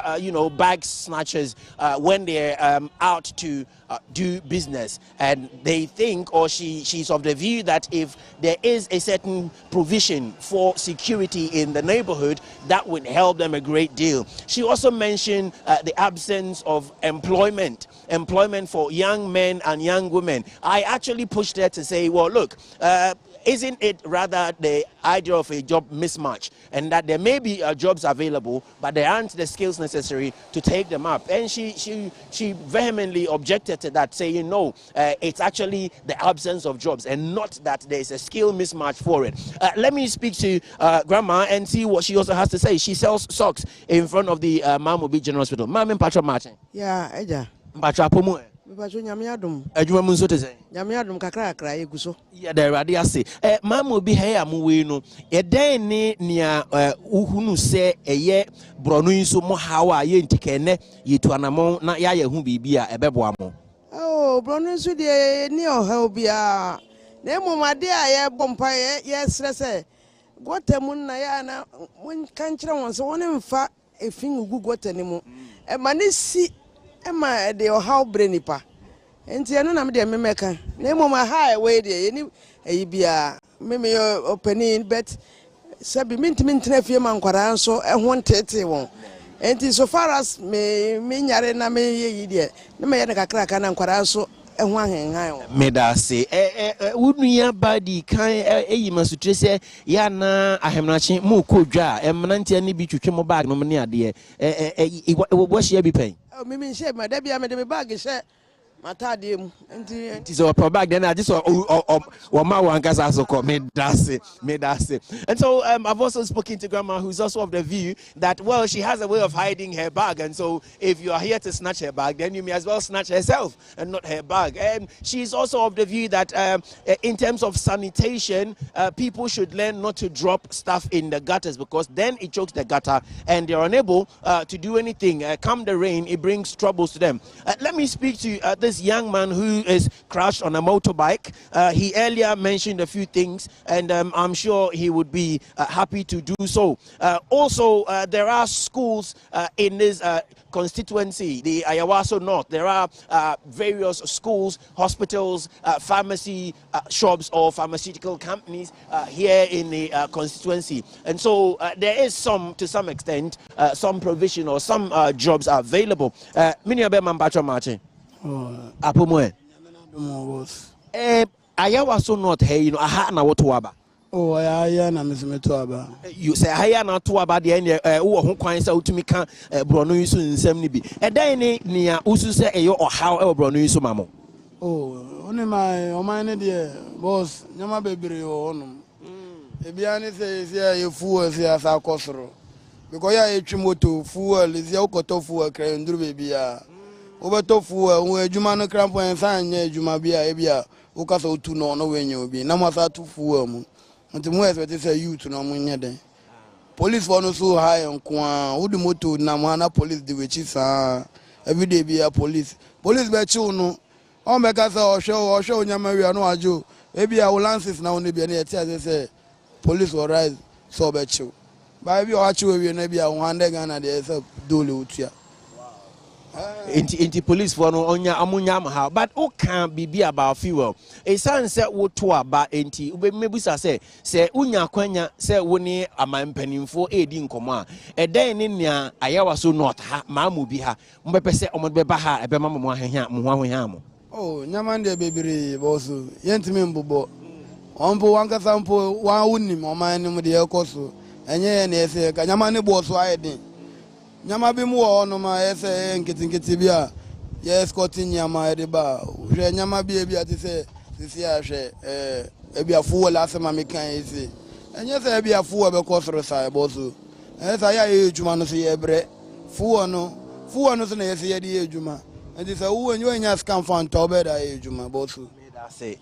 bag snatchers when they're out to do business, and they think, or she's of the view that if there is a certain provision for security in the neighborhood, that would help them a great deal. She also mentioned the absence of employment for young men and young women. I actually pushed her to say, well, look, isn't it rather the idea of a job mismatch, and that there may be jobs available, but there aren't the skills necessary to take them up? And she vehemently objected to that, saying no, it's actually the absence of jobs and not that there's a skill mismatch for it. Let me speak to Grandma and see what she also has to say. She sells socks in front of the Mamubi General Hospital. Ma'am, Patrick Martin. Yeah, Eja. Patrick Pomo. Adwuma mun so te say nyame kakra kakra eguso ya da rade ase mama obi ha ya mo we no ye den ne nia uhunu se eye brono nso mo hawa ye ntikene yetu anamo na ya hu bibia ebeboa mo brono nso de ni oha obia na emomade a ye bompa ye stress gotamu na ya na mun kanchira won so won mfa efin ugu gotani mu e manisi ema de oha brenipa enti eno na me de memeka na emoma ha we de ni eyibia me opening bet sabi mintimi ntena fie mankwara nso ehwo ntete won enti so far as me nyare na me yi de na me ye ne kakra ka na nkwara nso ehwo ahenhan me da se wunuya badi kan eyi masutre se ya na ahemnache mu kodwa emnantia ni bi twetwe mo bag no me ne ade wo hia bi pen me nhye ma da bia me de me bag hye matade mu enti so pro bag then I just o ma wankasa so ko me dase. And so I've also spoken to Grandma, who's also of the view that, well, she has a way of hiding her bag, and so if you are here to snatch her bag, then you may as well snatch herself and not her bag. And she's also of the view that in terms of sanitation, people should learn not to drop stuff in the gutters, because then it chokes the gutter and they're unable to do anything. Come the rain, it brings troubles to them. Let me speak to this young man who is crashed on a motorbike. He earlier mentioned a few things, and I'm sure he would be happy to do so. Also, there are schools in this constituency, the Ayawaso North. There are various schools, hospitals, pharmacy shops or pharmaceutical companies here in the constituency. And so there is to some extent, some provision or some jobs are available. Apomwe. Ayawaso North here, aha na wotoaba. Oh, aya na mesemeto You say aya na to aba de ne wo ho kwan sa utumi ka brono yiso nsem ni bi. Edan ne nia usu se eyo ohaw e brono yiso mamo. Oh, oni my oman ne de boss, nyama bebre o onum. Ebia ne say ye fuel say asa kosoro. Because ya etwi moto fuel is ya ukoto fuel kra nduru bebia. Obeto fuel wo adwuma no krampo ensan nya adwuma bia ebia ukasa otu no no wenye obi na masa tu fuel mu. Nti mo expect say youth no mo nya den. Police for no so high nko wo de moto na mo na police de wechi sa every day bia police be chi no on be ka say o hwe onyama wi no ajo ebia wo lances na won bia na yeti say police will rise so be chi ba bia o chi wi na bia 100 Ghana de say dole utua. Inti police for no onya amunya ha, but o can be about fuel. A san say wo to aba enti mebusa say unya kwanya say woni amampanimfo edi nkomo a eden ne nia Ayawaso North ha maamu bi ha mbepe say omodbeba ha ebe mama mo ahehia mo ahehia mo. Oh, nyamande bebere boso yentime mbobo ompo wanka sampo 1 unim oman ne mo de ekoso enye na ese ka nyamane boso ayedin nyama bi mu wɔ no ma ɛsɛ nketenkete bi a yɛ escorting nyama de ba hwɛ nyama bi a te sɛ sisi a hwɛ ebi afuo la asɛm a mekan ese ɛnyɛ sɛ ebi afuo bɛkɔ soro sa ɛbɔ so ɛsɛ sɛ yɛ adwuma no so yɛ brɛ fuo no so na yɛ sɛ yɛ de yɛ adwuma ɛnti sɛ wo nyɛ nya scam fan tɔ bɛ da yɛ adwuma bɔ so.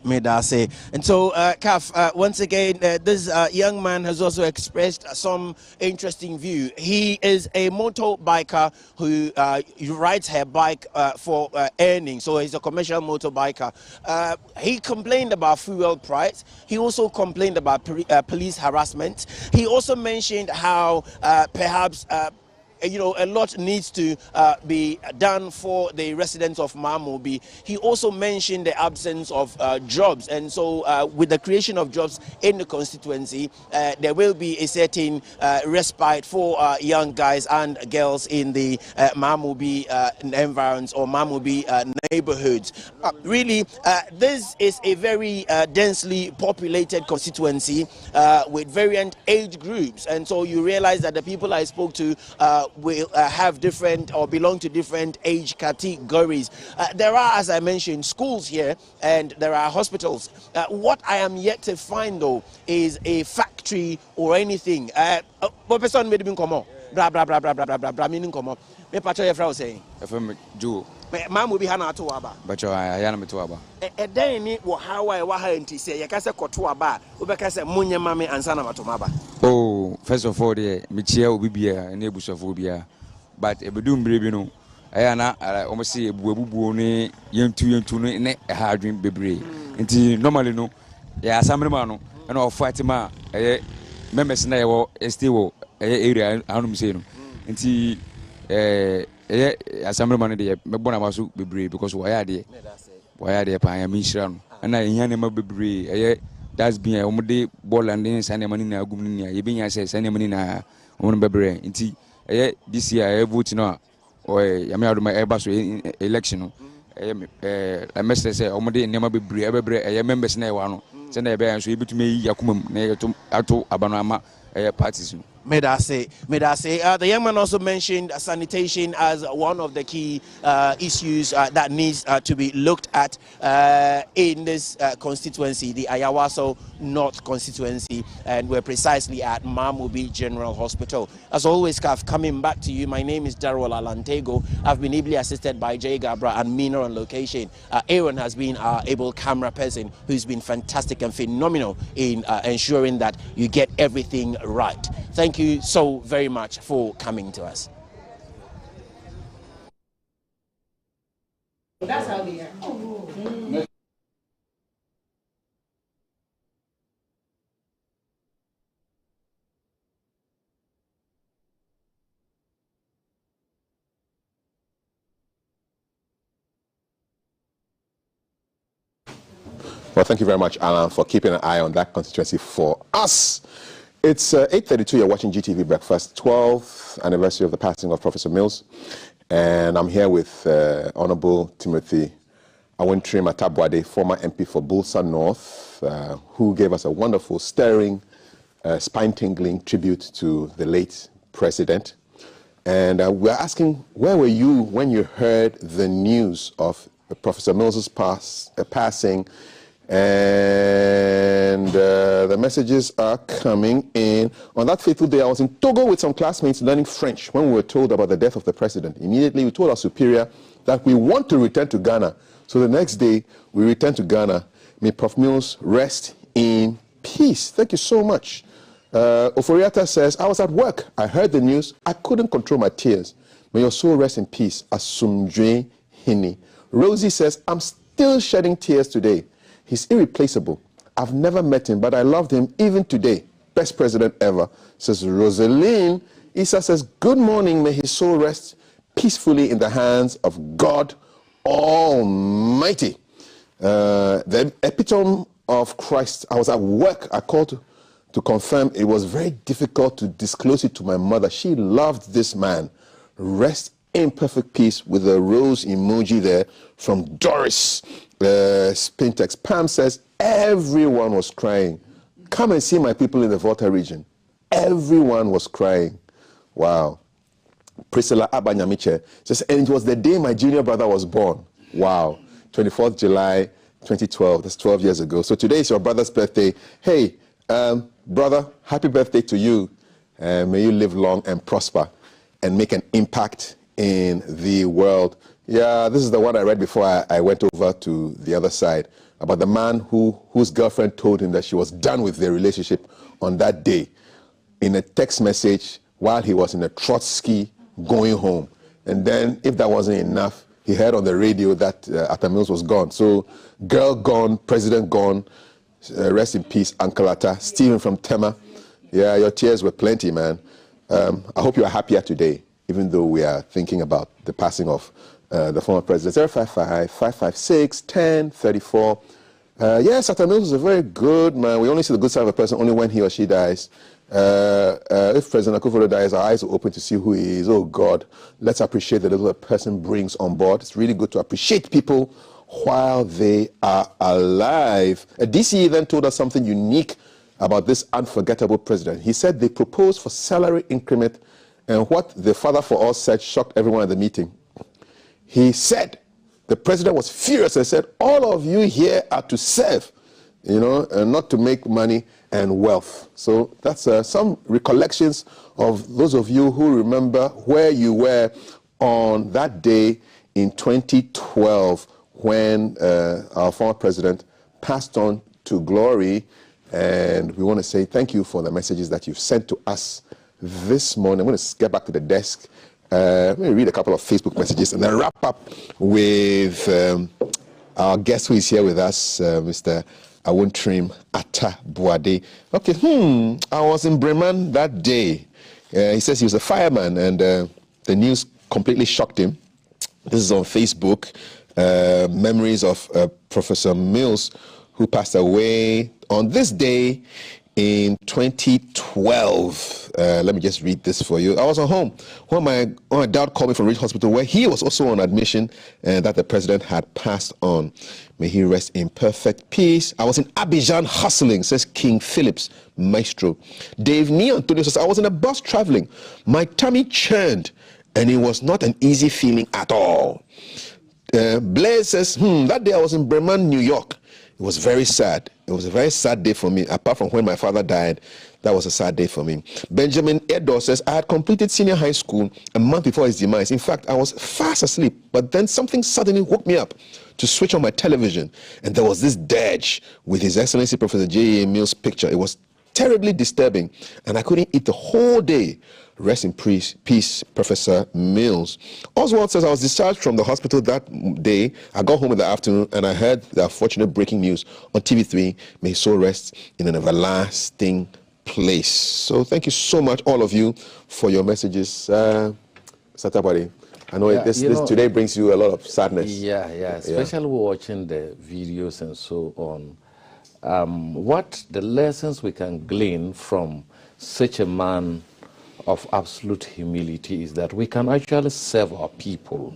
May I say? And so, Kaf, once again, this young man has also expressed some interesting view. He is a motorbiker who rides her bike for earning. So he's a commercial motorbiker. He complained about fuel price. He also complained about police harassment. He also mentioned how perhaps a lot needs to be done for the residents of Mamobi. He also mentioned the absence of jobs, and so with the creation of jobs in the constituency, there will be a certain respite for young guys and girls in the Mamobi environs or Mamobi neighborhoods. Really, this is a very densely populated constituency with variant age groups, and so you realize that the people I spoke to will have different or belong to different age categories. There are, as I mentioned, schools here and there are hospitals. What I am yet to find, though, is a factory or anything. What person made me come on? Blah blah blah blah blah blah blah. Meaning come on. Me patcho your friend saying. If I'm Jew. Man will be hana to aba. But I am to aba. Then ni wo how I wa hanti say. You can say koto aba. Ubeka say munye mame ansana matomaba. Oh, first of all, the Michia will be a neighbors of Obia. But a bedum bribino, I almost see a bubu young two ne a hard dream bebre. Until normally no, yeah, some mano, and all Fatima, a members now, a still area, I'm saying. Until some money, the Bonabasu bebre because why are they Pia Mishran, and I yanima bebre, that's been a omode ball and then Sanya Manina Gumina, Yebina says Sanya Manina, on bebre. Until this year I vote now or I out of my Airbus election. I must say, Omode never be brave, I members now. Send a bear and so able to me Yakum to Abanama parties. May I say, the young man also mentioned sanitation as one of the key issues that needs to be looked at in this constituency, the Ayawaso North constituency, and we're precisely at Mamobi General Hospital. As always, Kaf, coming back to you, my name is Darrell Alantego. I've been ably assisted by Jay Gabra and Mina on location. Aaron has been our able camera person who's been fantastic and phenomenal in ensuring that you get everything right. Thank you so very much for coming to us. That's how they are. Well, thank you very much, Alan, for keeping an eye on that constituency for us. It's 8:32, you're watching GTV Breakfast, 12th anniversary of the passing of Professor Mills. And I'm here with Honorable Timothy Awentrim Atabwade, former MP for Bulsa North, who gave us a wonderful, stirring, spine-tingling tribute to the late president. And we're asking, where were you when you heard the news of Professor Mills' passing? And the messages are coming in. On that fateful day, I was in Togo with some classmates learning French when we were told about the death of the president. Immediately, we told our superior that we want to return to Ghana. So the next day, we returned to Ghana. May Prof. Mills rest in peace. Thank you so much. Oforiata says, I was at work. I heard the news. I couldn't control my tears. May your soul rest in peace. Asumdwe Hini. Rosie says, I'm still shedding tears today. He's irreplaceable. I've never met him, but I loved him even today. Best president ever, says Rosaline. Isa says, good morning. May his soul rest peacefully in the hands of God Almighty. The epitome of Christ. I was at work. I called to confirm. It was very difficult to disclose it to my mother. She loved this man. Rest in perfect peace, with a rose emoji there from Doris. Spintex. Pam says, everyone was crying. Come and see my people in the Volta region. Everyone was crying. Wow. Priscilla Abanyamiche says, and it was the day my junior brother was born. Wow. 24th July 2012. That's 12 years ago. So today is your brother's birthday. Hey, brother, happy birthday to you. May you live long and prosper and make an impact in the world. Yeah, this is the one I read before I went over to the other side, about the man whose girlfriend told him that she was done with their relationship on that day in a text message while he was in a Trotsky going home. And then, if that wasn't enough, he heard on the radio that Atta Mills was gone. So, girl gone, president gone, rest in peace, Uncle Atta. Stephen from Tema, yeah, your tears were plenty, man. I hope you are happier today, even though we are thinking about the passing of the former president. 055-556-1034. Yes, Atta Mills is a very good man. We only see the good side of a person only when he or she dies. If President Akufo-Addo dies, our eyes are open to see who he is. Oh God, let's appreciate the little a person brings on board. It's really good to appreciate people while they are alive. DCE then told us something unique about this unforgettable president. He said they proposed for salary increment, and what the father for all said shocked everyone at the meeting. He said the president was furious and said, all of you here are to serve, you know, and not to make money and wealth. So that's some recollections of those of you who remember where you were on that day in 2012 when our former president passed on to glory. And we want to say thank you for the messages that you've sent to us this morning. I'm going to get back to the desk. Let me read a couple of Facebook messages and then wrap up with our guest who is here with us, Mr. Awuntrim Atta Boade. Okay, I was in Bremen that day. He says he was a fireman, and the news completely shocked him. This is on Facebook. Memories of Professor Mills, who passed away on this day in 2012. Let me just read this for you. I was at home when my dad called me from Ridge Hospital, where he was also on admission, and that the president had passed on. May he rest in perfect peace. I was in Abidjan hustling, says King Phillips, maestro. Dave Ni Antonio says, I was in a bus traveling. My tummy churned, and it was not an easy feeling at all. Blair says, that day I was in Bremen, New York. It was very sad. It was a very sad day for me. Apart from when my father died, that was a sad day for me. Benjamin Edor says, I had completed senior high school a month before his demise. In fact, I was fast asleep, but then something suddenly woke me up to switch on my television, and there was this dirge with His Excellency Professor J.A. Mills' picture. It was terribly disturbing, and I couldn't eat the whole day. Rest in peace, Professor Mills. Oswald says, I was discharged from the hospital that day. I got home in the afternoon and I heard the unfortunate breaking news on TV3. May his soul rest in an everlasting place. So thank you so much, all of you, for your messages. Satabari, I know, this today brings you a lot of sadness. Yeah, especially watching the videos and so on. What the lessons we can glean from such a man of absolute humility is that we can actually serve our people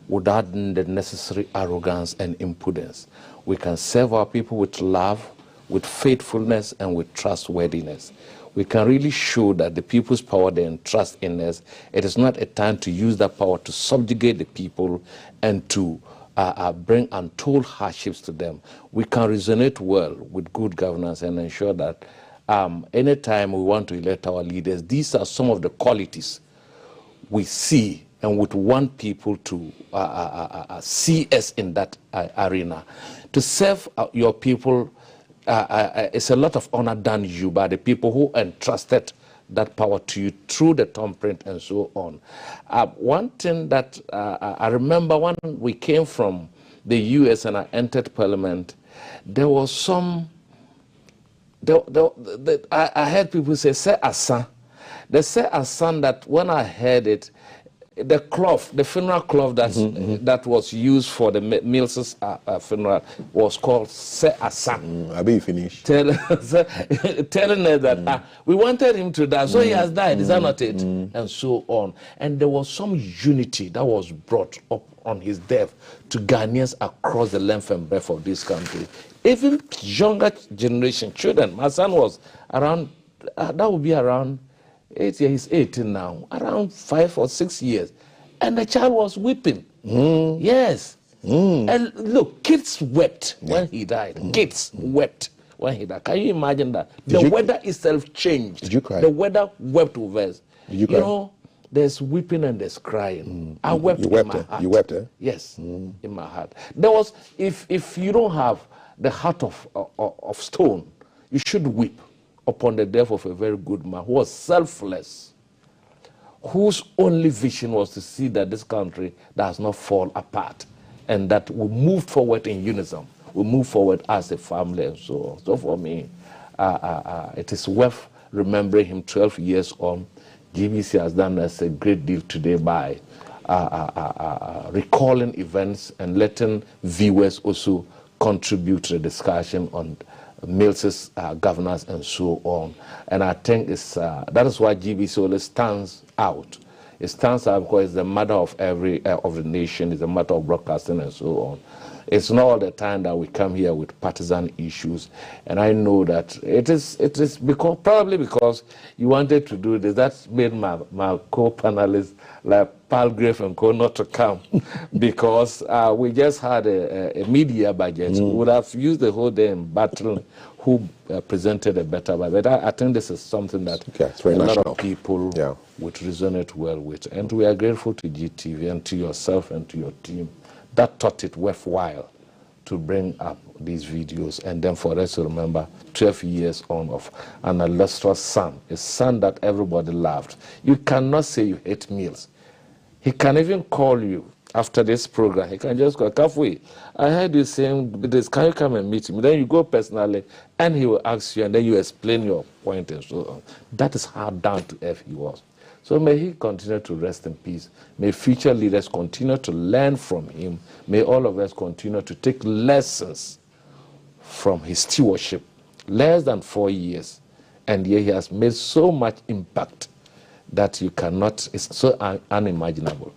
without the necessary arrogance and impudence. We can serve our people with love, with faithfulness, and with trustworthiness. We can really show that the people's power they entrust in us. It is not a time to use that power to subjugate the people and to bring untold hardships to them. We can resonate well with good governance and ensure that anytime we want to elect our leaders, these are some of the qualities we see and would want people to see us in that arena. To serve your people is a lot of honor done you by the people who entrusted that power to you through the thumbprint and so on. One thing that I remember when we came from the US and I entered Parliament, there was some I heard people say asan. They say asan that when I heard it, the cloth, the funeral cloth that was used for the Mills' funeral was called asan. I'll be finished. Telling us that we wanted him to die, so he has died. Is that not it? And so on. And there was some unity that was brought up on his death to Ghanaians across the length and breadth of this country. Even younger generation, children. My son was around, that would be around 8 years, he's 18 now, around 5 or 6 years. And the child was weeping. Yes. And look, kids wept when he died. Kids wept when he died. Can you imagine that? The weather itself changed. Did you cry? The weather wept with us. Did you cry? You know, there's weeping and there's crying. I wept in my heart. You wept, eh? Yes, in my heart. There was, if you don't have the heart of stone, you should weep upon the death of a very good man who was selfless, whose only vision was to see that this country does not fall apart and that we move forward in unison. We move forward as a family and so on. So for me, it is worth remembering him 12 years on. GBC has done us a great deal today by recalling events and letting viewers also contribute to the discussion on Mills's governance and so on. And I think that is why GBC always stands out. It stands out because it's the mother of every of the nation, it's the mother of broadcasting and so on. It's not all the time that we come here with partisan issues. And I know that it is because, probably because you wanted to do this. That made my co-panelists like Palgrave and co not to come because we just had a media budget. We would have used the whole day in battling who presented a better budget. But I think this is something that a lot of people would resonate well with. And we are grateful to GTV and to yourself and to your team that thought it worthwhile to bring up these videos and then for us to remember 12 years on of an illustrious son, a son that everybody loved. You cannot say you hate Mills. He can even call you after this program. He can just go, Kafui, I heard you saying this, can you come and meet him? Then you go personally and he will ask you and then you explain your point and so on. That is how down to earth he was. So may he continue to rest in peace. May future leaders continue to learn from him. May all of us continue to take lessons from his stewardship. Less than 4 years. And yet he has made so much impact that you cannot, it's so unimaginable.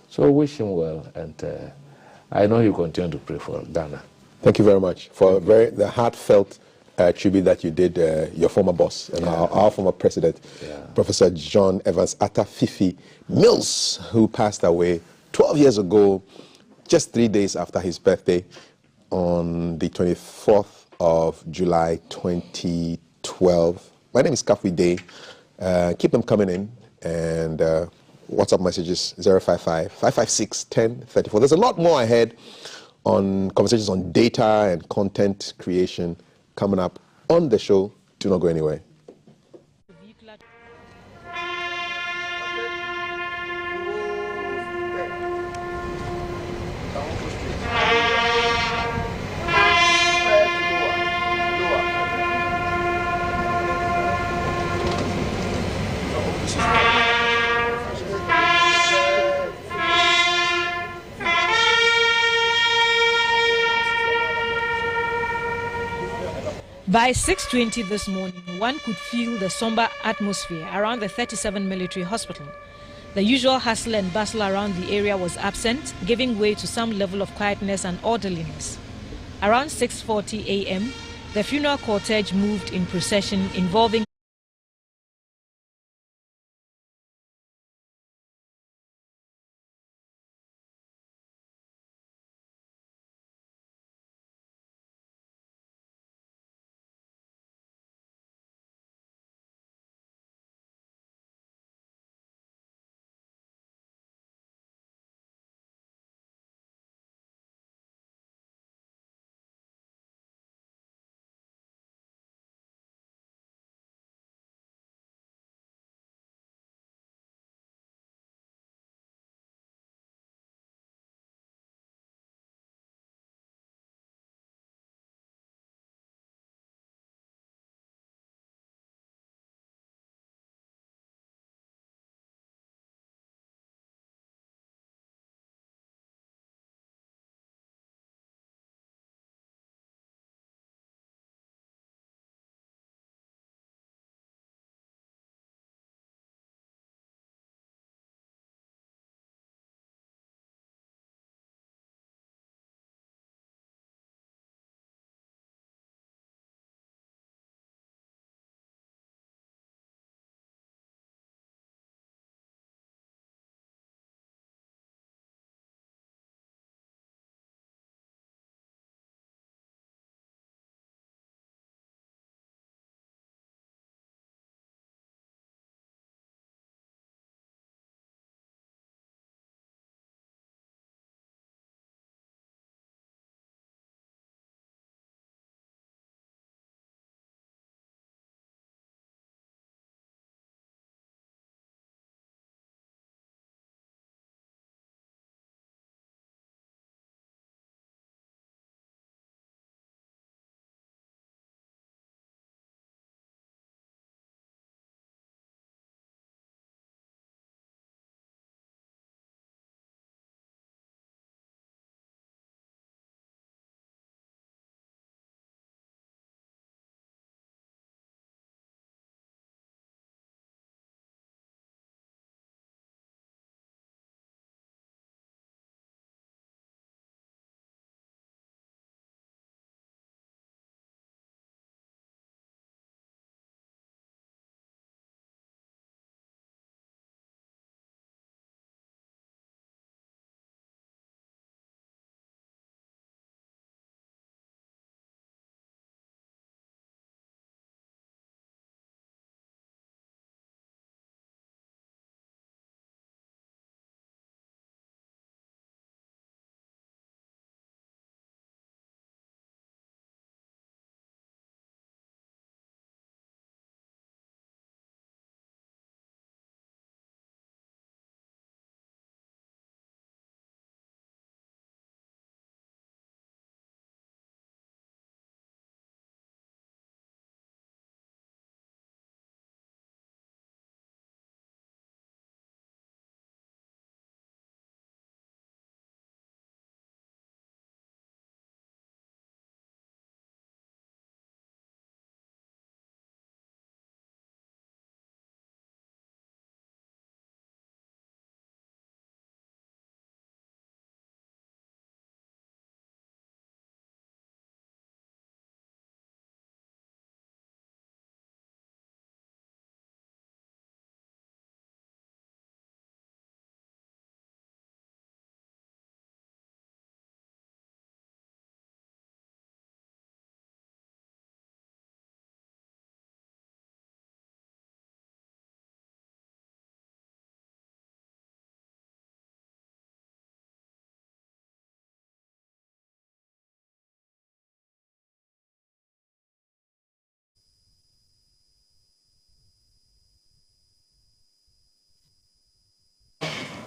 So wish him well. And I know you continue to pray for Ghana. Thank you very much for the heartfelt tribute that you did your former boss and our former president, Professor John Evans Atta Fifi Mills, who passed away 12 years ago, just 3 days after his birthday on the 24th of July 2012. My name is Kafui Day. Keep them coming in, and WhatsApp messages 055-556-1034. There's a lot more ahead on conversations on data and content creation coming up on the show. Do not go anywhere. By 6:20 this morning, one could feel the somber atmosphere around the 37 military hospital. The usual hustle and bustle around the area was absent, giving way to some level of quietness and orderliness. Around 6:40 a.m., the funeral cortege moved in procession involving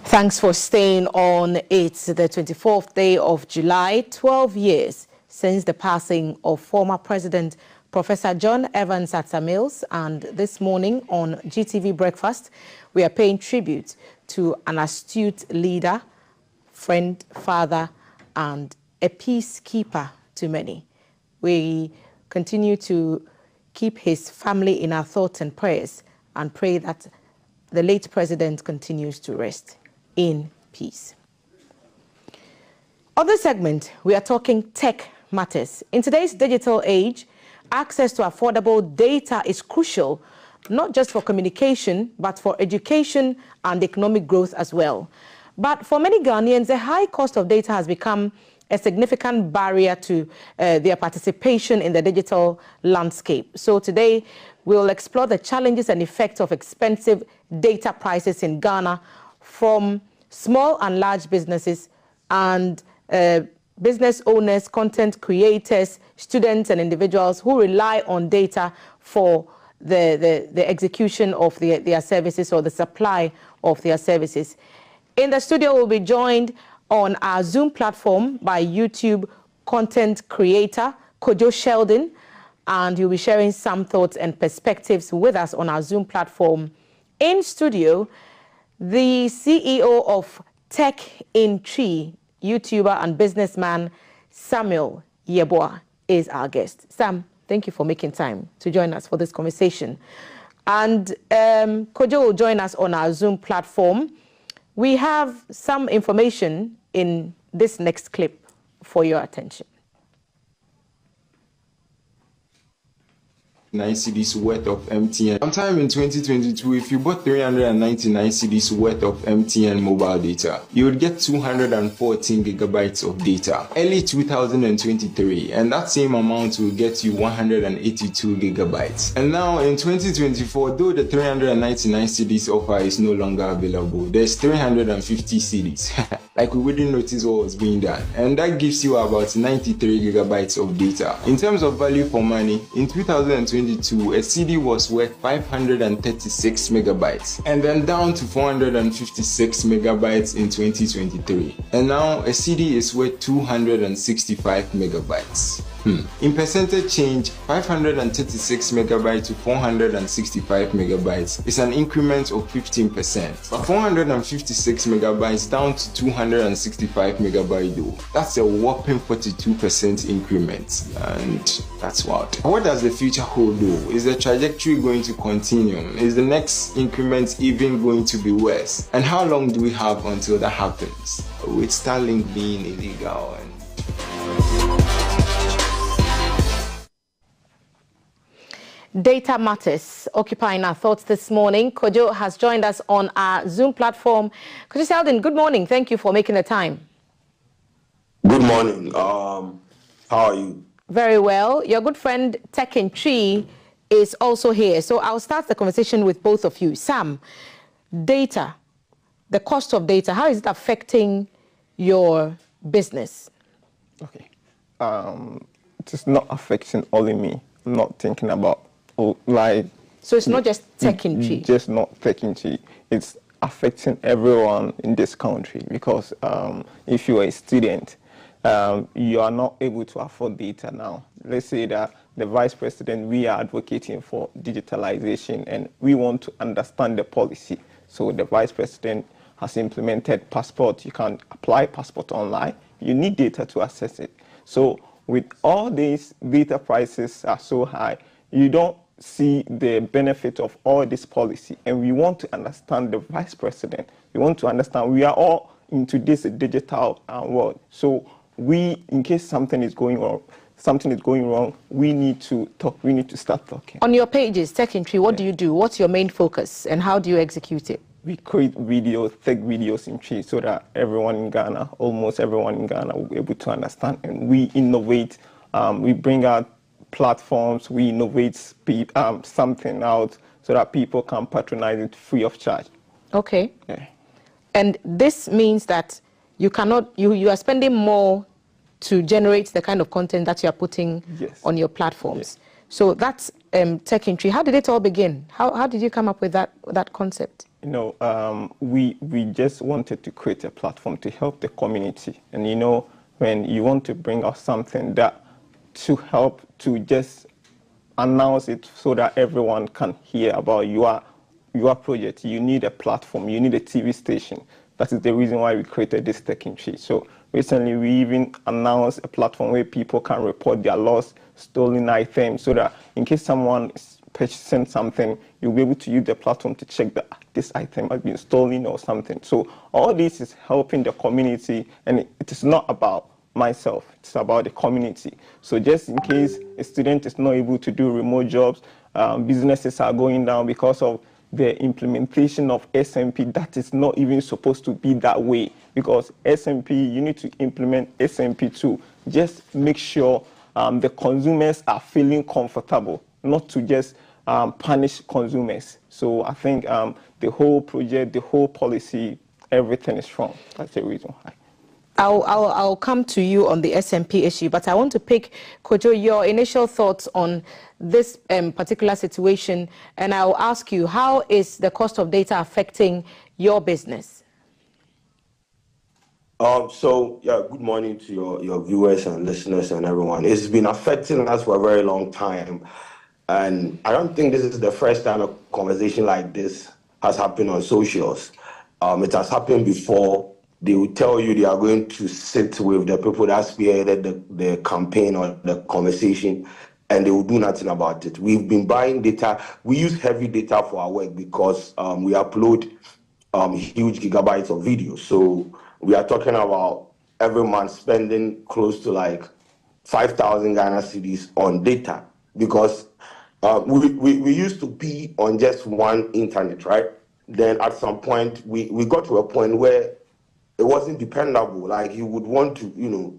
Thanks for staying on. It's the 24th day of July, 12 years since the passing of former President Professor John Evans Atta Mills, and this morning on GTV Breakfast, we are paying tribute to an astute leader, friend, father, and a peacekeeper to many. We continue to keep his family in our thoughts and prayers and pray that the late president continues to rest in peace. On this segment, we are talking tech matters. In today's digital age, access to affordable data is crucial, not just for communication, but for education and economic growth as well. But for many Ghanaians, the high cost of data has become a significant barrier to their participation in the digital landscape. So today, we'll explore the challenges and effects of expensive data prices in Ghana from small and large businesses and business owners, content creators, students and individuals who rely on data for the execution of their services or the supply of their services. In the studio, we'll be joined on our Zoom platform by YouTube content creator Kojo Sheldon, and he'll be sharing some thoughts and perspectives with us on our Zoom platform. In studio, the CEO of Tech in Tree, YouTuber and businessman Samuel Yeboah is our guest. Sam, thank you for making time to join us for this conversation. And Kojo will join us on our Zoom platform. We have some information in this next clip for your attention. 9 cedis worth of MTN. Sometime in 2022, if you bought 399 cedis worth of MTN mobile data, you would get 214 gigabytes of data. Early 2023, and that same amount will get you 182 gigabytes. And now in 2024, though the 399 cedis offer is no longer available, there's 350 cedis. Like we wouldn't notice what was being done. And that gives you about 93 gigabytes of data. In terms of value for money, in 2022, a CD was worth 536 megabytes, and then down to 456 megabytes in 2023. And now a CD is worth 265 megabytes. In percentage change, 536 megabytes to 465 megabytes is an increment of 15%. But 456 megabytes down to 265 megabytes though, that's a whopping 42% increment, and that's wild. What does the future hold though? Is the trajectory going to continue? Is the next increment even going to be worse? And how long do we have until that happens? With Starlink being illegal and Data matters occupying our thoughts this morning. Kojo has joined us on our Zoom platform. Kojo Sheldon, good morning. Thank you for making the time. Good morning. How are you? Very well. Your good friend Tech in Tree is also here. So I'll start the conversation with both of you. Sam, data, the cost of data, how is it affecting your business? Okay. It is not affecting only me. I'm not thinking about so it's not just Tech in Tree? Just not Tech in Tree. It's affecting everyone in this country because if you are a student, you are not able to afford data now. Let's say that the Vice President, we are advocating for digitalization and we want to understand the policy. So the Vice President has implemented passport. You can apply passport online. You need data to access it. So with all these data prices are so high, you don't see the benefit of all this policy. And we want to understand the Vice President. We want to understand we are all into this digital world. So we, in case something is going wrong, we need to talk. We need to start talking. On your pages, Tech in Tree, what do you do? What's your main focus and how do you execute it? We create videos, tech videos in Tree so that everyone in Ghana, almost everyone in Ghana will be able to understand. And we innovate, we bring out platforms, we innovate something out so that people can patronize it free of charge. Okay. Yeah. And this means that you cannot, you are spending more to generate the kind of content that you are putting on your platforms. Yes. So that's Tech in Tree. How did it all begin? How did you come up with that concept? You know, we just wanted to create a platform to help the community. And you know, when you want to bring out something that to help to just announce it so that everyone can hear about your project, you need a platform, you need a TV station. That is the reason why we created this Tech in Tree. So recently we even announced a platform where people can report their lost, stolen items, so that in case someone is purchasing something, you'll be able to use the platform to check that this item has been stolen or something. So all this is helping the community, and it is not about myself, it's about the community. So just in case a student is not able to do remote jobs, businesses are going down because of the implementation of SMP. That is not even supposed to be that way, because SMP, you need to implement SMP too. Just make sure the consumers are feeling comfortable, not to just punish consumers. So I think the whole project, the whole policy, everything is wrong. That's the reason why. I'll come to you on the SMP issue, but I want to pick, Kojo, your initial thoughts on this particular situation, and I'll ask you, how is the cost of data affecting your business? Good morning to your viewers and listeners and everyone. It's been affecting us for a very long time, and I don't think this is the first time a conversation like this has happened on socials. It has happened before. They will tell you they are going to sit with the people that spearheaded the campaign or the conversation, and they will do nothing about it. We've been buying data. We use heavy data for our work because we upload huge gigabytes of video. So we are talking about every month spending close to like 5,000 Ghana cedis on data, because we used to be on just one internet, right? Then at some point, we got to a point where it wasn't dependable. Like, you would want to,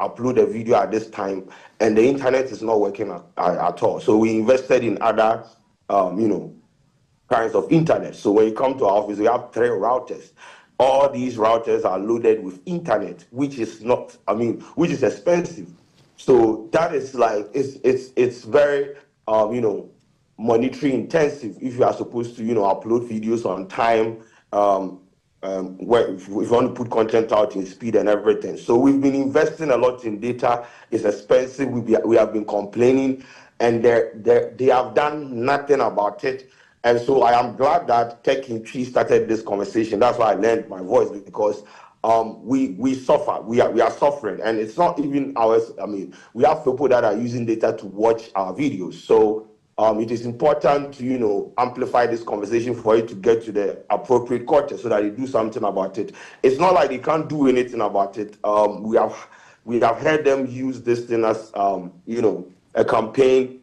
upload a video at this time, and the internet is not working at all. So we invested in other, kinds of internet. So when you come to our office, we have 3 routers. All these routers are loaded with internet, which is which is expensive. So that is like, it's very, monetary intensive if you are supposed to, upload videos on time, where if you want to put content out in speed and everything. So we've been investing a lot in data. It's expensive. We have been complaining, and they have done nothing about it. And so I am glad that Tech in Tree started this conversation. That's why I lent my voice, because we suffer. We are suffering, and it's not even ours. We have people that are using data to watch our videos. So it is important to, amplify this conversation for it to get to the appropriate quarter so that they do something about it. It's not like they can't do anything about it. We have heard them use this thing as, a campaign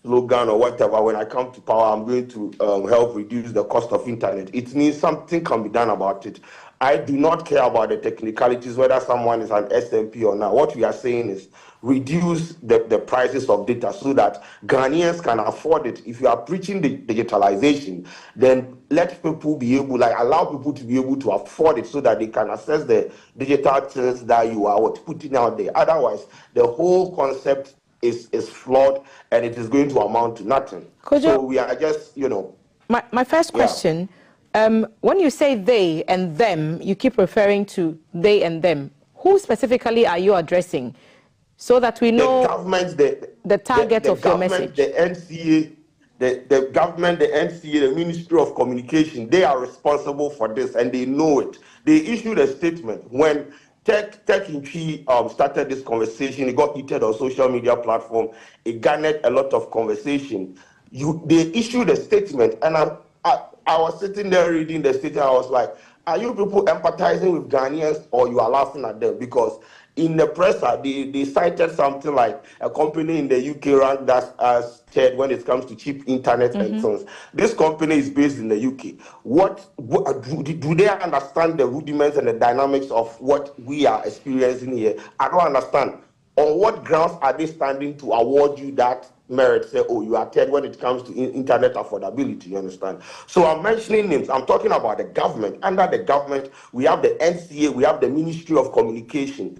slogan or whatever. When I come to power, I'm going to help reduce the cost of internet. It means something can be done about it. I do not care about the technicalities, whether someone is an SMP or not. What we are saying is reduce the prices of data so that Ghanaians can afford it. If you are preaching the digitalization, then let people be able, allow people to be able to afford it so that they can access the digital things that you are putting out there. Otherwise, the whole concept is flawed, and it is going to amount to nothing. So we are just, My first question, when you say they and them, you keep referring to they and them. Who specifically are you addressing, so that we know the government, the target of your message? The NCA, the government, the NCA, the Ministry of Communication, they are responsible for this, and they know it. They issued a statement when Tech in Tree started this conversation. It got heated on social media platform. It garnered a lot of conversation. They issued a statement, and I was sitting there reading the statement. I was like, are you people empathizing with Ghanaians, or you are laughing at them? Because in the press, they cited something like a company in the UK ranked as third when it comes to cheap internet and things. This company is based in the UK. What do they understand the rudiments and the dynamics of what we are experiencing here? I don't understand. On what grounds are they standing to award you that merit? Say, oh, you are third when it comes to internet affordability, you understand? So I'm mentioning names. I'm talking about the government. Under the government, we have the NCA, we have the Ministry of Communication.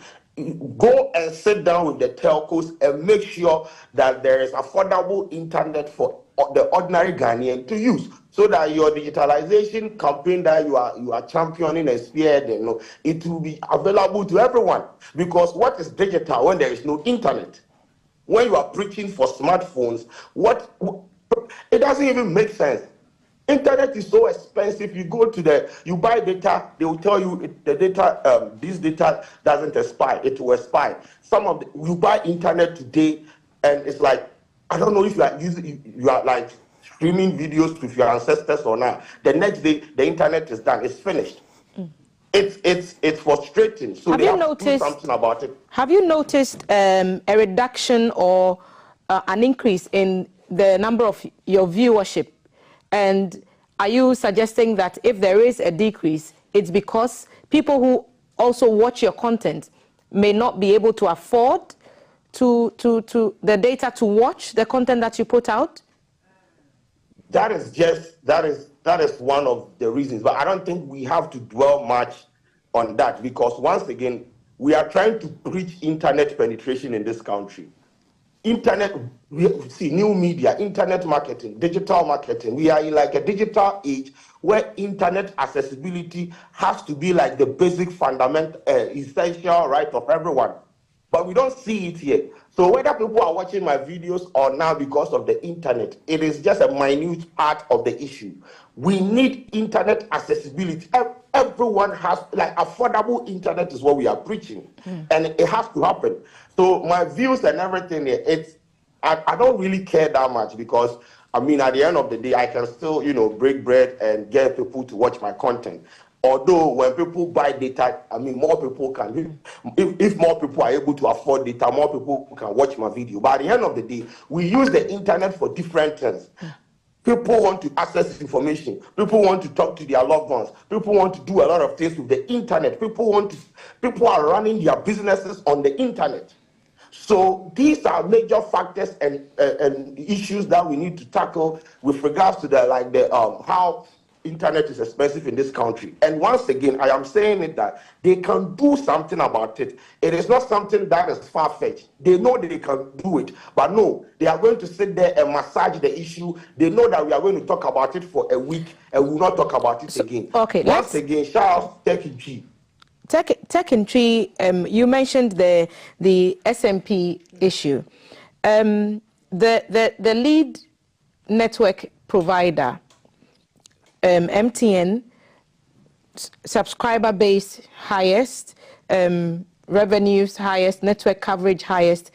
Go and sit down with the telcos and make sure that there is affordable internet for the ordinary Ghanaian to use, so that your digitalization campaign that you are championing and spearheading, it will be available to everyone. Because what is digital when there is no internet? When you are preaching for smartphones, it doesn't even make sense. Internet is so expensive. You go to you buy data, they will tell you the data, this data doesn't expire, it will expire. You buy internet today, and it's like, I don't know if you are like streaming videos with your ancestors or not. The next day, the internet is done, it's finished. It's frustrating. So have they have to do something about it. Have you noticed a reduction or an increase in the number of your viewership? And are you suggesting that if there is a decrease, it's because people who also watch your content may not be able to afford to the data to watch the content that you put out? That is one of the reasons, but I don't think we have to dwell much on that, because once again, we are trying to preach internet penetration in this country. Internet, we see new media, internet marketing, digital marketing. We are in like a digital age where internet accessibility has to be like the basic fundamental, essential right of everyone. But we don't see it here. So whether people are watching my videos or now because of the internet, it is just a minute part of the issue. We need internet accessibility. Everyone has, like, affordable internet is what we are preaching. And it has to happen. So my views and everything, I don't really care that much, because I mean, at the end of the day, I can still, break bread and get people to watch my content. Although when people buy data, I mean, more people can, if more people are able to afford data, more people can watch my video. But at the end of the day, we use the internet for different things. People want to access information. People want to talk to their loved ones. People want to do a lot of things with the internet. People are running their businesses on the internet. So these are major factors and issues that we need to tackle with regards to how internet is expensive in this country. And once again, I am saying it that they can do something about it. It is not something that is far-fetched. They know that they can do it, but no, they are going to sit there and massage the issue. They know that we are going to talk about it for a week and we will not talk about it again. Okay. Once again, shout out Tech in Tree. Tech in Tree, you mentioned the SMP issue. The lead network provider, MTN, subscriber base highest, revenues highest, network coverage highest.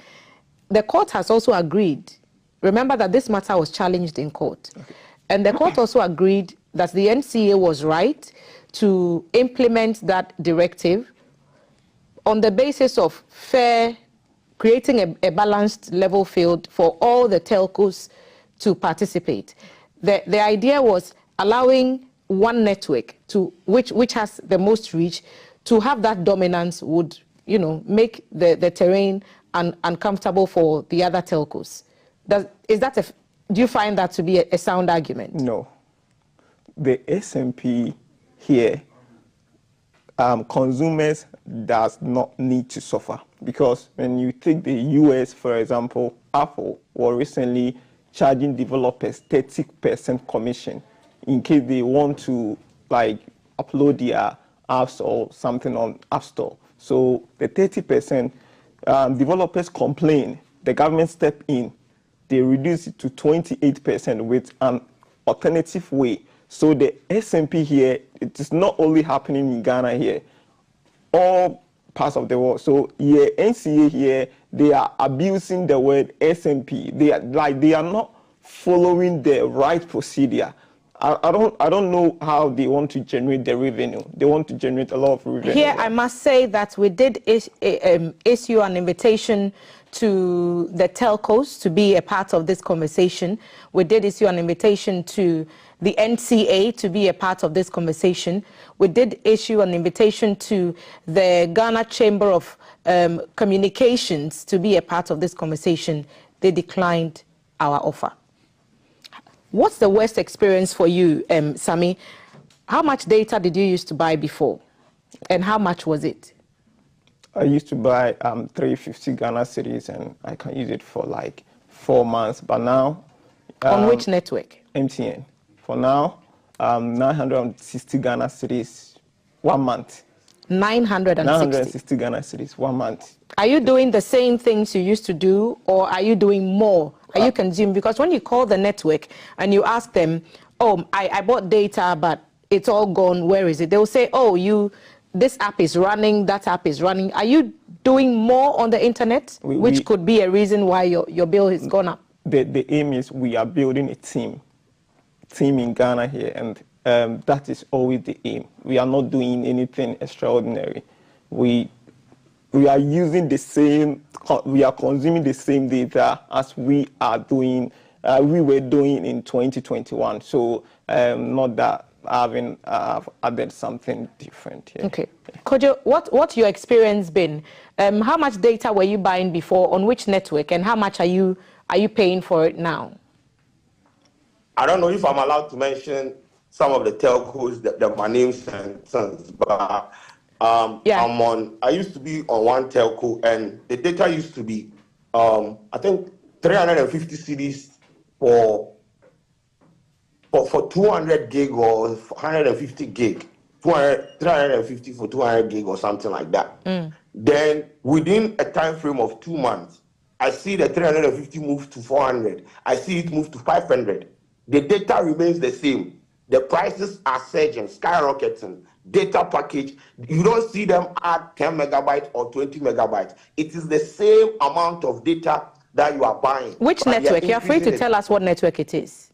The court has also agreed. Remember that this matter was challenged in court. Okay. And the court also agreed that the NCA was right to implement that directive on the basis of creating a balanced level field for all the telcos to participate. The idea was allowing one network which has the most reach to have that dominance would, make the terrain uncomfortable for the other telcos. Do you find that to be a sound argument? No. The SMP here, consumers does not need to suffer, because when you take the US, for example, Apple were recently charging developers 30% commission in case they want to upload their apps or something on App Store. So the 30%, developers complain, the government step in, they reduce it to 28% with an alternative way. So the SMP here, it is not only happening in Ghana here, all parts of the world. So yeah, NCA here, they are abusing the word SMP. They are not following the right procedure. I don't know how they want to generate the revenue. They want to generate a lot of revenue. Here, I must say that we did issue an invitation to the telcos to be a part of this conversation. We did issue an invitation to the NCA to be a part of this conversation. We did issue an invitation to the Ghana Chamber of Communications to be a part of this conversation. They declined our offer. What's the worst experience for you, Sammy? How much data did you use to buy before? And how much was it? I used to buy 350 Ghana cedis, and I can use it for 4 months. But now On which network? MTN. For now, 960 Ghana cedis 1 month. 960 Ghana cedis 1 month. Are you doing the same things you used to do, or are you doing more? Are you consuming? Because when you call the network and you ask them, oh, I bought data, but it's all gone, where is it? They'll say, oh, this app is running, that app is running. Are you doing more on the internet, which could be a reason why your bill has gone up? The aim is we are building a team in Ghana here, and that is always the aim. We are not doing anything extraordinary. We are using the same, we are consuming the same data as we are doing, we were doing in 2021. So not that having added something different here. Okay. Kojo, what's your experience been? How much data were you buying before, on which network, and how much are you paying for it now? I don't know if I'm allowed to mention some of the telcos, my names and sons, but I used to be on one telco, and the data used to be, I think 350 cedis for 200 gig or 150 gig, 350 for 200 gig or something like that. Then within a time frame of 2 months, I see the 350 move to 400. I see it move to 500. The data remains the same. The prices are surging, skyrocketing. Data package, you don't see them add 10 megabytes or 20 megabytes. It is the same amount of data that you are buying. Which network? You're free to tell us what network it is.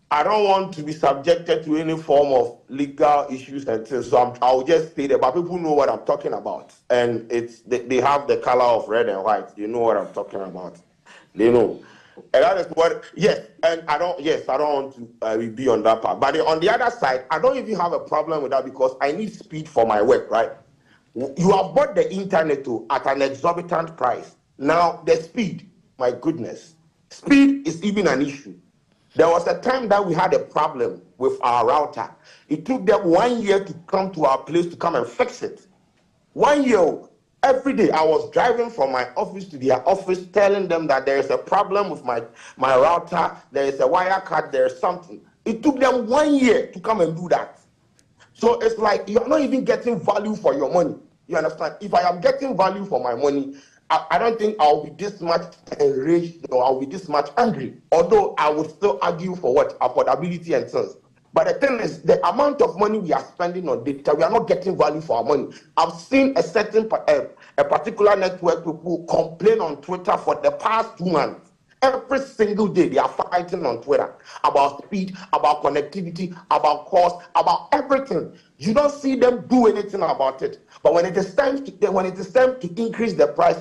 I don't want to be subjected to any form of legal issues and things, so I'll just stay there. But people know what I'm talking about, and they have the color of red and white. They know what I'm talking about. They know, and that is what. Yes, and I don't want to be on that part. But on the other side, I don't even have a problem with that because I need speed for my work. Right? You have bought the internet at an exorbitant price. Now the speed, my goodness, speed is even an issue. There was a time that we had a problem with our router. It took them 1 year to come to our place to come and fix it. 1 year, every day I was driving from my office to their office telling them that there is a problem with my router, there is a wire cut, there is something. It took them 1 year to come and do that. So it's like you're not even getting value for your money. You understand? If I am getting value for my money, I don't think I'll be this much enraged or I'll be this much angry. Although I would still argue for what? Affordability and things. But the thing is, the amount of money we are spending on data, we are not getting value for our money. I've seen a particular network people complain on Twitter for the past 2 months. Every single day they are fighting on Twitter about speed, about connectivity, about cost, about everything. You don't see them do anything about it. But when it is time to increase the price,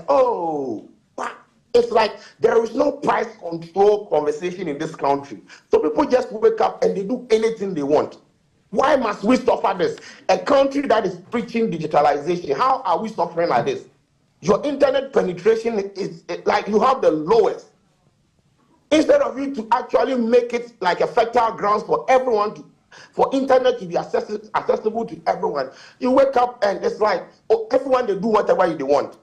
it's like there is no price control conversation in this country. So people just wake up and they do anything they want. Why must we suffer this? A country that is preaching digitalization, how are we suffering like this? Your internet penetration is like you have the lowest. Instead of you to actually make it like a fertile ground for everyone for internet to be accessible to everyone, you wake up and it's like, everyone, they do whatever they want.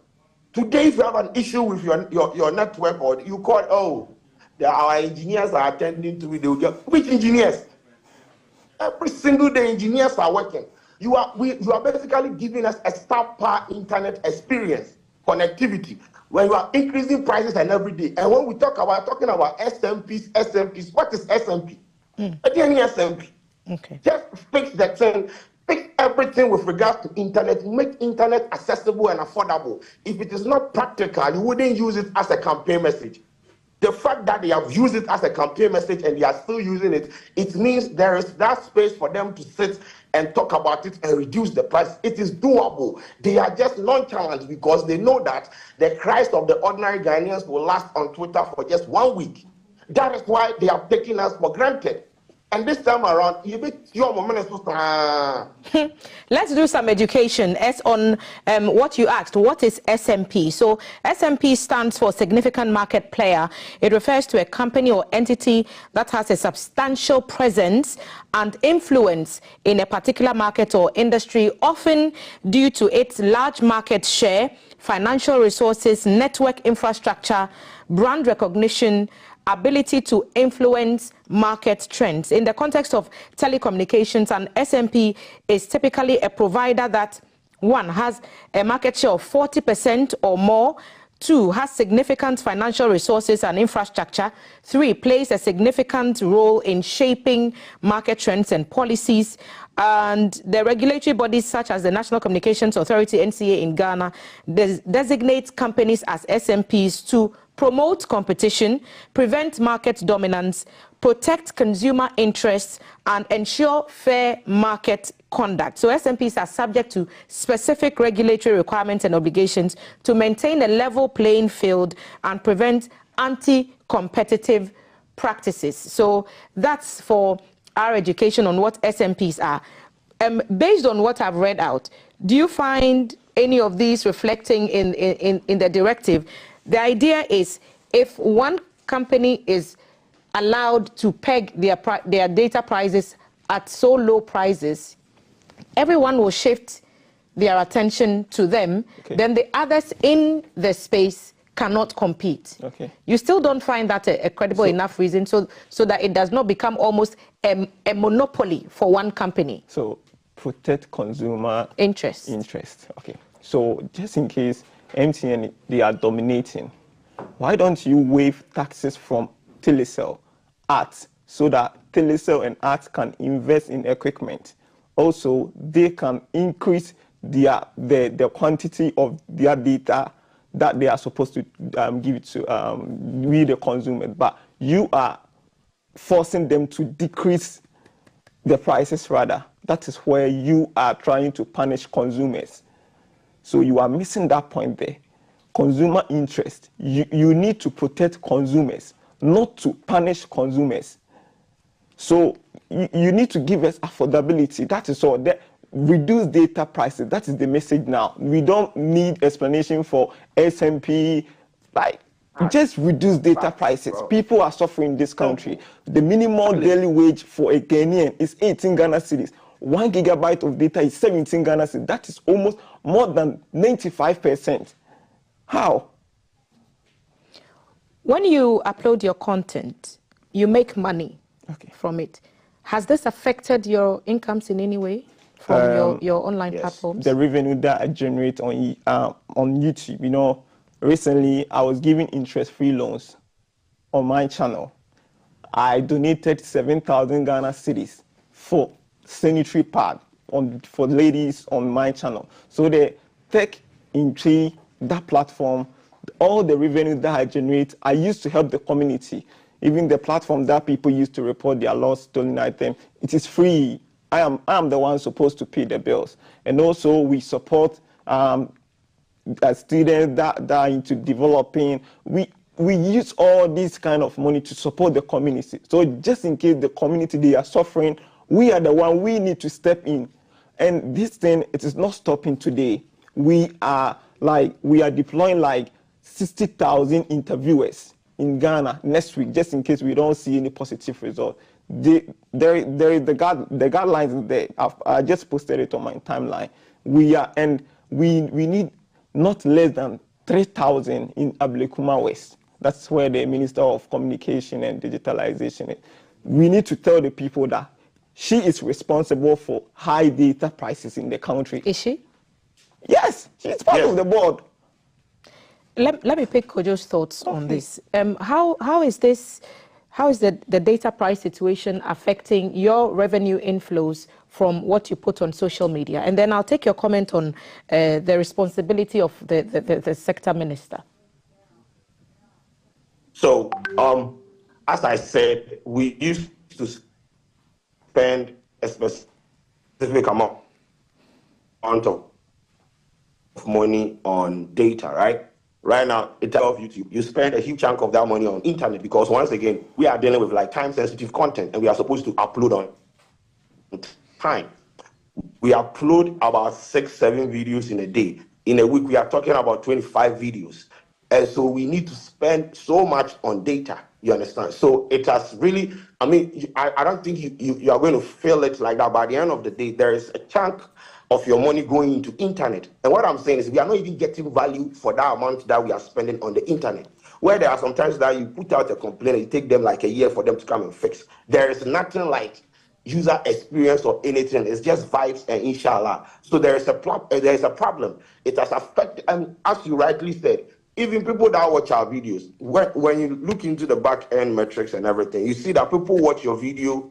Today, if you have an issue with your network, or you call, our engineers are attending to it, they will get, which engineers? Every single day, engineers are working. You are basically giving us a star internet experience, connectivity, when you are increasing prices and every day. And when we talking about SMPs, what is SMP? I didn't hear SMP. Okay. Just fix the thing, fix everything with regards to internet, make internet accessible and affordable. If it is not practical, you wouldn't use it as a campaign message. The fact that they have used it as a campaign message and they are still using it, it means there is that space for them to sit and talk about it and reduce the price. It is doable. They are just nonchalant because they know that the Christ of the ordinary Ghanaians will last on Twitter for just 1 week. That is why they are taking us for granted. And this time around, let's do some education as on what you asked. What is SMP? So SMP stands for Significant Market Player. It refers to a company or entity that has a substantial presence and influence in a particular market or industry, often due to its large market share, financial resources, network infrastructure, brand recognition, ability to influence market trends. In the context of telecommunications, an SMP is typically a provider that, 1, has a market share of 40% or more, 2, has significant financial resources and infrastructure, 3, plays a significant role in shaping market trends and policies, and the regulatory bodies such as the National Communications Authority, NCA in Ghana, designates companies as SMPs to promote competition, prevent market dominance, protect consumer interests, and ensure fair market conduct. So SMPs are subject to specific regulatory requirements and obligations to maintain a level playing field and prevent anti-competitive practices. So that's for our education on what SMPs are. Based on what I've read out, do you find any of these reflecting in the directive? The idea is if one company is allowed to peg their data prices at so low prices, everyone will shift their attention to them. Okay. Then the others in the space cannot compete. Okay. You still don't find that a credible enough reason so that it does not become almost a monopoly for one company. So protect consumer interest. Okay. So just in case MTN, they are dominating, why don't you waive taxes from Telecel, Arts, so that Telecel and Arts can invest in equipment? Also, they can increase the quantity of their data that they are supposed to give it to we the consumer, but you are forcing them to decrease the prices rather. That is where you are trying to punish consumers. So you are missing that point there. Consumer interest. You need to protect consumers, not to punish consumers. So you need to give us affordability. That is all. Reduce data prices. That is the message now. We don't need explanation for SMP. Just reduce data prices. People are suffering in this country. The minimum daily wage for a Ghanaian is 18 Ghana cedis. 1 gigabyte of data is 17 Ghana cedis. That is almost more than 95%. How? When you upload your content, you make money from it. Has this affected your incomes in any way from your online platforms? The revenue that I generate on YouTube, recently I was giving interest-free loans on my channel. I donated 7,000 Ghana cedis for sanitary pad for ladies on my channel. So the tech into that platform, all the revenue that I generate, I used to help the community. Even the platform that people use to report their lost stolen item, it is free. I am the one supposed to pay the bills. And also we support students that are into developing. We use all this kind of money to support the community. So just in case the community, they are suffering, we are the one, we need to step in. And this thing, it is not stopping today. We are deploying 60,000 interviewers in Ghana next week, just in case we don't see any positive result. The guidelines there. I just posted it on my timeline. We need not less than 3,000 in Ablekuma West. That's where the Minister of Communication and Digitalization is. We need to tell the people that she is responsible for high data prices in the country. Is she? Yes, she's part of the board. Let me pick Kojo's thoughts on this. How is the data price situation affecting your revenue inflows from what you put on social media? And then I'll take your comment on the responsibility of the sector minister. So, as I said, we used to spend a specific amount of money on data, right? Right now, it's off YouTube. You spend a huge chunk of that money on internet because, once again, we are dealing with time-sensitive content and we are supposed to upload on time. We upload about 6-7 videos in a day. In a week, we are talking about 25 videos. And so we need to spend so much on data, you understand? So it has really, I don't think you are going to feel it like that. By the end of the day, there is a chunk of your money going into internet. And what I'm saying is we are not even getting value for that amount that we are spending on the internet. where there are some times that you put out a complaint, it take them like a year for them to come and fix. There is nothing like user experience or anything. It's just vibes and inshallah. So there is a problem. It has affected, and as you rightly said, even people that watch our videos, when you look into the back end metrics and everything, you see that people watch your video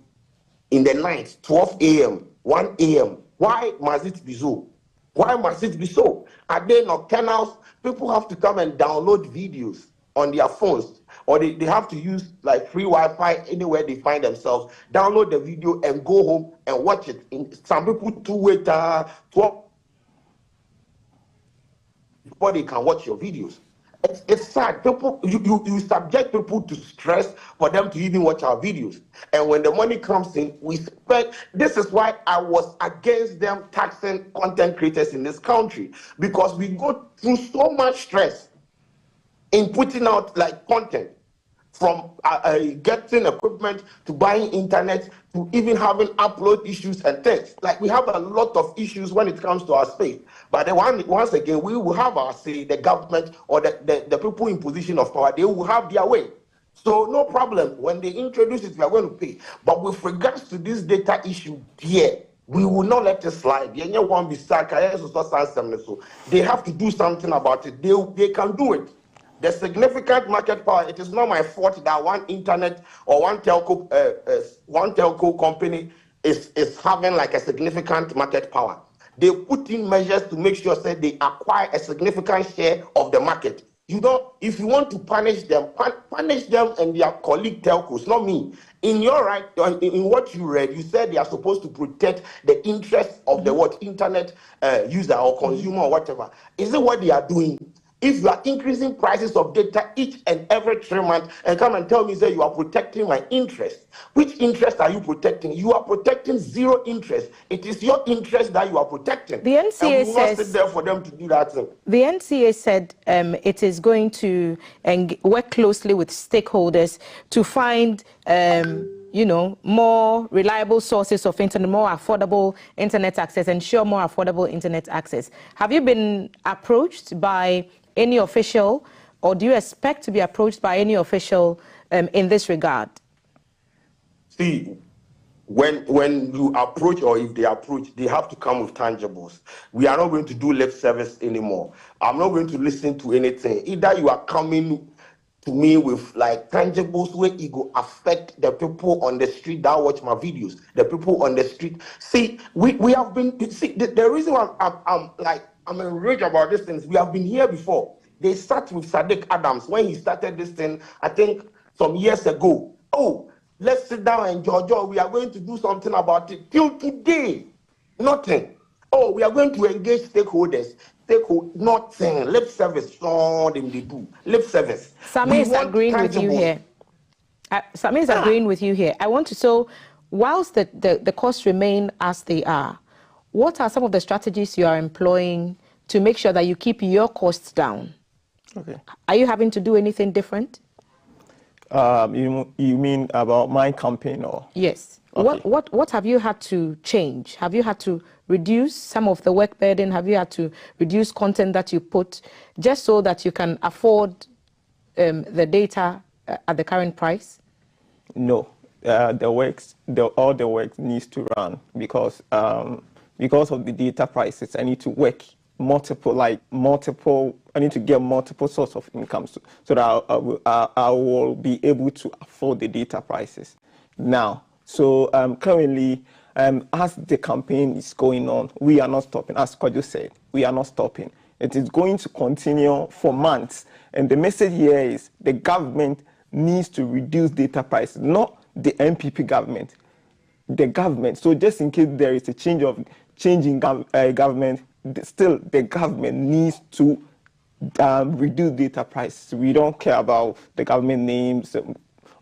in the night, 12 a.m., 1 a.m. Why must it be so? Why must it be so? Are they nocturnals? People have to come and download videos on their phones, or they have to use like free Wi-Fi anywhere they find themselves, download the video and go home and watch it. Some people to wait 12 before they can watch your videos. It's sad. People, you subject people to stress for them to even watch our videos. And when the money comes in, we spend. This is why I was against them taxing content creators in this country, because we go through so much stress in putting out like content, from getting equipment to buying internet to even having upload issues and things. Like, we have a lot of issues when it comes to our space. But then once again, we will have our say, the government or the people in position of power, they will have their way. So no problem. When they introduce it, we are going to pay. But with regards to this data issue here, we will not let it slide. They have to do something about it. They can do it. The significant market power, it is not my fault that one internet or one telco company is having like a significant market power. They put in measures to make sure that they acquire a significant share of the market. If you want to punish them and their colleague telcos, not me. In your right, in what you read, you said they are supposed to protect the interests of the internet user or consumer or whatever. Is it what they are doing? If you are increasing prices of data each and every 3 months and come and tell me that you are protecting my interest, which interest are you protecting? You are protecting zero interest. It is your interest that you are protecting. The NCA and we says, sit there for them to do that thing. The NCA said it is going to work closely with stakeholders to find more reliable sources of internet, more affordable internet access, ensure more affordable internet access. Have you been approached by any official, or do you expect to be approached by any official in this regard? See, when you approach, or if they approach, they have to come with tangibles. We are not going to do lip service anymore. I'm not going to listen to anything. Either you are coming to me with like tangibles where it will affect the people on the street that watch my videos, the people on the street. See, we have been, see, the reason why I'm enraged about this thing is we have been here before. They sat with Sadiq Adams when he started this thing, I think some years ago. Oh, let's sit down and Jojo, we are going to do something about it. Till today, nothing. Oh, we are going to engage stakeholders. Nothing. Lip service. All them they do. Lip service. Sami is agreeing with you here. Sami is agreeing with you here. I want to, so whilst the costs remain as they are, what are some of the strategies you are employing to make sure that you keep your costs down? Okay. Are you having to do anything different? You mean about my campaign, or? Yes. Okay. What have you had to change? Have you had to reduce some of the work burden? Have you had to reduce content that you put just so that you can afford the data at the current price? No. All the work needs to run because of the data prices. I need to work multiple. I need to get multiple sources of income so that I will be able to afford the data prices. Now, so currently, as the campaign is going on, we are not stopping. As Kojo said, we are not stopping. It is going to continue for months. And the message here is the government needs to reduce data prices, not the MPP government, the government. So just in case there is a change in government, still the government needs to reduce data prices. We don't care about the government names.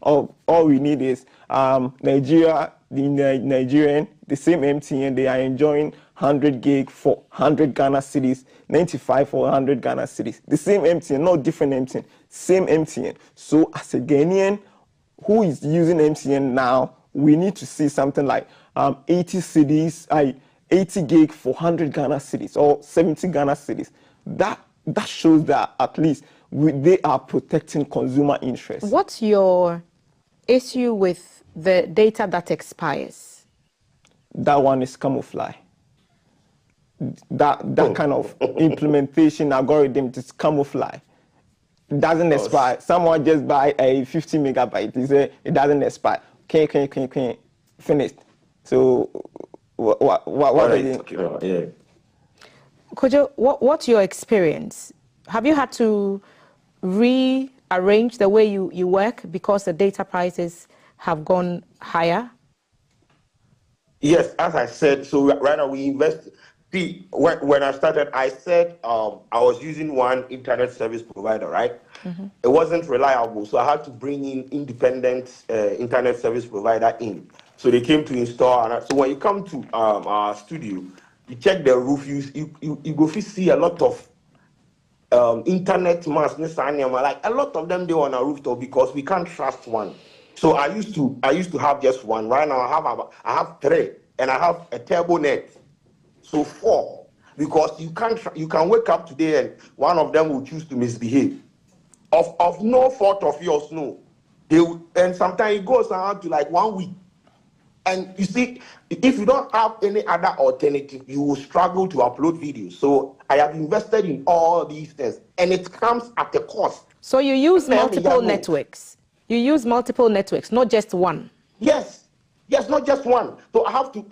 All we need is Nigeria, Nigerian, the same MTN, they are enjoying 100 gig for 100 Ghana cedis, 95 for 100 Ghana cedis. The same MTN, not different MTN, same MTN. So as a Ghanaian who is using MTN now, we need to see something like 80 cedis, 80 gig for 100 Ghana cedis or 70 Ghana cedis. That shows that at least they are protecting consumer interests. What's your issue with the data that expires? That one is camouflage. That kind of implementation algorithm is camouflage. It doesn't expire. Someone just buy a 50 megabyte. They say it doesn't expire. Finished. So what yeah. Kojo, what's your experience? Have you had to rearrange the way you work because the data prices have gone higher? Yes, as I said, so right now we invest. See, when I started, I said I was using one internet service provider, right? It wasn't reliable, so I had to bring in independent internet service provider in. So they came to install, and so when you come to our studio, you check the roof, you go see a lot of internet mass, like a lot of them they on a rooftop because we can't trust one. So I used to have just one. Right now I have three, and I have a turbo net. So 4, because you can wake up today and one of them will choose to misbehave, of no fault of yours, no. And sometimes it goes around to like 1 week. And you see, if you don't have any other alternative, you will struggle to upload videos. So I have invested in all these things, and it comes at a cost. So you use multiple networks. You use multiple networks, not just one. Yes, not just one. So I have to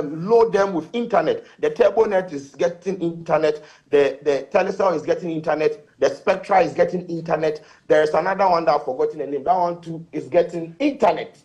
load them with internet. The TurboNet is getting internet. The Telecel is getting internet. The Spectra is getting internet. There's another one that I've forgotten the name. That one too is getting internet.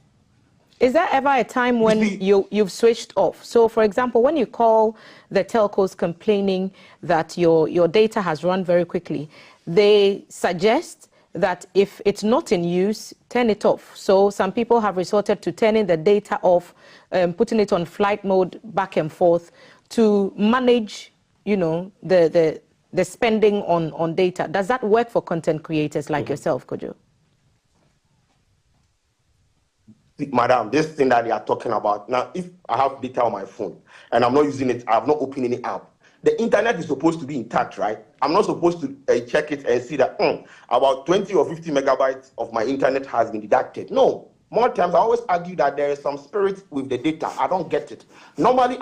Is there ever a time when you've switched off? So, for example, when you call the telcos complaining that your data has run very quickly, they suggest that if it's not in use, turn it off. So some people have resorted to turning the data off, putting it on flight mode back and forth to manage, the spending on data. Does that work for content creators like yourself, Kojo? Madam, this thing that they are talking about, now if I have data on my phone and I'm not using it, I have not opened any app, the internet is supposed to be intact, right? I'm not supposed to check it and see that about 20 or 50 megabytes of my internet has been deducted. No. More times, I always argue that there is some spirit with the data. I don't get it. Normally,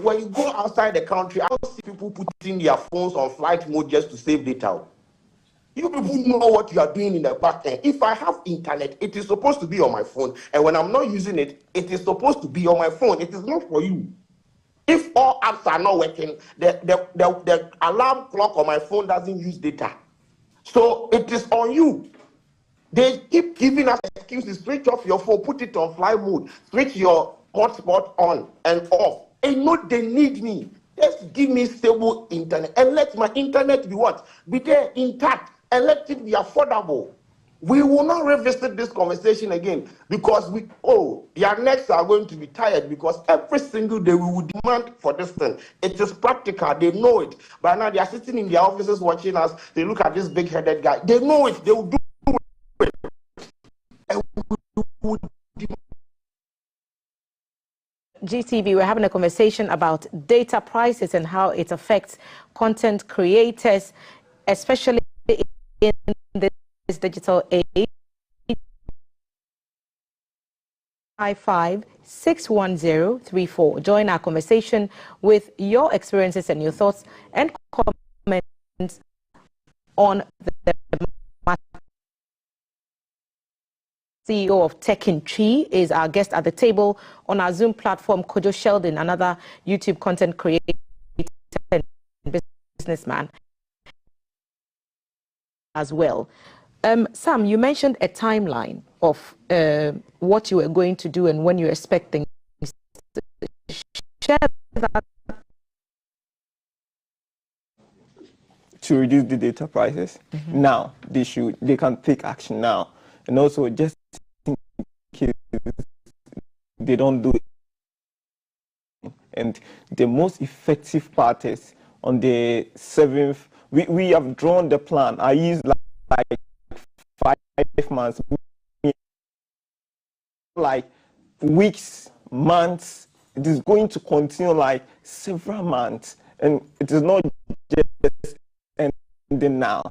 when you go outside the country, I don't see people putting their phones on flight mode just to save data. You people know what you are doing in the back end. If I have internet, it is supposed to be on my phone. And when I'm not using it, it is supposed to be on my phone. It is not for you. If all apps are not working, the alarm clock on my phone doesn't use data. So it is on you. They keep giving us excuses. Switch off your phone, put it on flight mode, switch your hotspot on and off. And no, they need me. Just give me stable internet and let my internet be what? Be there intact and let it be affordable. We will not revisit this conversation again because their necks are going to be tired because every single day we will demand for this thing. It is practical, they know it. But now they are sitting in their offices watching us. They look at this big-headed guy. They know it. They will do it. And we will demand. GTV, we're having a conversation about data prices and how it affects content creators, especially in this digital age. 55-610-34. Join our conversation with your experiences and your thoughts and comments on the matter. CEO of Techintree is our guest at the table on our Zoom platform. Kojo Sheldon, another YouTube content creator and businessman as well. Sam, you mentioned a timeline of what you were going to do and when you're expecting to share that. To reduce the data prices. Now, they can take action now. And also, just in case they don't do it. And the most effective part is on the 7th. We have drawn the plan. I used like 5 months, like weeks, months. It is going to continue like several months. And it is not just ending now.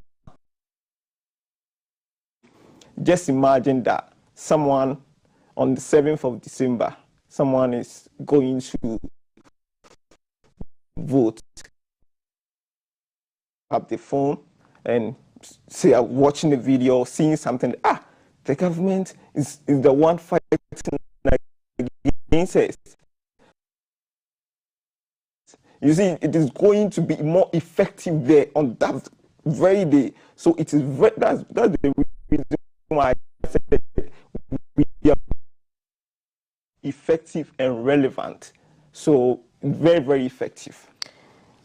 just imagine that someone on the 7th of December, someone is going to vote, up the phone and say, watching the video, seeing something, the government is the one fighting against us. You see, it is going to be more effective there on that very day. So it is that's the reason why I said we are effective and relevant. So very, very effective.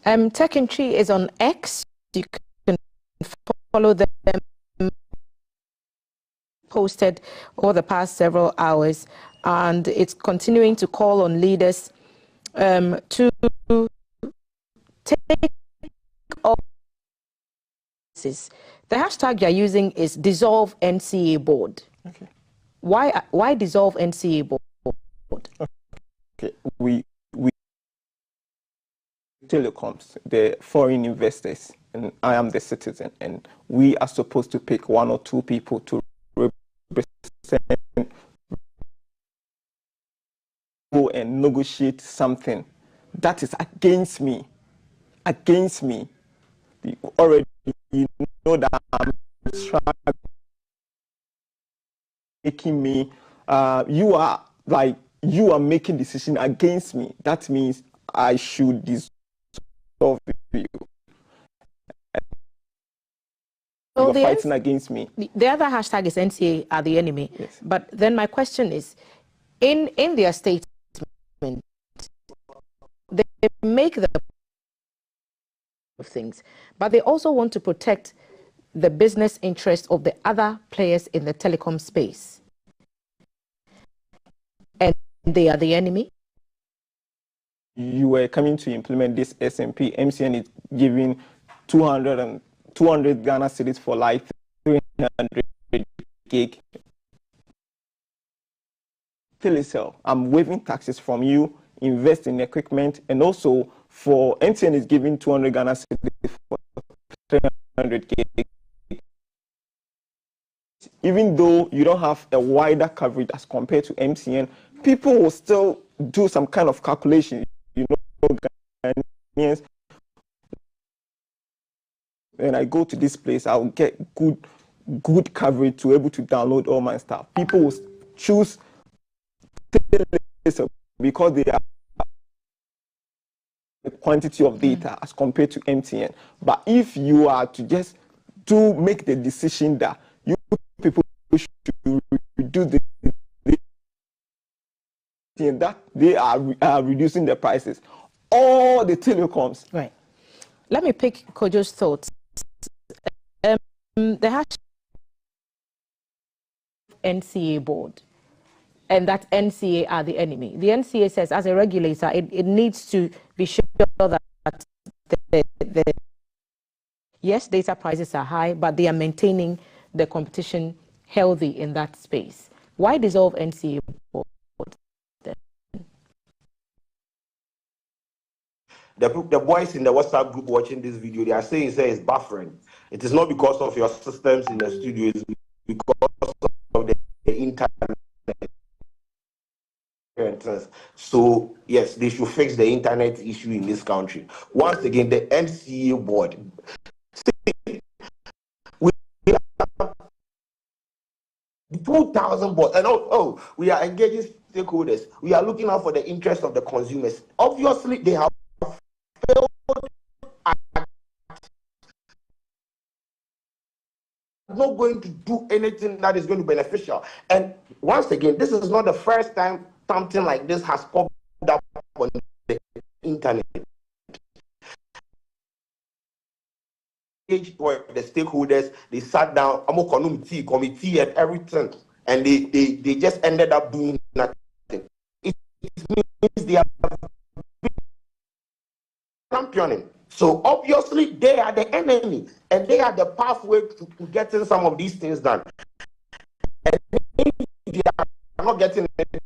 Tech Entry is on X. You can follow them. Posted over the past several hours, and it's continuing to call on leaders to take all this. The hashtag you're using is dissolve NCA board. Okay. Why dissolve NCA board? Okay. We telecoms, the foreign investors, and I am the citizen, and we are supposed to pick 1 or 2 people to go and negotiate something that is against me. You already know that I'm making me. You are making decision against me. That means I should dissolve you. So you're fighting against me. The other hashtag is NCA are the enemy. Yes. But then my question is, in their statement, they make the of things, but they also want to protect the business interests of the other players in the telecom space. And they are the enemy? You were coming to implement this SMP. MCN is giving 200 Ghana cedis for like 300 gig. Telecel, I'm waiving taxes from you, invest in equipment, and also for MTN is giving 200 Ghana cedis for 300 gig. Even though you don't have a wider coverage as compared to MTN, people will still do some kind of calculation. You know, Ghanaians, when I go to this place, I'll get good coverage to be able to download all my stuff. People will choose because they are the quantity of data as compared to MTN. But if you are to just make the decision that you people should reduce the that they are reducing the prices, all the telecoms. Right. Let me pick Kojo's thoughts. The hashtag NCA board, and that NCA are the enemy. The NCA says, as a regulator, it needs to be sure that yes, data prices are high, but they are maintaining the competition healthy in that space. Why dissolve NCA board? The boys in the WhatsApp group watching this video, they are saying it's buffering. It is not because of your systems in the studio, it's because of the internet. So yes, they should fix the internet issue in this country. Once again, the NCA board. We have 2,000 boards, and we are engaging stakeholders. We are looking out for the interest of the consumers. Obviously, they have failed. Not going to do anything that is going to be beneficial. And once again, this is not the first time something like this has popped up on the internet. For the stakeholders, they sat down, committee and everything, and they just ended up doing nothing. It means they are championing. So obviously they are the enemy, and they are the pathway to getting some of these things done. And if they are not getting it,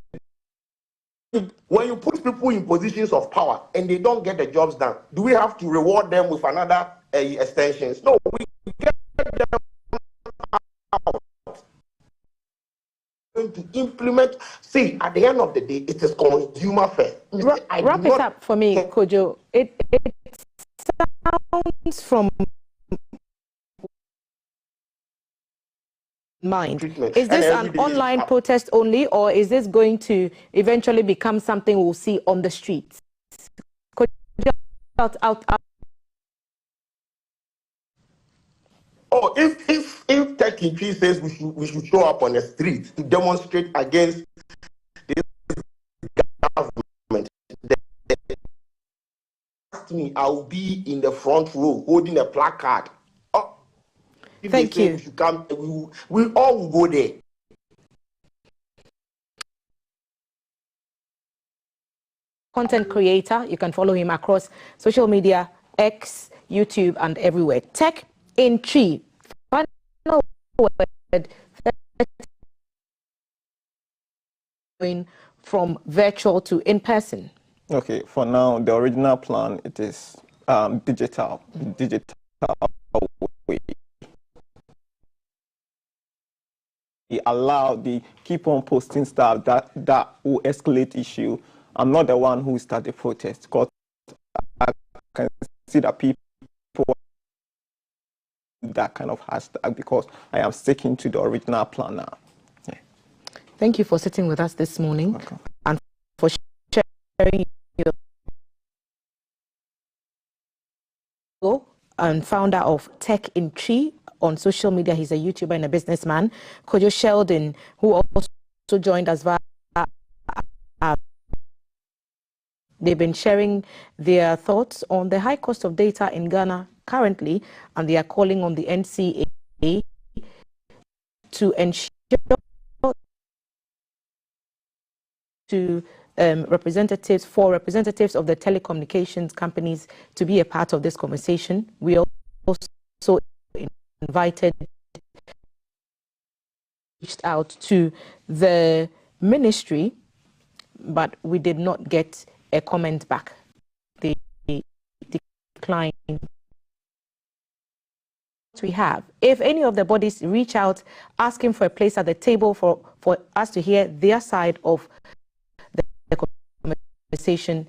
when you put people in positions of power and they don't get the jobs done, do we have to reward them with another extensions? No, we get them out. implement. See, at the end of the day, it is consumer first. Wrap it up for me, Kojo. It sounds from mind. Is this an online protest only, or is this going to eventually become something we'll see on the streets? Could you out? Oh, if Tech in Tree says we should show up on the street to demonstrate against this government, then ask me, I will be in the front row holding a placard. Oh, if Thank they say you. we should come, we all will go there. Content creator, you can follow him across social media, X, YouTube, and everywhere. Tech in Tree. Final word. Going from virtual to in person. Okay, for now, the original plan, it is digital way. They keep on posting stuff that will escalate issue. I'm not the one who started the protest, because I can see that people that kind of hashtag, because I am sticking to the original plan now. Yeah. Thank you for sitting with us this morning and for sharing your and founder of Tech in Tree on social media. He's a YouTuber and a businessman. Kojo Sheldon, who also joined us via. They've been sharing their thoughts on the high cost of data in Ghana currently, and they are calling on the NCA to ensure to representatives of the telecommunications companies to be a part of this conversation. We also reached out to the ministry, but we did not get a comment back. They declined. We have. If any of the bodies reach out asking for a place at the table for us to hear their side of the conversation,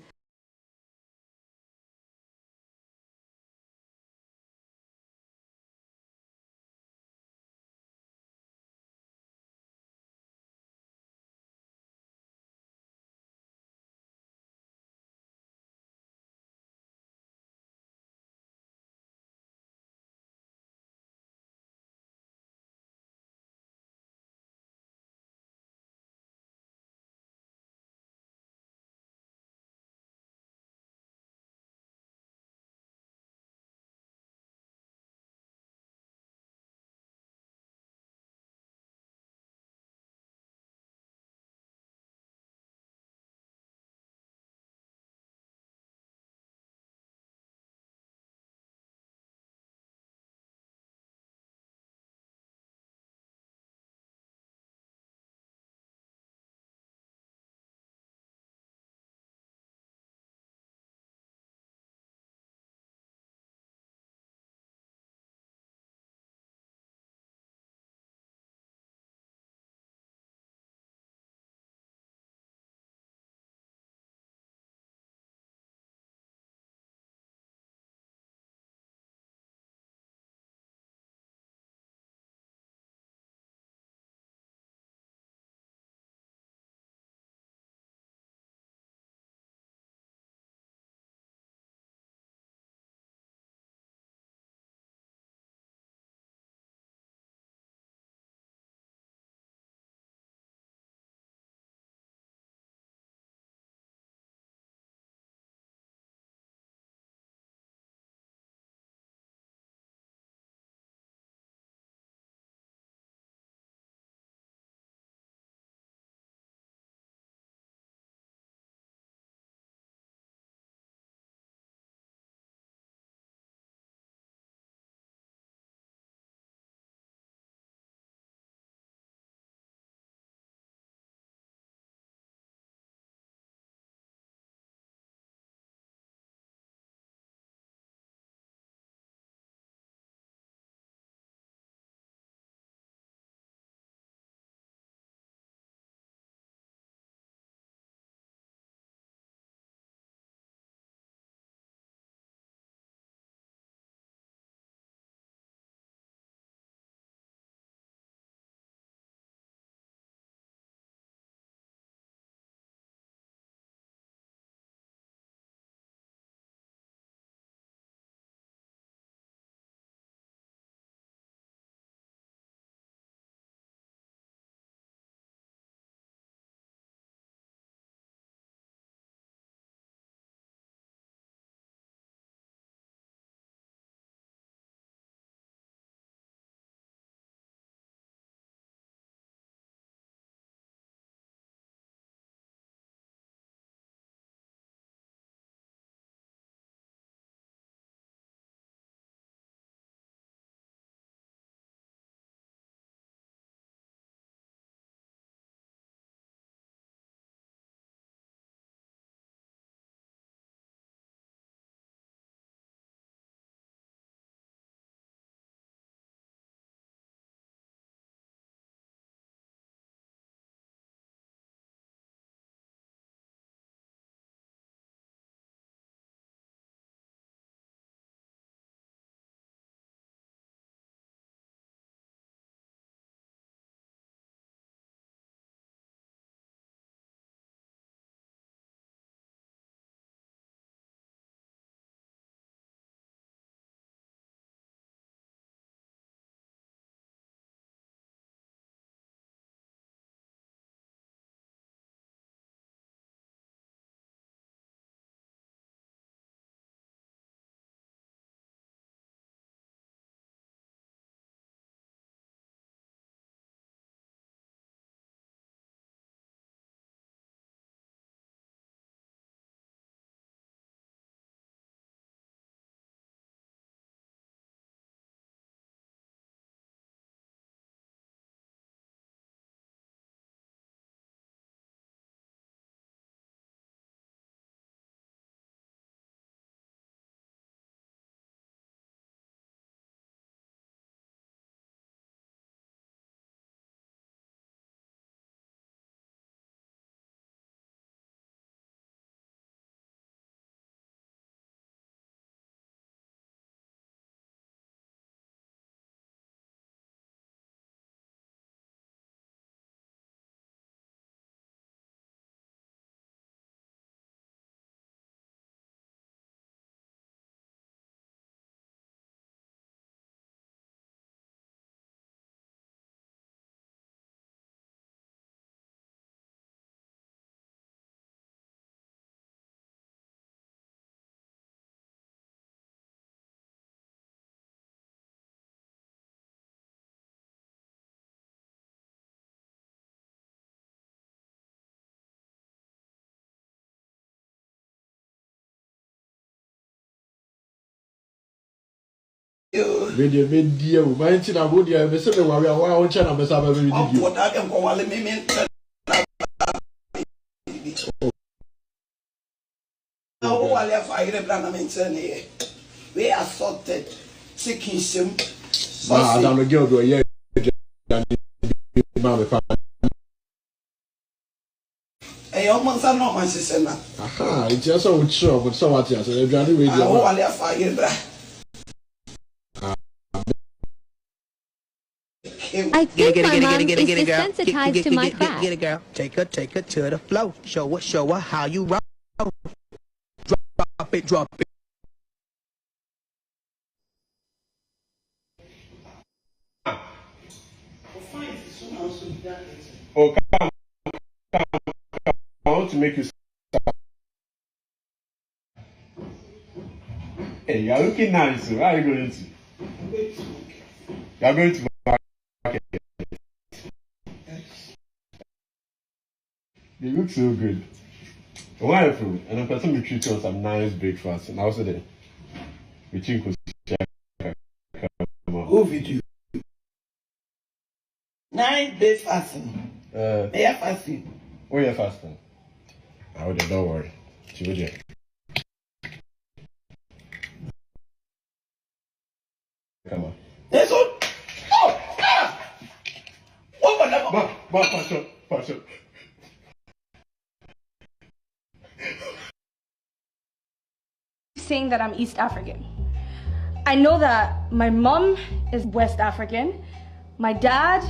Video, video, my internet, I would have said, "Why are we on channel?" But I'm a video. We are sorted, seeking some. I don't know, yeah. Hey, almost I'm not my sister now. Aha, it's just so sure, but so what? Yes, they're trying to read I will have fire, bra. I think my mom is desensitized to my craft. Get it, girl. Take her to the flow. Show her how you rock. Drop it. Oh, come. I want to make you stop. Hey, you're looking nice. Where are you going to? You're going to market. They look so good. Wonderful. And I'm person to treat you on some nice breakfast. And also there. We think we share. Who video? Nice breakfast. They are fasting. Oh, you're fasting. Don't worry. She will get. Come on. That's all. Oh, ah! What Pass up. Saying that I'm East African. I know that my mom is West African. My dad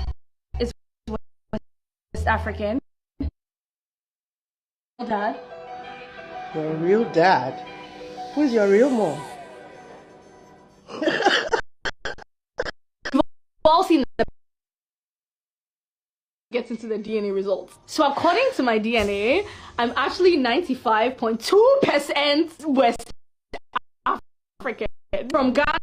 is West African. Dad. Your real dad? Who's your real mom? We've all seen the gets into the DNA results. So according to my DNA, I'm actually 95.2% West African. From Ghana,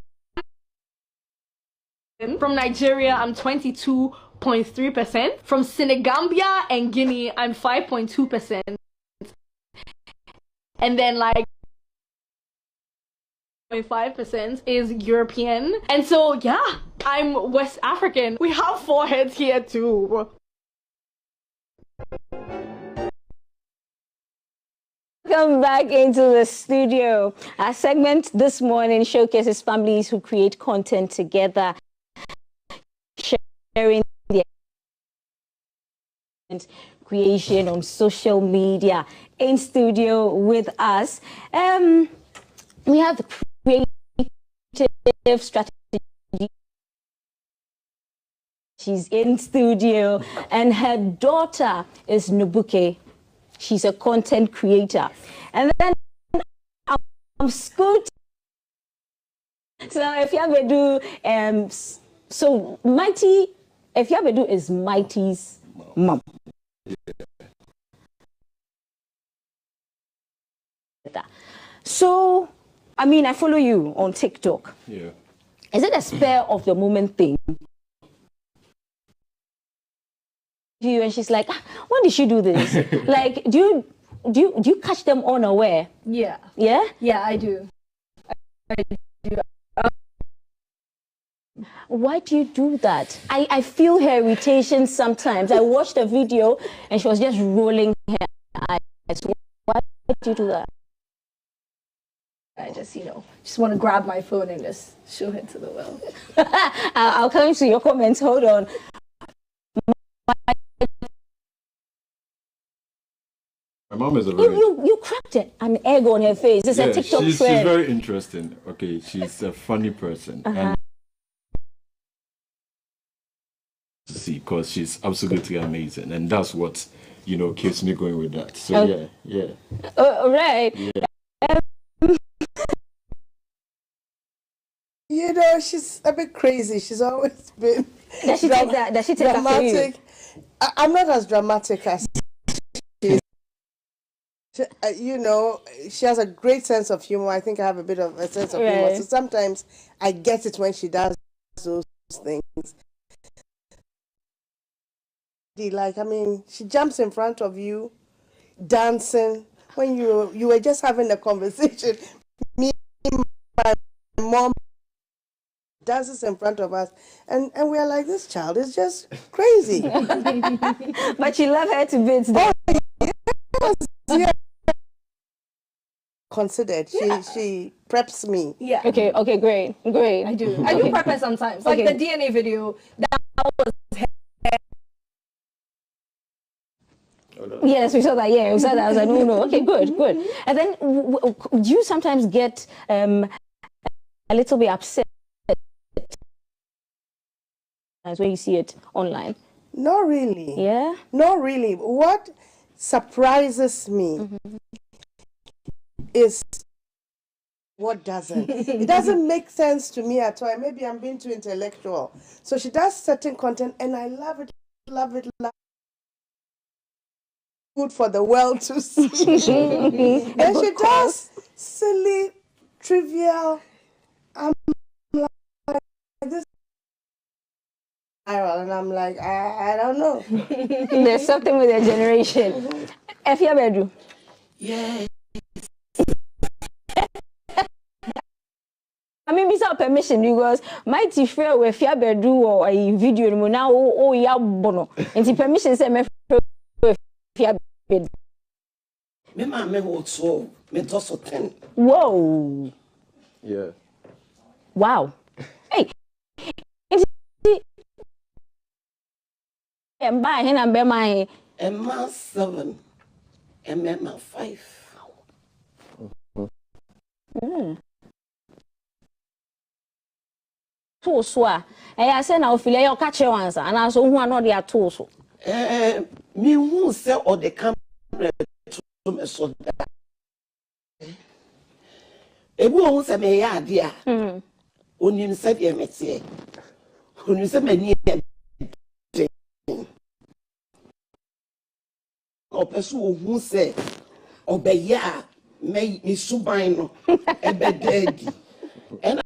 from Nigeria, I'm 22.3%. From Senegambia and Guinea, I'm 5.2%. And then like 0.5% is European. And so yeah, I'm West African. We have foreheads here too. Welcome back into the studio. Our segment this morning showcases families who create content together, sharing their creation on social media. In studio with us, we have the creative strategy. She's in studio, and her daughter is Nubuke. She's a content creator. And then I'm Scoot. So if you ever do, so Mighty, if you ever do is Mighty's mom. So, I mean, I follow you on TikTok. Yeah. Is it a spur of the moment thing? You and she's like, when did she do this? Like, do you catch them unaware? Yeah. Yeah? Yeah, I do. I do. Why do you do that? I feel her irritation sometimes. I watched a video and she was just rolling her eyes. Why do you do that? I just, just want to grab my phone and just show it to the world. I'll come to your comments. Hold on. My mom is a very... You cracked it. An egg on her face. It's a TikTok she's very interesting. Okay, she's a funny person. And see, because she's absolutely amazing. And that's what, keeps me going with that. So, yeah. All right. Yeah. She's a bit crazy. She's always been Does she take that? Does she take dramatic. I'm not as dramatic as she is. She has a great sense of humor. I think I have a bit of a sense of humor. So sometimes I get it when she does those things. She jumps in front of you, dancing. When you were just having a conversation, me, my mom, dances in front of us, and we're like, this child is just crazy. But you love her to bits. Oh, yes. Considered. She preps me. Yeah. Okay, great. I do. I do prep her sometimes. Like the DNA video, that was Yes, we saw that. Yeah, we saw that. I was like, no. Okay, good. And then, do you sometimes get a little bit upset when you see it online? Not really. Yeah? Not really. What surprises me is what doesn't. It doesn't make sense to me at all. Maybe I'm being too intellectual. So she does certain content, and I love it. Good for the world to see. And she does silly, trivial. I'm like, this viral, and I'm like, I don't know. There's something with their generation. Efia Bedu. Yeah. I mean, without permission, because my teacher will Efia Bedu or a video now. Oh, yeah, bono. And the permission said, me Efia Bedu. Me ma me also me toso 10. Whoa. Yeah. Wow. Hey. And by him and be my Emma 7. Emma 5. So I say now feel your catch once and I so who are not their tools. Me who say or the camera to me so that. Ebu who say me ya dia. Onim say de metie. Onim say me ni opesu who say obeya me suban no ebe daddy. And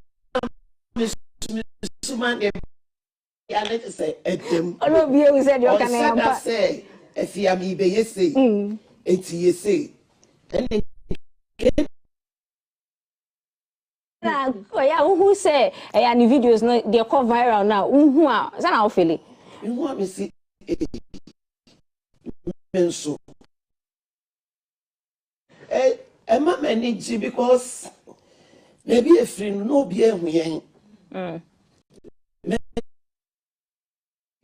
suman de ya let say edem. Oh be you said you can I say if you am be yesi enti yesi. Oh yeah, who say any videos no they come viral now. Who are is that how feel it? You want me see menso. Emma manage because maybe a friend no be a yen.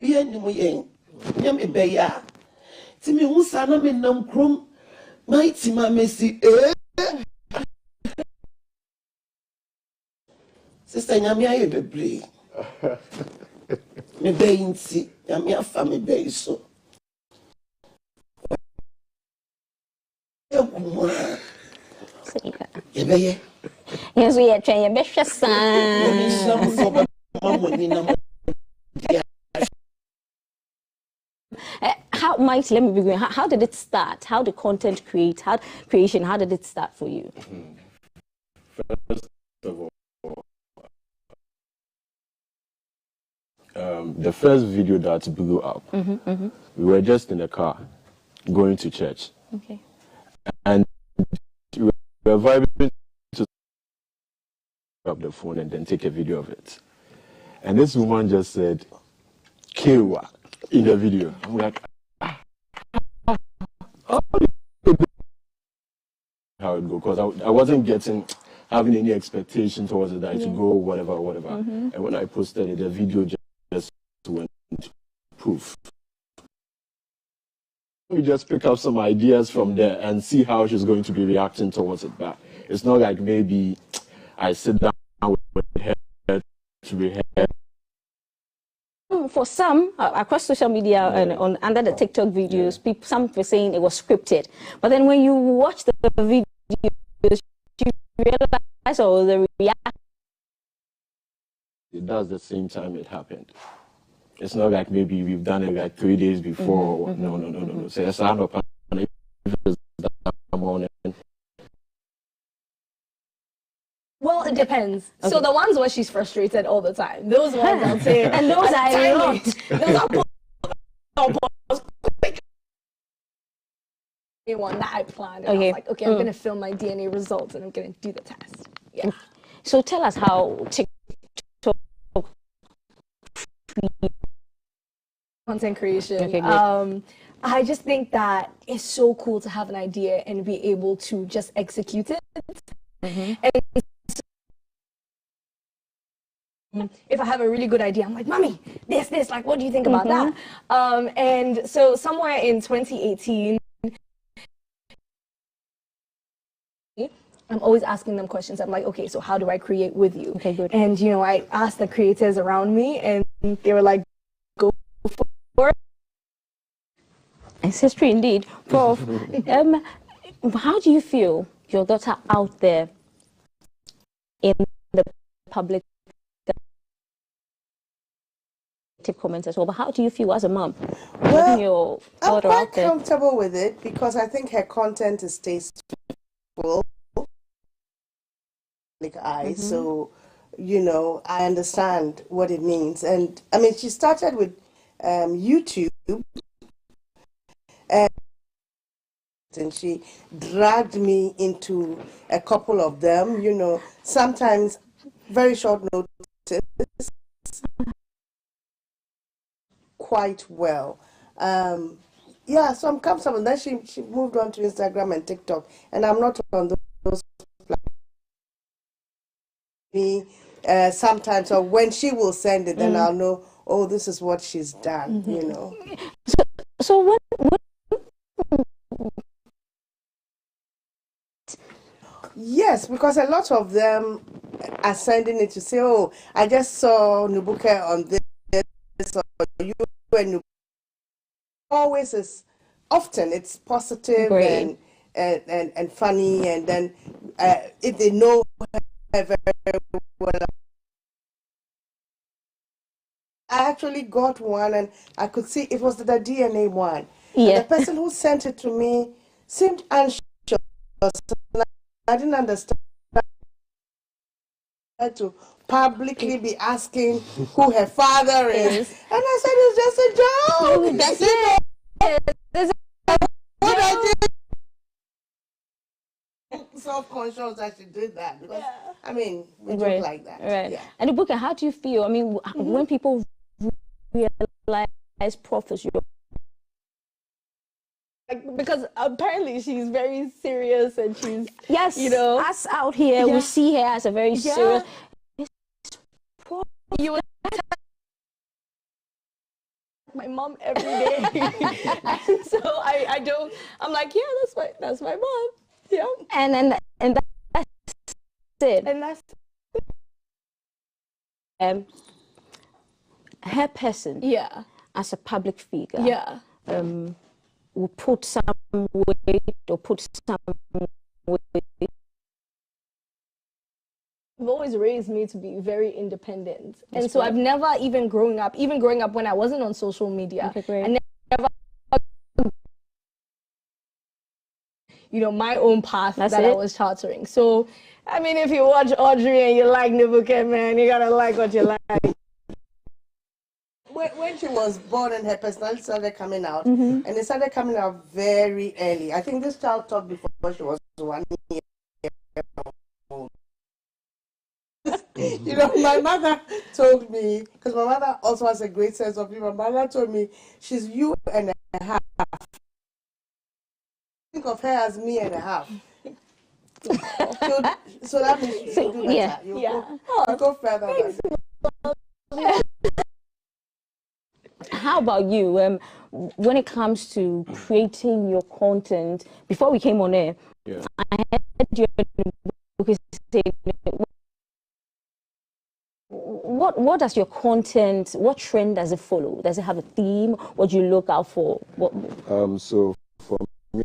Be any yen. Yam be ya. Timi who sana me nam krum. My tima messi Sister Nyamia ye bebre. Me be inti, Nyamia fa me be so. Yes, we are trying your best, son. How, Mike, let me begin. How did it start? How the content creation, how did it start for you? First of all, the first video that blew up, we were just in the car going to church. Okay. And we were vibing to up the phone and then take a video of it. And this woman just said, Kewa, in the video. I'm like, how it go? Because I wasn't having any expectation towards it that it should go whatever. And when I posted it, the video just went poof. We just pick up some ideas from there and see how she's going to be reacting towards it back. It's not like maybe I sit down with her to be heard. For some, across social media and under the TikTok videos, some were saying it was scripted. But then when you watch the videos, you realize the reaction. It does the same time it happened. It's not like maybe we've done it like 3 days before. No. So it's not up morning. Well, it depends. Okay. So the ones where she's frustrated all the time, those ones I'll say, and those are not. Those are one that I planned. And I was like, okay, I'm going to film my DNA results and I'm going to do the test. Yeah. So tell us how TikTok content creation. Okay, great. I just think that it's so cool to have an idea and be able to just execute it. And if I have a really good idea, I'm like, Mommy, this, like, what do you think about that? And so somewhere in 2018, I'm always asking them questions. I'm like, okay, so how do I create with you? Okay, good. And, you know, I asked the creators around me, and they were like, go for it. It's history indeed. Prof, how do you feel your daughter out there in the public comments as well, but how do you feel as a mom? Well, I'm quite comfortable with it because I think her content is tasteful. Like so, you know, I understand what it means. And I mean, she started with YouTube, and she dragged me into a couple of them, you know, sometimes very short notice, quite well. Yeah, so I'm comfortable. Then she moved on to Instagram and TikTok, and I'm not on those platforms. Sometimes, or when she will send it, then I'll know, oh, this is what she's done, you know. So what Yes, because a lot of them are sending it to say, oh, I just saw Nubuke on this, or you and Nubuke. Always is, often it's positive and funny, and then if they know her very well. I actually got one, and I could see it was the DNA one. Yeah. And the person who sent it to me seemed unsure. I didn't understand to publicly be asking who her father is. And I said, it's just a joke. That's it. What I did. Self-conscious that she did that. Because, I mean, we joke like that. Right. Yeah. And Ibuka, how do you feel? I mean, when people realize Prof is your... Because apparently she's very serious, and she's, yes, you know, us out here, we see her as a very serious. You would my mom every day. So I don't. I'm like, yeah, that's my mom. Yeah. And that's it. And that's her person. Yeah. As a public figure. Yeah. Will put some weight or put some weight. You've always raised me to be very independent. And so I've never, even growing up when I wasn't on social media, I never, you know, my own path that I was chartering. So, I mean, if you watch Audrey and you like Nibuke, man, you gotta like what you like. When she was born and her personality started coming out, and it started coming out very early. I think this child talked before she was 1 year old. You know, my mother told me, because my mother also has a great sense of humor, my mother told me she's you and a half. Think of her as me and a half. So that means you do better. You go further than that. How about you? When it comes to creating your content, before we came on air, I heard you say, what does your content, what trend does it follow? Does it have a theme? What do you look out for? So for me,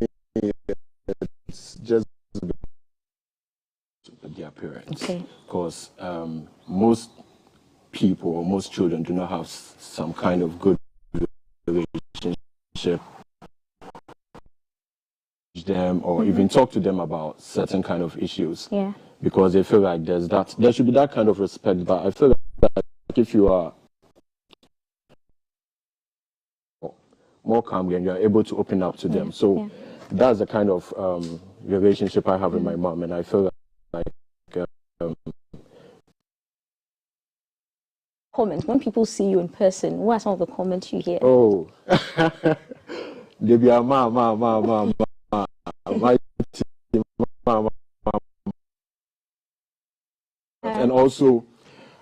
it's just the appearance. Okay. Because most people or most children do not have some kind of good relationship them or even talk to them about certain kind of issues. Yeah. Because they feel like there should be that kind of respect, but I feel like if you are more calm and you're able to open up to them. So that's the kind of relationship I have with my mom, and I feel like comments when people see you in person? What are some of the comments you hear? Oh, they be a ma. And also,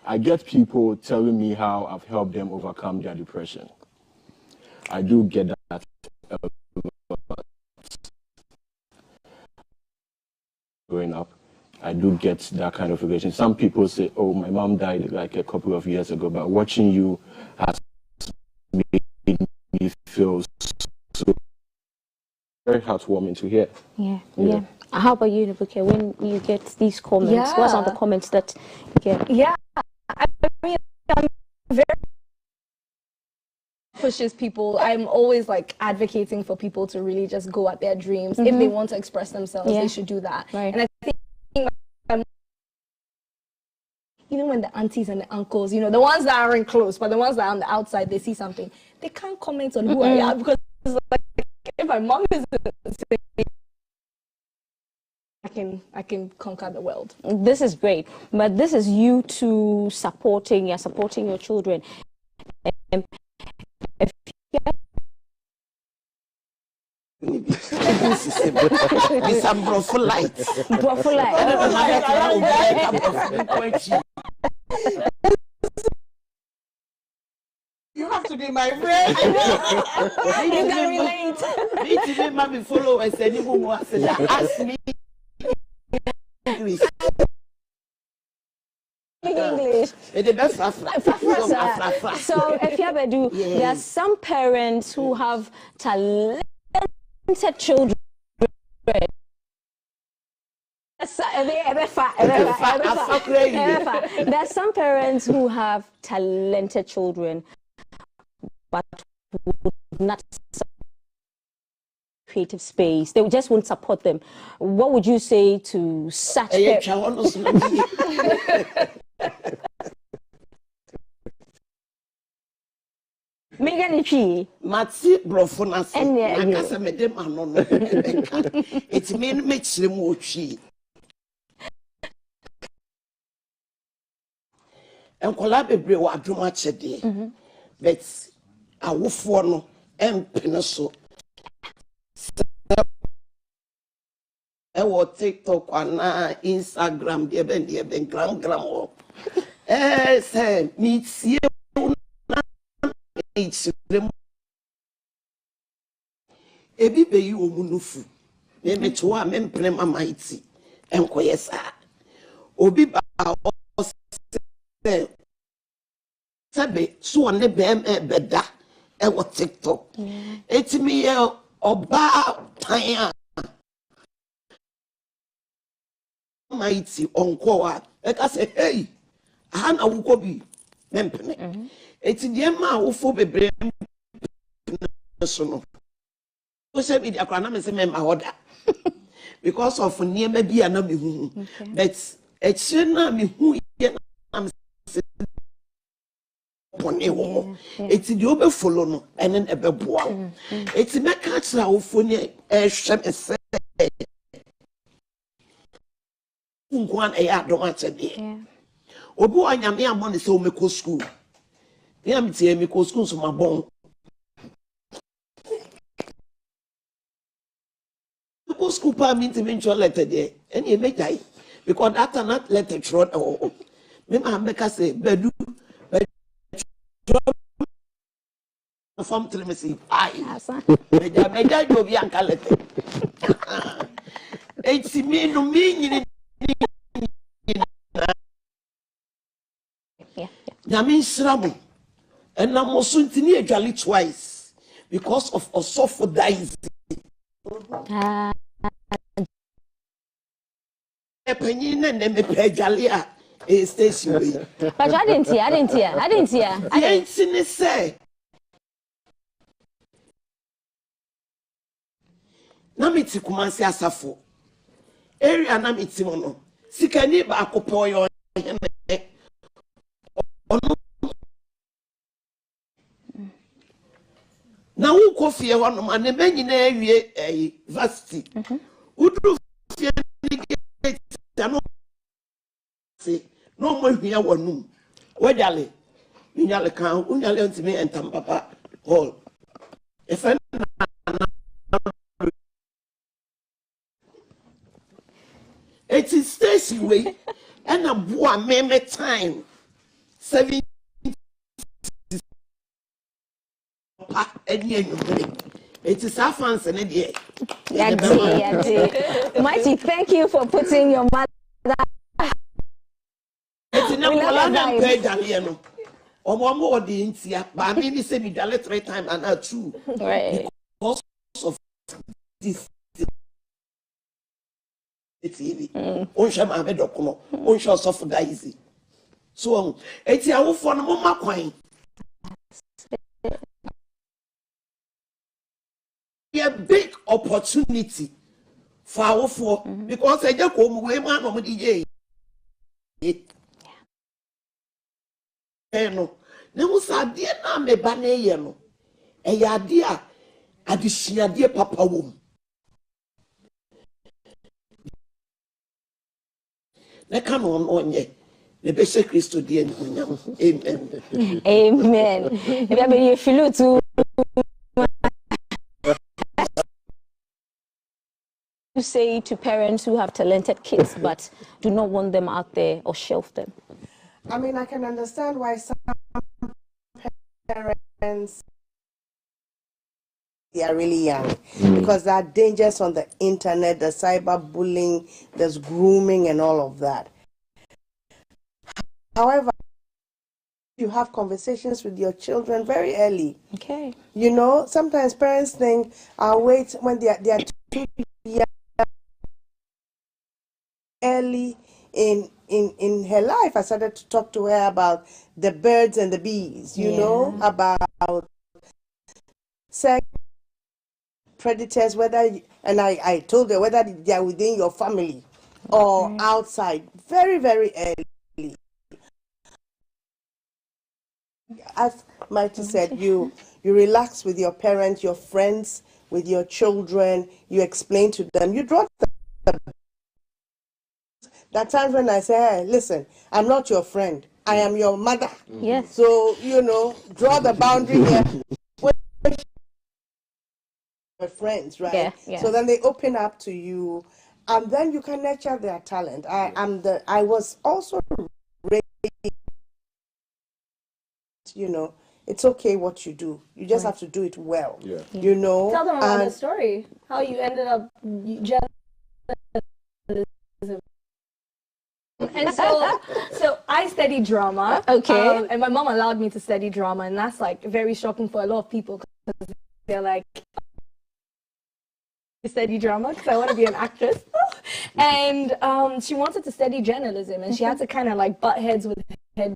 I get people telling me how I've helped them overcome their depression. I do get that a lot. Growing up, I do get that kind of relation. Some people say, oh, my mom died like a couple of years ago, but watching you has made me feel so very heartwarming to hear. Yeah. How about you, Nabuke? When you get these comments, what are the comments that you get? Yeah, I mean, I'm very pushes people. I'm always like advocating for people to really just go at their dreams. If they want to express themselves, they should do that. Right. And I think even when the aunties and the uncles, you know, the ones that aren't close, but the ones that are on the outside, they see something, they can't comment on who I am, because like, if my mom is I can conquer the world. This is great, but this is you two supporting your children. If some brofolite. You have to be my friend. You can relate. Me to mommy followers and you won't ask me English. English. So, if you ever do, there are some parents who have talented children. There are some parents who have talented children, but would not creative space. They just won't support them. What would you say to such parents? Megan Chi. Matsi brofonas. Nakasa medem anono. It's mean makes them mochi. And collaborate wa adwuma chede. But awofo no empene so. Ewo TikTok ana Instagram de ben gram. Say me see ebi be yi omunufu me meto a me mpene mama iti enkoye sa obi ba o sabe so ne beda e wo TikTok etimi ye oba pan mama iti onko a e ka say hey ana wuko bi me mpene eti die ma wofo bebre so no social media kwana me se me ma order because of niema bia na me hu but etire na me hu ye na me se pone wo eti die obe follow no enen ebe boa eti me ka kira wofo ni hwe me se nkwan e ya do atede obi anyame amone se o meko school I'm telling you, school so my bon. School pa mean to mention letter there, and you may die because that are not letter thrown. Oh, me make us say bedu, from to me say I. Me you be uncle letter. It's me no mean. Yamin sramu. And I'm also actually twice because of Osofo dying. But I didn't hear. I ain't seen it say. Namiti Kumasi Asafo. Area Namiti Mono. Sikani ba akopoyo. Na wo kofie ho no ane benyi na awie varsity udru fie ni gate no se no mo hia wonum wedale Minyale kan, unyale ntimi entam papa hall. If I it is Stacy way and a boy meme time 7 it is our fans and it Mighty, thank you for putting your mother. It's in a page and one more the India, but I mean, say me 3 times and not 2. Right. Because of this. It's easy. On shall my medocono, on shall suffer easy. So, it's our phone, Mama Quine. A big opportunity for our four because I just come away, man, of the no, was a dear name, a banana, a dear, a dear papa womb. They come on ye. The basic Christo dear. Amen. Amen. If you look to say to parents who have talented kids but do not want them out there or shelf them? I mean, I can understand why some parents, they are really young because there are dangers on the internet, the cyberbullying, there's grooming and all of that. However, you have conversations with your children very early. Okay. You know, sometimes parents think, I'll wait when they are too young. Early in her life, I started to talk to her about the birds and the bees, you know, about sex predators, and I told her whether they are within your family or outside, very, very early. As Mighty said, you relax with your parents, your friends, with your children, you explain to them, you draw the That times when I say, hey, listen, I'm not your friend. I am your mother. Yes. So, you know, draw the boundary here. We're friends, right? Yeah, yeah. So then they open up to you, and then you can nurture their talent. I was also raised, you know, it's okay what you do. You just have to do it well. Yeah. You know. Tell them about the story. How you ended up And so I study drama. Okay. And my mom allowed me to study drama, and that's like very shocking for a lot of people because they're like, I study drama because I want to be an actress. And she wanted to study journalism, and she had to kind of like butt heads with her.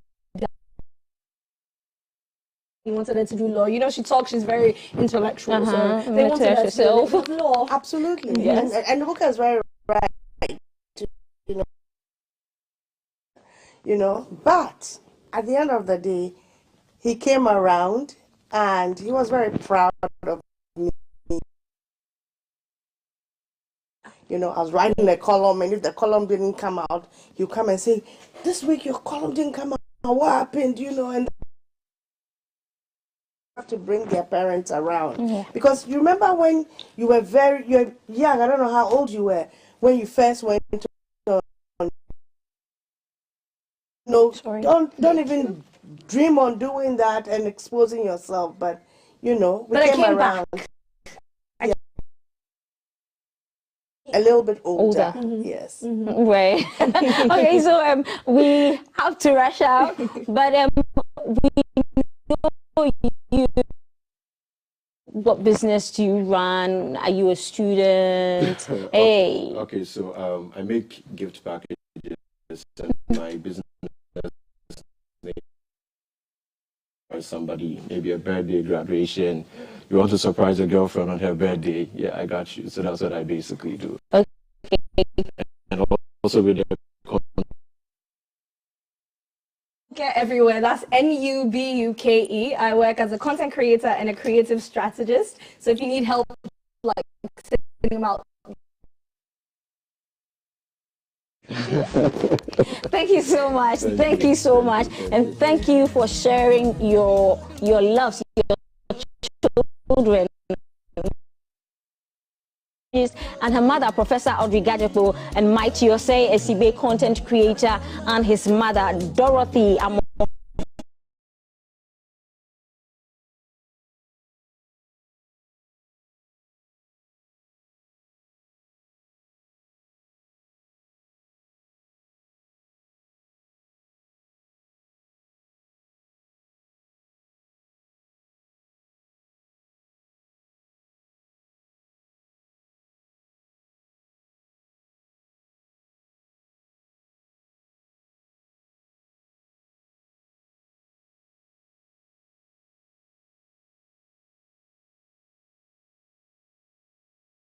He wanted her to do law. You know, she talks, she's very intellectual. So they wanted her to do law. Absolutely. Yes. And Hooker is very right. You know, but at the end of the day, he came around and he was very proud of me. You know, I was writing a column, and if the column didn't come out, he'd come and say, this week your column didn't come out. What happened? You know, and have to bring their parents around. Because you remember when you were you're young, I don't know how old you were, when you first went to don't even dream on doing that and exposing yourself, but you know, we came around. Yeah. A little bit older. Yes. Right. Okay, so we have to rush out, but we know you. What business do you run? Are you a student? Hey. Okay, so I make gift packages, and my business for somebody, maybe a birthday, graduation. You want to surprise a girlfriend on her birthday? Yeah, I got you. So that's what I basically do. Okay. And also with the everywhere. That's NUBUKE. I work as a content creator and a creative strategist. So if you need help, like sending them out Thank you so much. Thank you so much. And thank you for sharing your loves, your children. And her mother, Professor Audrey Gajepo, and Mighty Osei, a CBA content creator, and his mother, Dorothy.